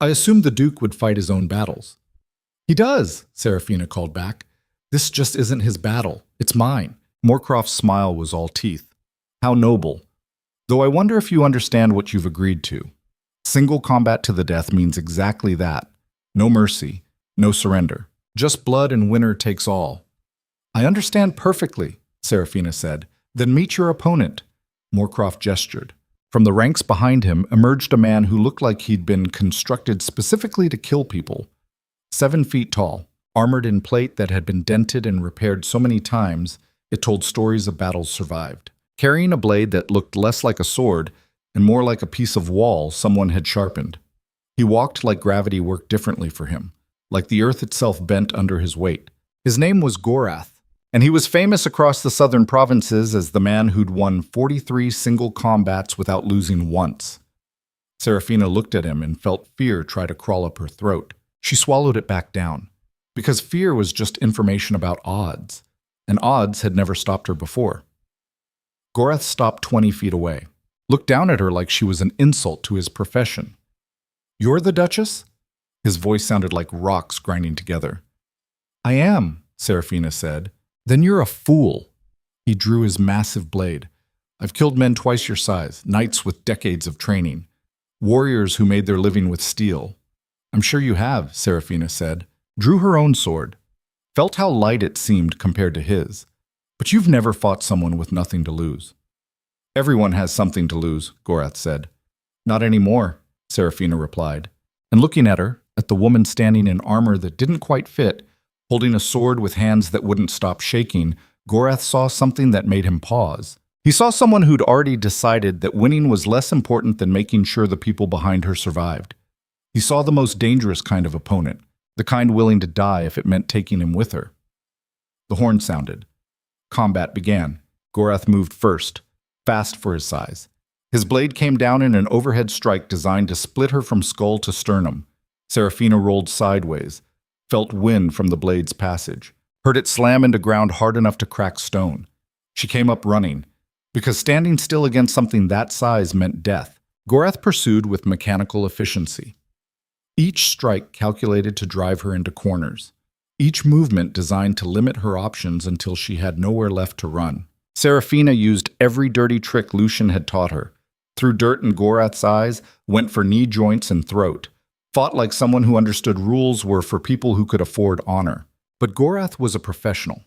I assumed the Duke would fight his own battles. He does, Seraphina called back. This just isn't his battle. It's mine. Moorcroft's smile was all teeth. How noble. Though I wonder if you understand what you've agreed to. Single combat to the death means exactly that. No mercy, no surrender. Just blood and winner takes all. I understand perfectly, Seraphina said. Then meet your opponent. Moorcroft gestured. From the ranks behind him emerged a man who looked like he'd been constructed specifically to kill people. 7 feet tall, armored in plate that had been dented and repaired so many times it told stories of battles survived. Carrying a blade that looked less like a sword and more like a piece of wall someone had sharpened. He walked like gravity worked differently for him, like the earth itself bent under his weight. His name was Gorath, and he was famous across the southern provinces as the man who'd won 43 single combats without losing once. Seraphina looked at him and felt fear try to crawl up her throat. She swallowed it back down, because fear was just information about odds, and odds had never stopped her before. Gorath stopped 20 feet away, looked down at her like she was an insult to his profession. You're the Duchess? His voice sounded like rocks grinding together. I am, Seraphina said. Then you're a fool. He drew his massive blade. I've killed men twice your size, knights with decades of training, warriors who made their living with steel. I'm sure you have, Seraphina said, drew her own sword, felt how light it seemed compared to his. But you've never fought someone with nothing to lose. Everyone has something to lose, Gorath said. Not anymore, Seraphina replied. And looking at her, at the woman standing in armor that didn't quite fit, holding a sword with hands that wouldn't stop shaking, Gorath saw something that made him pause. He saw someone who'd already decided that winning was less important than making sure the people behind her survived. He saw the most dangerous kind of opponent, the kind willing to die if it meant taking him with her. The horn sounded. Combat began. Gorath moved first, fast for his size. His blade came down in an overhead strike designed to split her from skull to sternum. Seraphina rolled sideways, felt wind from the blade's passage, heard it slam into ground hard enough to crack stone. She came up running, because standing still against something that size meant death. Gorath pursued with mechanical efficiency. Each strike calculated to drive her into corners. Each movement designed to limit her options until she had nowhere left to run. Seraphina used every dirty trick Lucien had taught her, threw dirt in Gorath's eyes, went for knee joints and throat, fought like someone who understood rules were for people who could afford honor. But Gorath was a professional.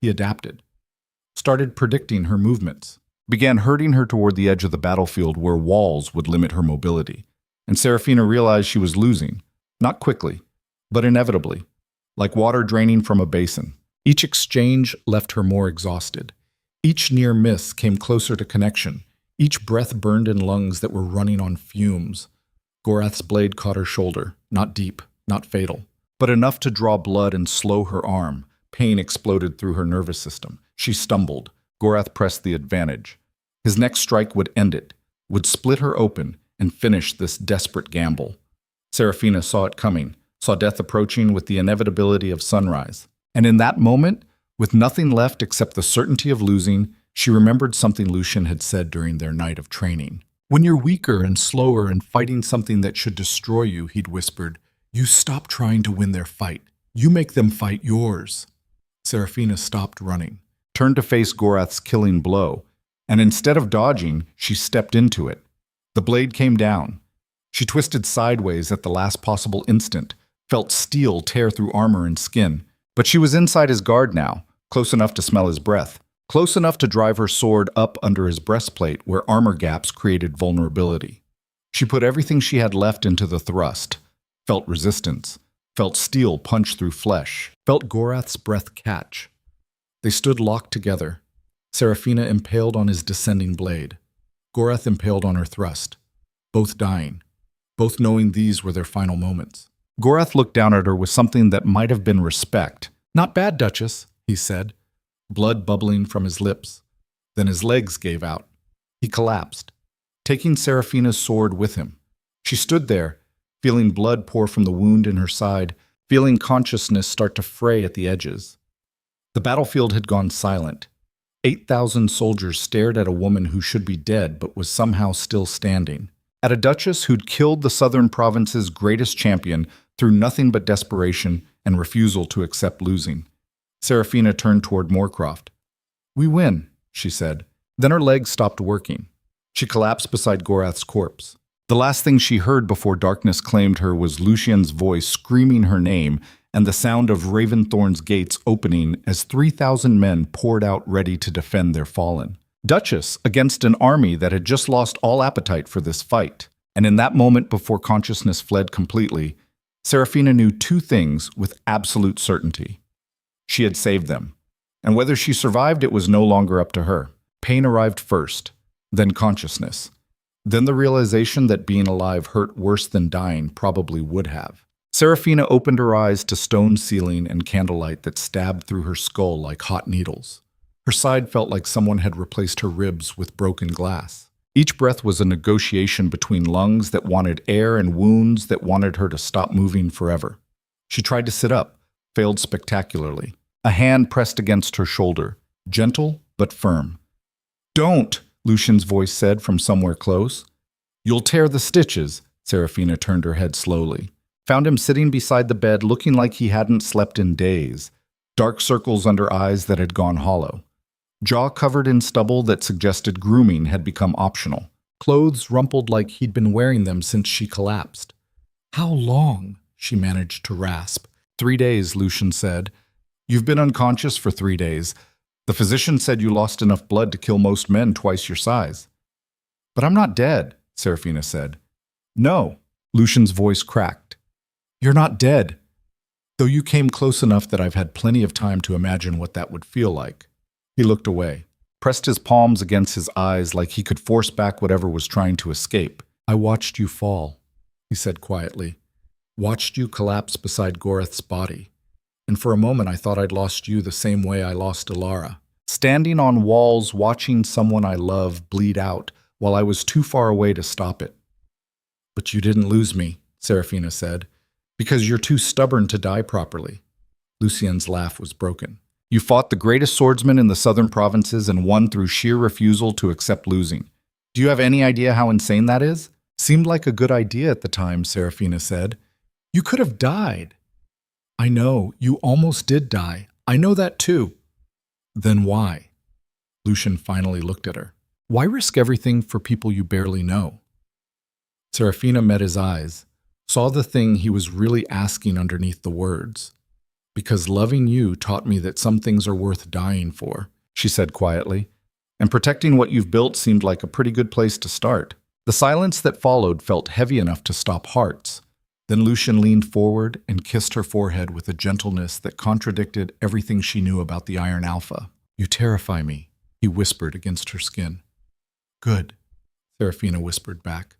He adapted, started predicting her movements, began herding her toward the edge of the battlefield where walls would limit her mobility. And Seraphina realized she was losing, not quickly, but inevitably, like water draining from a basin. Each exchange left her more exhausted. Each near miss came closer to connection. Each breath burned in lungs that were running on fumes. Gorath's blade caught her shoulder, not deep, not fatal, but enough to draw blood and slow her arm. Pain exploded through her nervous system. She stumbled. Gorath pressed the advantage. His next strike would end it, would split her open and finish this desperate gamble. Seraphina saw it coming, saw death approaching with the inevitability of sunrise. And in that moment, with nothing left except the certainty of losing, she remembered something Lucien had said during their night of training. When you're weaker and slower and fighting something that should destroy you, he'd whispered, you stop trying to win their fight. You make them fight yours. Seraphina stopped running, turned to face Gorath's killing blow, and instead of dodging, she stepped into it. The blade came down. She twisted sideways at the last possible instant, felt steel tear through armor and skin. But she was inside his guard now, close enough to smell his breath, close enough to drive her sword up under his breastplate where armor gaps created vulnerability. She put everything she had left into the thrust, felt resistance, felt steel punch through flesh, felt Gorath's breath catch. They stood locked together, Seraphina impaled on his descending blade, Gorath impaled on her thrust, both dying, both knowing these were their final moments. Gorath looked down at her with something that might have been respect. "Not bad, Duchess," he said, blood bubbling from his lips. Then his legs gave out. He collapsed, taking Seraphina's sword with him. She stood there, feeling blood pour from the wound in her side, feeling consciousness start to fray at the edges. The battlefield had gone silent. 8,000 soldiers stared at a woman who should be dead but was somehow still standing. At a duchess who'd killed the southern province's greatest champion through nothing but desperation and refusal to accept losing. Seraphina turned toward Moorcroft. "We win," she said. Then her legs stopped working. She collapsed beside Gorath's corpse. The last thing she heard before darkness claimed her was Lucien's voice screaming her name and the sound of Raven Thornne's gates opening as 3,000 men poured out ready to defend their fallen. Duchess against an army that had just lost all appetite for this fight. And in that moment before consciousness fled completely, Seraphina knew two things with absolute certainty. She had saved them, and whether she survived, it was no longer up to her. Pain arrived first, then consciousness, then the realization that being alive hurt worse than dying probably would have. Seraphina opened her eyes to stone ceiling and candlelight that stabbed through her skull like hot needles. Her side felt like someone had replaced her ribs with broken glass. Each breath was a negotiation between lungs that wanted air and wounds that wanted her to stop moving forever. She tried to sit up, failed spectacularly. A hand pressed against her shoulder, gentle but firm. "Don't," Lucien's voice said from somewhere close. "You'll tear the stitches." Seraphina turned her head slowly, found him sitting beside the bed looking like he hadn't slept in days, dark circles under eyes that had gone hollow. Jaw covered in stubble that suggested grooming had become optional. Clothes rumpled like he'd been wearing them since she collapsed. "How long?" she managed to rasp. 3 days, Lucien said. "You've been unconscious for 3 days. The physician said you lost enough blood to kill most men twice your size." "But I'm not dead," Seraphina said. "No," Lucien's voice cracked. "You're not dead. Though you came close enough that I've had plenty of time to imagine what that would feel like." He looked away, pressed his palms against his eyes like he could force back whatever was trying to escape. "I watched you fall," he said quietly. "Watched you collapse beside Gorath's body. And for a moment I thought I'd lost you the same way I lost Alara. Standing on walls watching someone I love bleed out while I was too far away to stop it." "But you didn't lose me," Seraphina said, "because you're too stubborn to die properly." Lucien's laugh was broken. "You fought the greatest swordsman in the southern provinces and won through sheer refusal to accept losing. Do you have any idea how insane that is?" "Seemed like a good idea at the time," Seraphina said. "You could have died." "I know, you almost did die. I know that too." "Then why?" Lucien finally looked at her. "Why risk everything for people you barely know?" Seraphina met his eyes, saw the thing he was really asking underneath the words. "Because loving you taught me that some things are worth dying for," she said quietly, "and protecting what you've built seemed like a pretty good place to start." The silence that followed felt heavy enough to stop hearts. Then Lucien leaned forward and kissed her forehead with a gentleness that contradicted everything she knew about the Iron Alpha. "You terrify me," he whispered against her skin. "Good," Seraphina whispered back.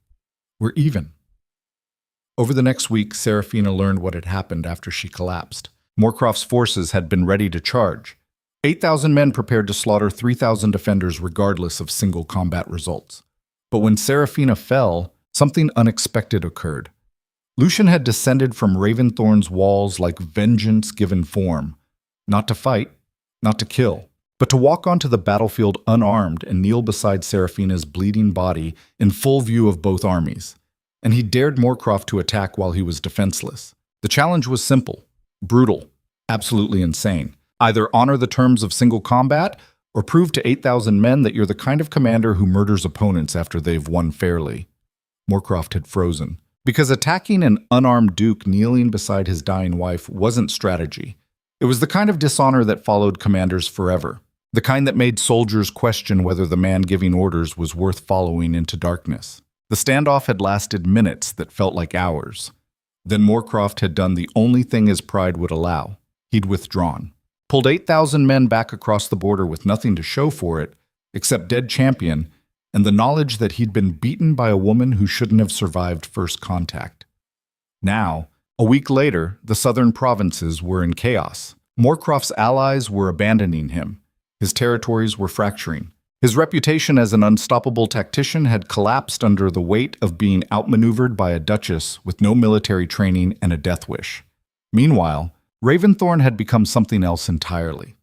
"We're even." Over the next week, Seraphina learned what had happened after she collapsed. Moorcroft's forces had been ready to charge. 8,000 men prepared to slaughter 3,000 defenders regardless of single combat results. But when Seraphina fell, something unexpected occurred. Lucien had descended from Raven Thornne's walls like vengeance given form, not to fight, not to kill, but to walk onto the battlefield unarmed and kneel beside Seraphina's bleeding body in full view of both armies. And he dared Moorcroft to attack while he was defenseless. The challenge was simple, brutal, absolutely insane. Either honor the terms of single combat or prove to 8,000 men that you're the kind of commander who murders opponents after they've won fairly. Moorcroft had frozen. Because attacking an unarmed duke kneeling beside his dying wife wasn't strategy. It was the kind of dishonor that followed commanders forever, the kind that made soldiers question whether the man giving orders was worth following into darkness. The standoff had lasted minutes that felt like hours. Then Moorcroft had done the only thing his pride would allow. He'd withdrawn, pulled 8,000 men back across the border with nothing to show for it, except dead champion and the knowledge that he'd been beaten by a woman who shouldn't have survived first contact. Now, a week later, the southern provinces were in chaos. Moorcroft's allies were abandoning him. His territories were fracturing. His reputation as an unstoppable tactician had collapsed under the weight of being outmaneuvered by a duchess with no military training and a death wish. Meanwhile, Raven Thornne had become something else entirely.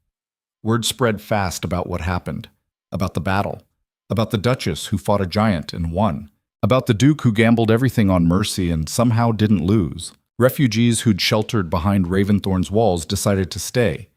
Word spread fast about what happened, about the battle, about the duchess who fought a giant and won, about the duke who gambled everything on mercy and somehow didn't lose. Refugees who'd sheltered behind Raven Thornne's walls decided to stay.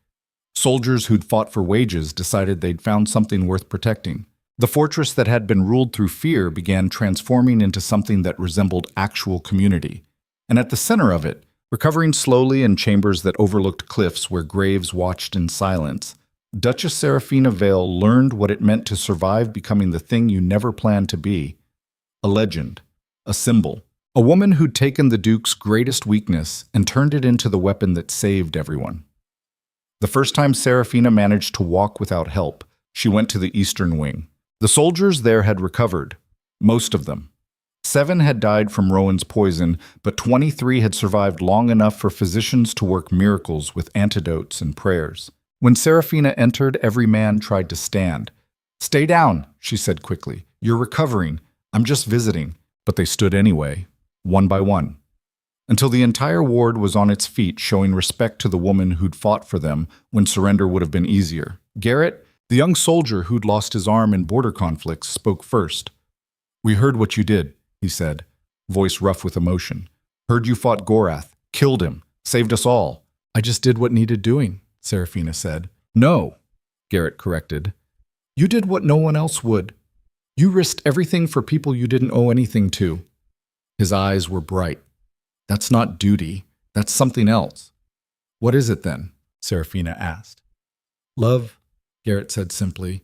Soldiers who'd fought for wages decided they'd found something worth protecting. The fortress that had been ruled through fear began transforming into something that resembled actual community. And at the center of it, recovering slowly in chambers that overlooked cliffs where graves watched in silence, Duchess Seraphina Vale learned what it meant to survive becoming the thing you never planned to be. A legend, a symbol, a woman who'd taken the Duke's greatest weakness and turned it into the weapon that saved everyone. The first time Seraphina managed to walk without help, she went to the eastern wing. The soldiers there had recovered, most of them. 7 had died from Rowan's poison, but 23 had survived long enough for physicians to work miracles with antidotes and prayers. When Seraphina entered, every man tried to stand. "Stay down," she said quickly. "You're recovering. I'm just visiting." But they stood anyway, one by one, until the entire ward was on its feet, showing respect to the woman who'd fought for them when surrender would have been easier. Garrett, the young soldier who'd lost his arm in border conflicts, spoke first. "We heard what you did," he said, voice rough with emotion. "Heard you fought Gorath, killed him, saved us all." "I just did what needed doing," Seraphina said. "No," Garrett corrected. "You did what no one else would. You risked everything for people you didn't owe anything to." His eyes were bright. "That's not duty. That's something else." "What is it then?" Seraphina asked. "Love," Garrett said simply.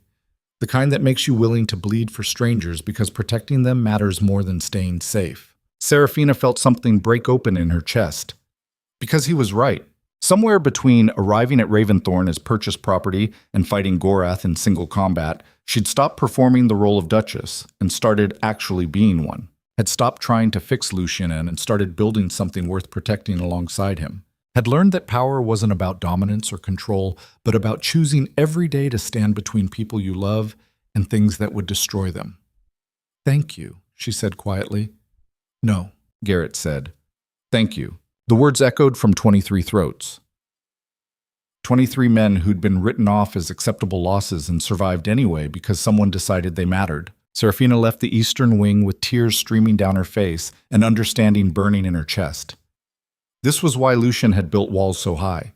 "The kind that makes you willing to bleed for strangers because protecting them matters more than staying safe." Seraphina felt something break open in her chest. Because he was right. Somewhere between arriving at Raven Thornne as purchased property and fighting Gorath in single combat, she'd stopped performing the role of Duchess and started actually being one. Had stopped trying to fix Lucien and started building something worth protecting alongside him. Had learned that power wasn't about dominance or control, but about choosing every day to stand between people you love and things that would destroy them. "Thank you," she said quietly. "No," Garrett said. "Thank you." The words echoed from 23 throats. 23 men who'd been written off as acceptable losses and survived anyway because someone decided they mattered. Seraphina left the eastern wing with tears streaming down her face and understanding burning in her chest. This was why Lucien had built walls so high.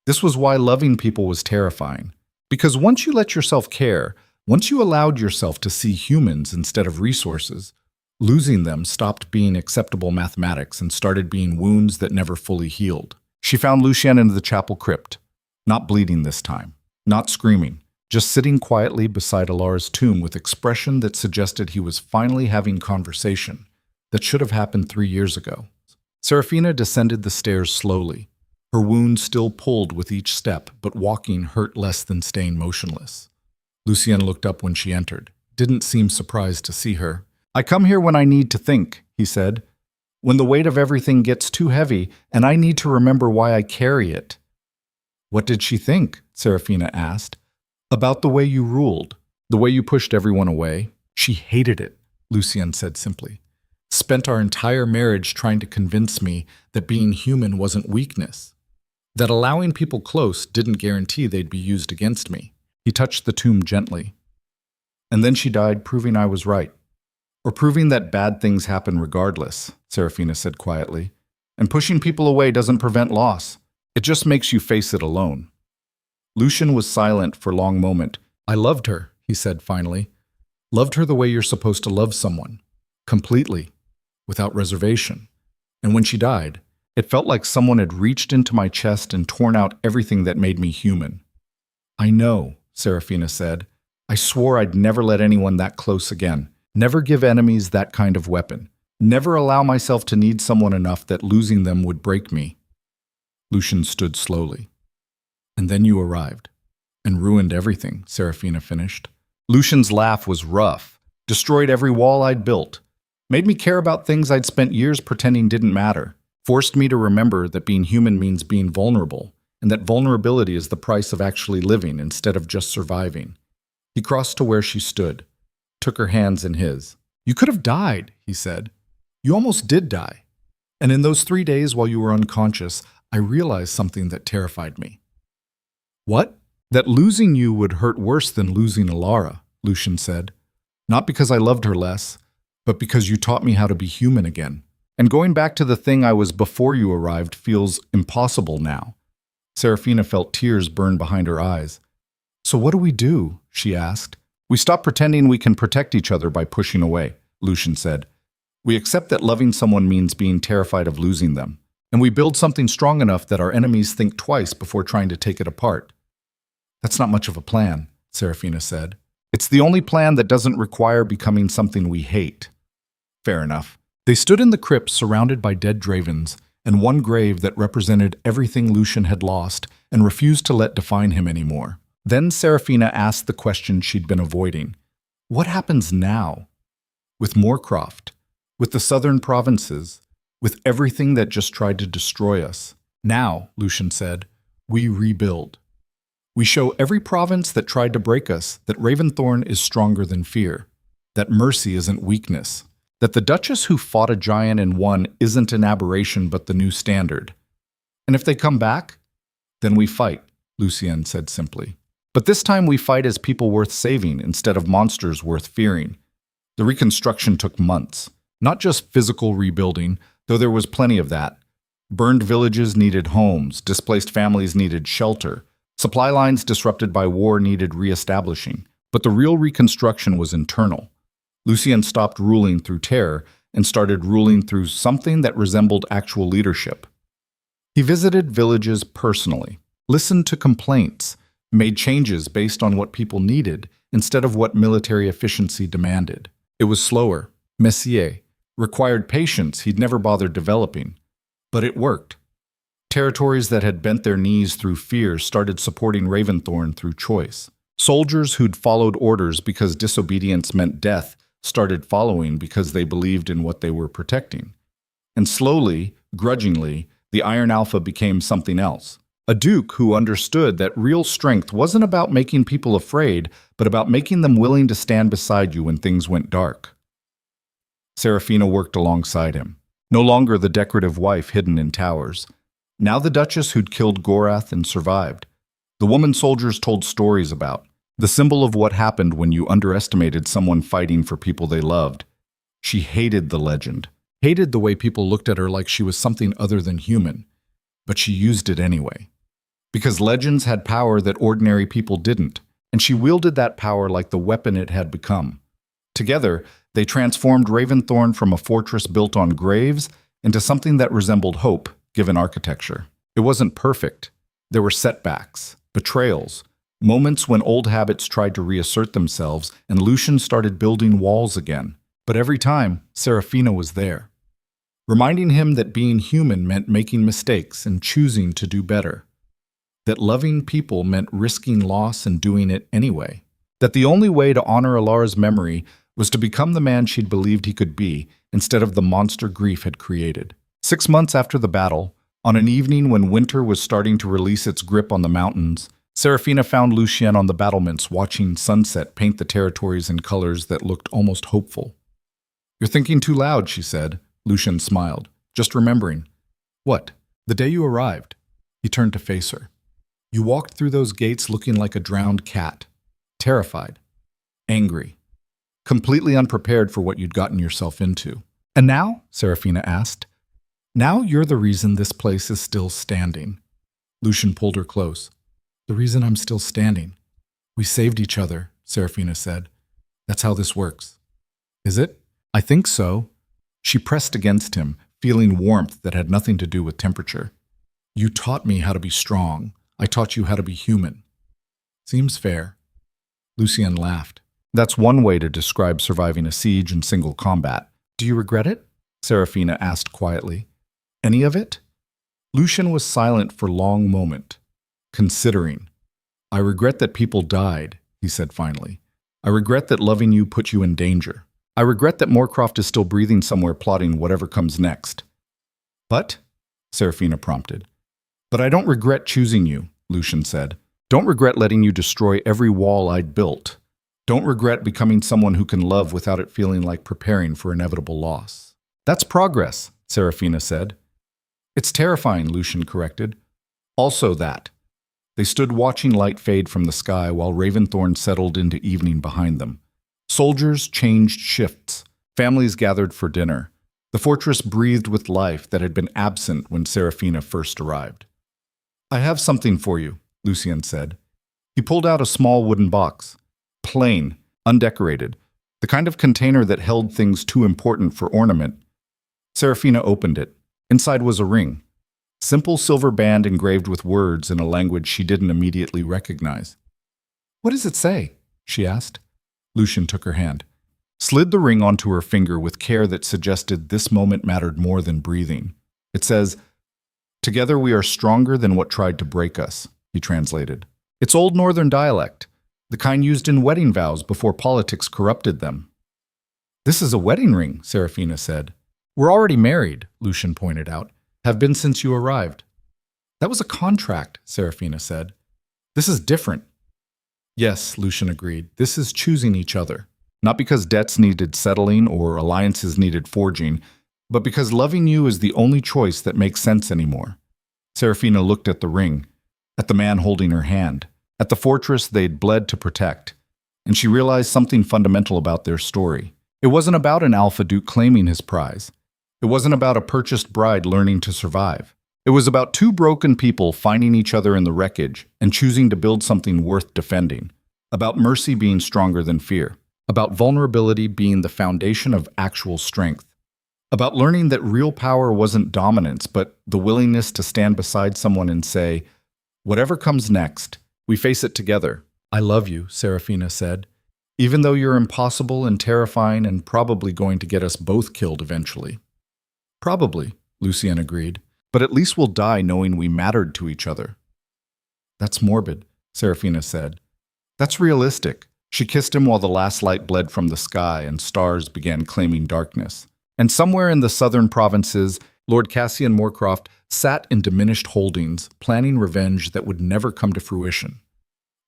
This was why loving people was terrifying. Because once you let yourself care, once you allowed yourself to see humans instead of resources, losing them stopped being acceptable mathematics and started being wounds that never fully healed. She found Lucien in the chapel crypt, not bleeding this time, not screaming, just sitting quietly beside Alara's tomb with expression that suggested he was finally having conversation that should have happened 3 years ago. Seraphina descended the stairs slowly, her wound still pulled with each step, but walking hurt less than staying motionless. Lucien looked up when she entered, didn't seem surprised to see her. "I come here when I need to think," he said. "When the weight of everything gets too heavy, and I need to remember why I carry it." "What did she think?" Seraphina asked. "About the way you ruled, the way you pushed everyone away." "She hated it," Lucien said simply. "Spent our entire marriage trying to convince me that being human wasn't weakness, that allowing people close didn't guarantee they'd be used against me." He touched the tomb gently. "And then she died proving I was right. Or proving that bad things happen regardless," Seraphina said quietly. "And pushing people away doesn't prevent loss. It just makes you face it alone." Lucien was silent for a long moment. "I loved her," he said finally. "Loved her the way you're supposed to love someone. Completely. Without reservation. And when she died, It felt like someone had reached into my chest and torn out everything that made me human. I know, Serafina said. I swore I'd never let anyone that close again. Never give enemies that kind of weapon. Never allow myself to need someone enough that losing them would break me. Lucien stood slowly. And then you arrived. And ruined everything, Serafina finished. Lucien's laugh was rough. Destroyed every wall I'd built. Made me care about things I'd spent years pretending didn't matter. Forced me to remember that being human means being vulnerable, and that vulnerability is the price of actually living instead of just surviving. He crossed to where she stood, took her hands in his. You could have died, he said. You almost did die. And in those 3 days while you were unconscious, I realized something that terrified me. What? That losing you would hurt worse than losing Alara, Lucien said. Not because I loved her less, but because you taught me how to be human again. And going back to the thing I was before you arrived feels impossible now. Serafina felt tears burn behind her eyes. So what do we do? She asked. We stop pretending we can protect each other by pushing away, Lucien said. We accept that loving someone means being terrified of losing them. And we build something strong enough that our enemies think twice before trying to take it apart. That's not much of a plan, Serafina said. It's the only plan that doesn't require becoming something we hate. Fair enough. They stood in the crypt surrounded by dead Dravens, and one grave that represented everything Lucien had lost and refused to let define him anymore. Then Serafina asked the question she'd been avoiding. What happens now? With Moorcroft, with the southern provinces, with everything that just tried to destroy us. Now, Lucien said, we rebuild. We show every province that tried to break us that Raven Thornne is stronger than fear, that mercy isn't weakness, that the Duchess who fought a giant and won isn't an aberration but the new standard. And if they come back, then we fight, Lucien said simply. But this time we fight as people worth saving instead of monsters worth fearing. The reconstruction took months, not just physical rebuilding, though there was plenty of that. Burned villages needed homes, displaced families needed shelter, supply lines disrupted by war needed reestablishing. But the real reconstruction was internal. Lucien stopped ruling through terror and started ruling through something that resembled actual leadership. He visited villages personally, listened to complaints, made changes based on what people needed instead of what military efficiency demanded. It was slower, messier, required patience he'd never bothered developing. But it worked. Territories that had bent their knees through fear started supporting Raven Thornne through choice. Soldiers who'd followed orders because disobedience meant death started following because they believed in what they were protecting. And slowly, grudgingly, the Iron Alpha became something else. A duke who understood that real strength wasn't about making people afraid, but about making them willing to stand beside you when things went dark. Serafina worked alongside him, no longer the decorative wife hidden in towers. Now the Duchess who'd killed Gorath and survived. The woman soldiers told stories about. The symbol of what happened when you underestimated someone fighting for people they loved. She hated the legend, hated the way people looked at her like she was something other than human, but she used it anyway. Because legends had power that ordinary people didn't, and she wielded that power like the weapon it had become. Together, they transformed Raven Thornne from a fortress built on graves into something that resembled hope, given architecture. It wasn't perfect. There were setbacks, betrayals, moments when old habits tried to reassert themselves and Lucien started building walls again. But every time, Serafina was there, reminding him that being human meant making mistakes and choosing to do better. That loving people meant risking loss and doing it anyway. That the only way to honor Alara's memory was to become the man she'd believed he could be instead of the monster grief had created. 6 months after the battle, on an evening when winter was starting to release its grip on the mountains, Serafina found Lucien on the battlements watching sunset paint the territories in colors that looked almost hopeful. You're thinking too loud, she said. Lucien smiled, just remembering. What? The day you arrived. He turned to face her. You walked through those gates looking like a drowned cat, terrified, angry, completely unprepared for what you'd gotten yourself into. And now? Serafina asked. Now you're the reason this place is still standing. Lucien pulled her close. The reason I'm still standing. We saved each other, Serafina said. That's how this works. Is it? I think so. She pressed against him, feeling warmth that had nothing to do with temperature. You taught me how to be strong. I taught you how to be human. Seems fair. Lucien laughed. That's one way to describe surviving a siege in single combat. Do you regret it? Serafina asked quietly. Any of it? Lucien was silent for a long moment, considering. I regret that people died, he said finally. I regret that loving you put you in danger. I regret that Moorcroft is still breathing somewhere plotting whatever comes next. But? Serafina prompted. But I don't regret choosing you, Lucien said. Don't regret letting you destroy every wall I'd built. Don't regret becoming someone who can love without it feeling like preparing for inevitable loss. That's progress, Serafina said. It's terrifying, Lucien corrected. Also that. They stood watching light fade from the sky while Raven Thornne settled into evening behind them. Soldiers changed shifts. Families gathered for dinner. The fortress breathed with life that had been absent when Serafina first arrived. I have something for you, Lucien said. He pulled out a small wooden box. Plain, undecorated, the kind of container that held things too important for ornament. Serafina opened it. Inside was a ring. Simple silver band engraved with words in a language she didn't immediately recognize. What does it say? She asked. Lucien took her hand, slid the ring onto her finger with care that suggested this moment mattered more than breathing. It says, Together we are stronger than what tried to break us, he translated. It's Old Northern dialect, the kind used in wedding vows before politics corrupted them. This is a wedding ring, Serafina said. We're already married, Lucien pointed out. Have been since you arrived. That was a contract, Serafina said. This is different. Yes, Lucien agreed. This is choosing each other. Not because debts needed settling or alliances needed forging, but because loving you is the only choice that makes sense anymore. Serafina looked at the ring, at the man holding her hand, at the fortress they'd bled to protect, and she realized something fundamental about their story. It wasn't about an Alpha Duke claiming his prize. It wasn't about a purchased bride learning to survive. It was about two broken people finding each other in the wreckage and choosing to build something worth defending. About mercy being stronger than fear. About vulnerability being the foundation of actual strength. About learning that real power wasn't dominance, but the willingness to stand beside someone and say, whatever comes next, we face it together. I love you, Serafina said, even though you're impossible and terrifying and probably going to get us both killed eventually. Probably, Lucien agreed, but at least we'll die knowing we mattered to each other. That's morbid, Serafina said. That's realistic. She kissed him while the last light bled from the sky and stars began claiming darkness. And somewhere in the southern provinces, Lord Cassian Moorcroft sat in diminished holdings, planning revenge that would never come to fruition.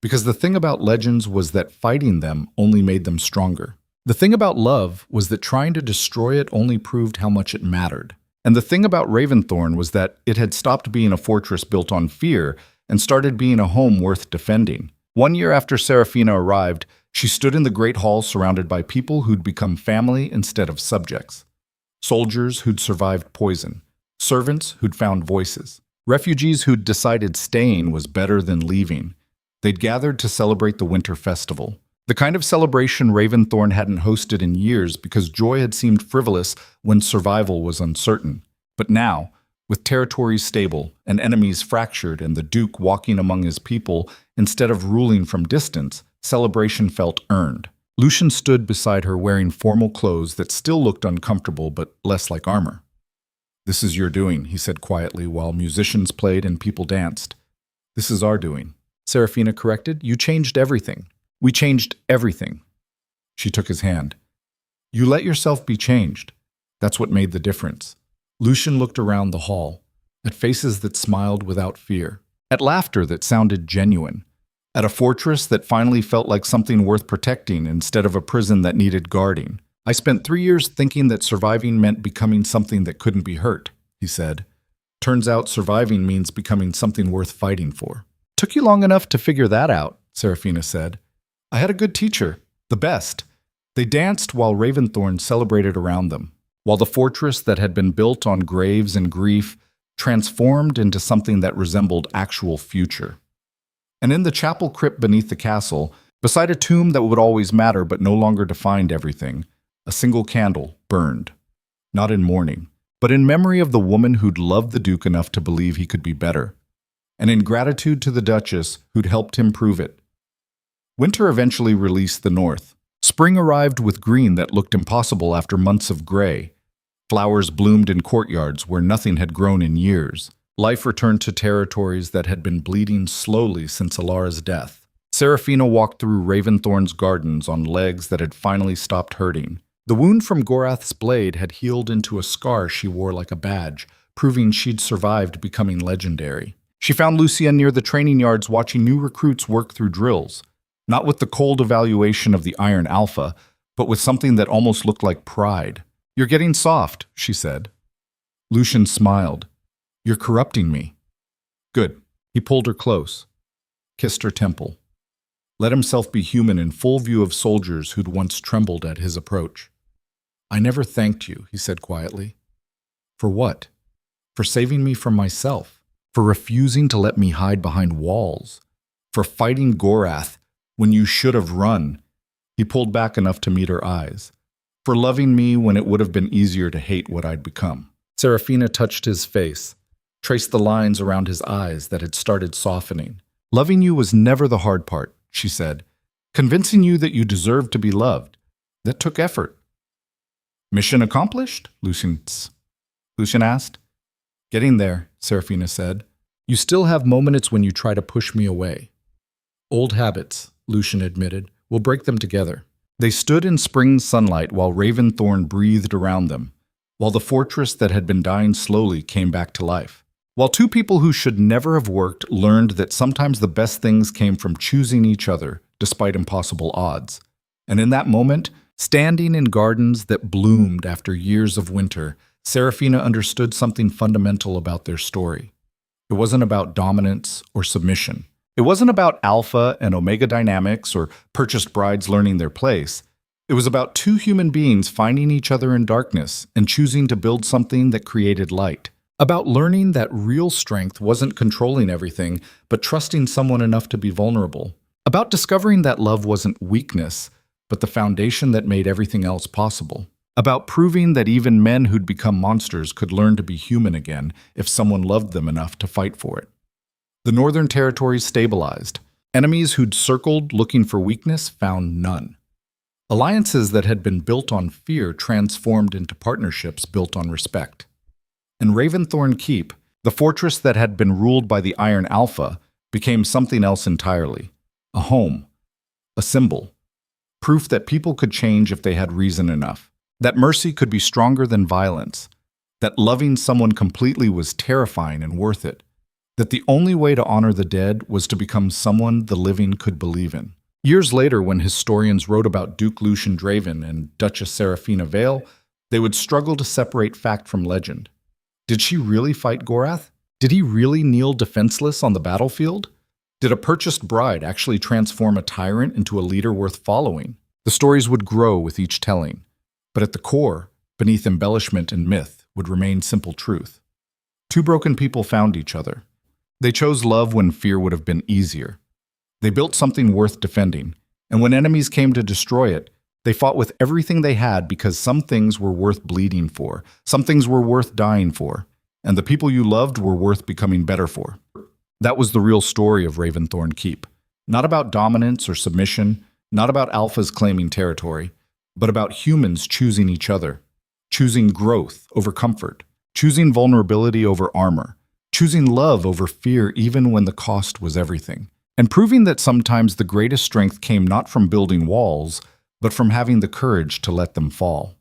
Because the thing about legends was that fighting them only made them stronger. The thing about love was that trying to destroy it only proved how much it mattered. And the thing about Raven Thornne was that it had stopped being a fortress built on fear and started being a home worth defending. 1 year after Serafina arrived, she stood in the great hall surrounded by people who'd become family instead of subjects. Soldiers who'd survived poison. Servants who'd found voices. Refugees who'd decided staying was better than leaving. They'd gathered to celebrate the winter festival. The kind of celebration Raven Thornne hadn't hosted in years because joy had seemed frivolous when survival was uncertain. But now, with territories stable and enemies fractured and the Duke walking among his people instead of ruling from distance, celebration felt earned. Lucien stood beside her wearing formal clothes that still looked uncomfortable but less like armor. This is your doing, he said quietly while musicians played and people danced. This is our doing. Serafina corrected. You changed everything. We changed everything. She took his hand. You let yourself be changed. That's what made the difference. Lucien looked around the hall, at faces that smiled without fear, at laughter that sounded genuine, at a fortress that finally felt like something worth protecting instead of a prison that needed guarding. I spent 3 years thinking that surviving meant becoming something that couldn't be hurt, he said. Turns out surviving means becoming something worth fighting for. Took you long enough to figure that out, Serafina said. I had a good teacher, the best. They danced while Raven Thornne celebrated around them, while the fortress that had been built on graves and grief transformed into something that resembled actual future. And in the chapel crypt beneath the castle, beside a tomb that would always matter but no longer defined everything, a single candle burned. Not in mourning, but in memory of the woman who'd loved the Duke enough to believe he could be better, and in gratitude to the Duchess who'd helped him prove it. Winter eventually released the North. Spring arrived with green that looked impossible after months of gray. Flowers bloomed in courtyards where nothing had grown in years. Life returned to territories that had been bleeding slowly since Alara's death. Seraphina walked through Raven Thornne's gardens on legs that had finally stopped hurting. The wound from Gorath's blade had healed into a scar she wore like a badge, proving she'd survived becoming legendary. She found Lucien near the training yards watching new recruits work through drills, not with the cold evaluation of the Iron Alpha, but with something that almost looked like pride. "You're getting soft," she said. Lucien smiled. "You're corrupting me." "Good." He pulled her close, kissed her temple, let himself be human in full view of soldiers who'd once trembled at his approach. "I never thanked you," he said quietly. "For what?" "For saving me from myself. For refusing to let me hide behind walls. For fighting Gorath when you should have run." He pulled back enough to meet her eyes. "For loving me when it would have been easier to hate what I'd become." Seraphina touched his face, traced the lines around his eyes that had started softening. "Loving you was never the hard part," she said. "Convincing you that you deserved to be loved. That took effort." "Mission accomplished?" Lucien asked. "Getting there," Seraphina said. "You still have moments when you try to push me away." "Old habits," Lucien admitted. "We'll break them together." They stood in spring sunlight while Raven Thornne breathed around them, while the fortress that had been dying slowly came back to life. While two people who should never have worked learned that sometimes the best things came from choosing each other despite impossible odds. And in that moment, standing in gardens that bloomed after years of winter, Seraphina understood something fundamental about their story. It wasn't about dominance or submission. It wasn't about alpha and omega dynamics or purchased brides learning their place. It was about two human beings finding each other in darkness and choosing to build something that created light. About learning that real strength wasn't controlling everything, but trusting someone enough to be vulnerable. About discovering that love wasn't weakness, but the foundation that made everything else possible. About proving that even men who'd become monsters could learn to be human again if someone loved them enough to fight for it. The northern territories stabilized. Enemies who'd circled looking for weakness found none. Alliances that had been built on fear transformed into partnerships built on respect. And Raven Thornne Keep, the fortress that had been ruled by the Iron Alpha, became something else entirely. A home. A symbol. Proof that people could change if they had reason enough. That mercy could be stronger than violence. That loving someone completely was terrifying and worth it. That the only way to honor the dead was to become someone the living could believe in. Years later, when historians wrote about Duke Lucien Draven and Duchess Seraphina Vale, they would struggle to separate fact from legend. Did she really fight Gorath? Did he really kneel defenseless on the battlefield? Did a purchased bride actually transform a tyrant into a leader worth following? The stories would grow with each telling, but at the core, beneath embellishment and myth, would remain simple truth. Two broken people found each other. They chose love when fear would have been easier. They built something worth defending, and when enemies came to destroy it, they fought with everything they had because some things were worth bleeding for, some things were worth dying for, and the people you loved were worth becoming better for. That was the real story of Raven Thornne Keep. Not about dominance or submission, not about alphas claiming territory, but about humans choosing each other, choosing growth over comfort, choosing vulnerability over armor, choosing love over fear even when the cost was everything, and proving that sometimes the greatest strength came not from building walls, but from having the courage to let them fall.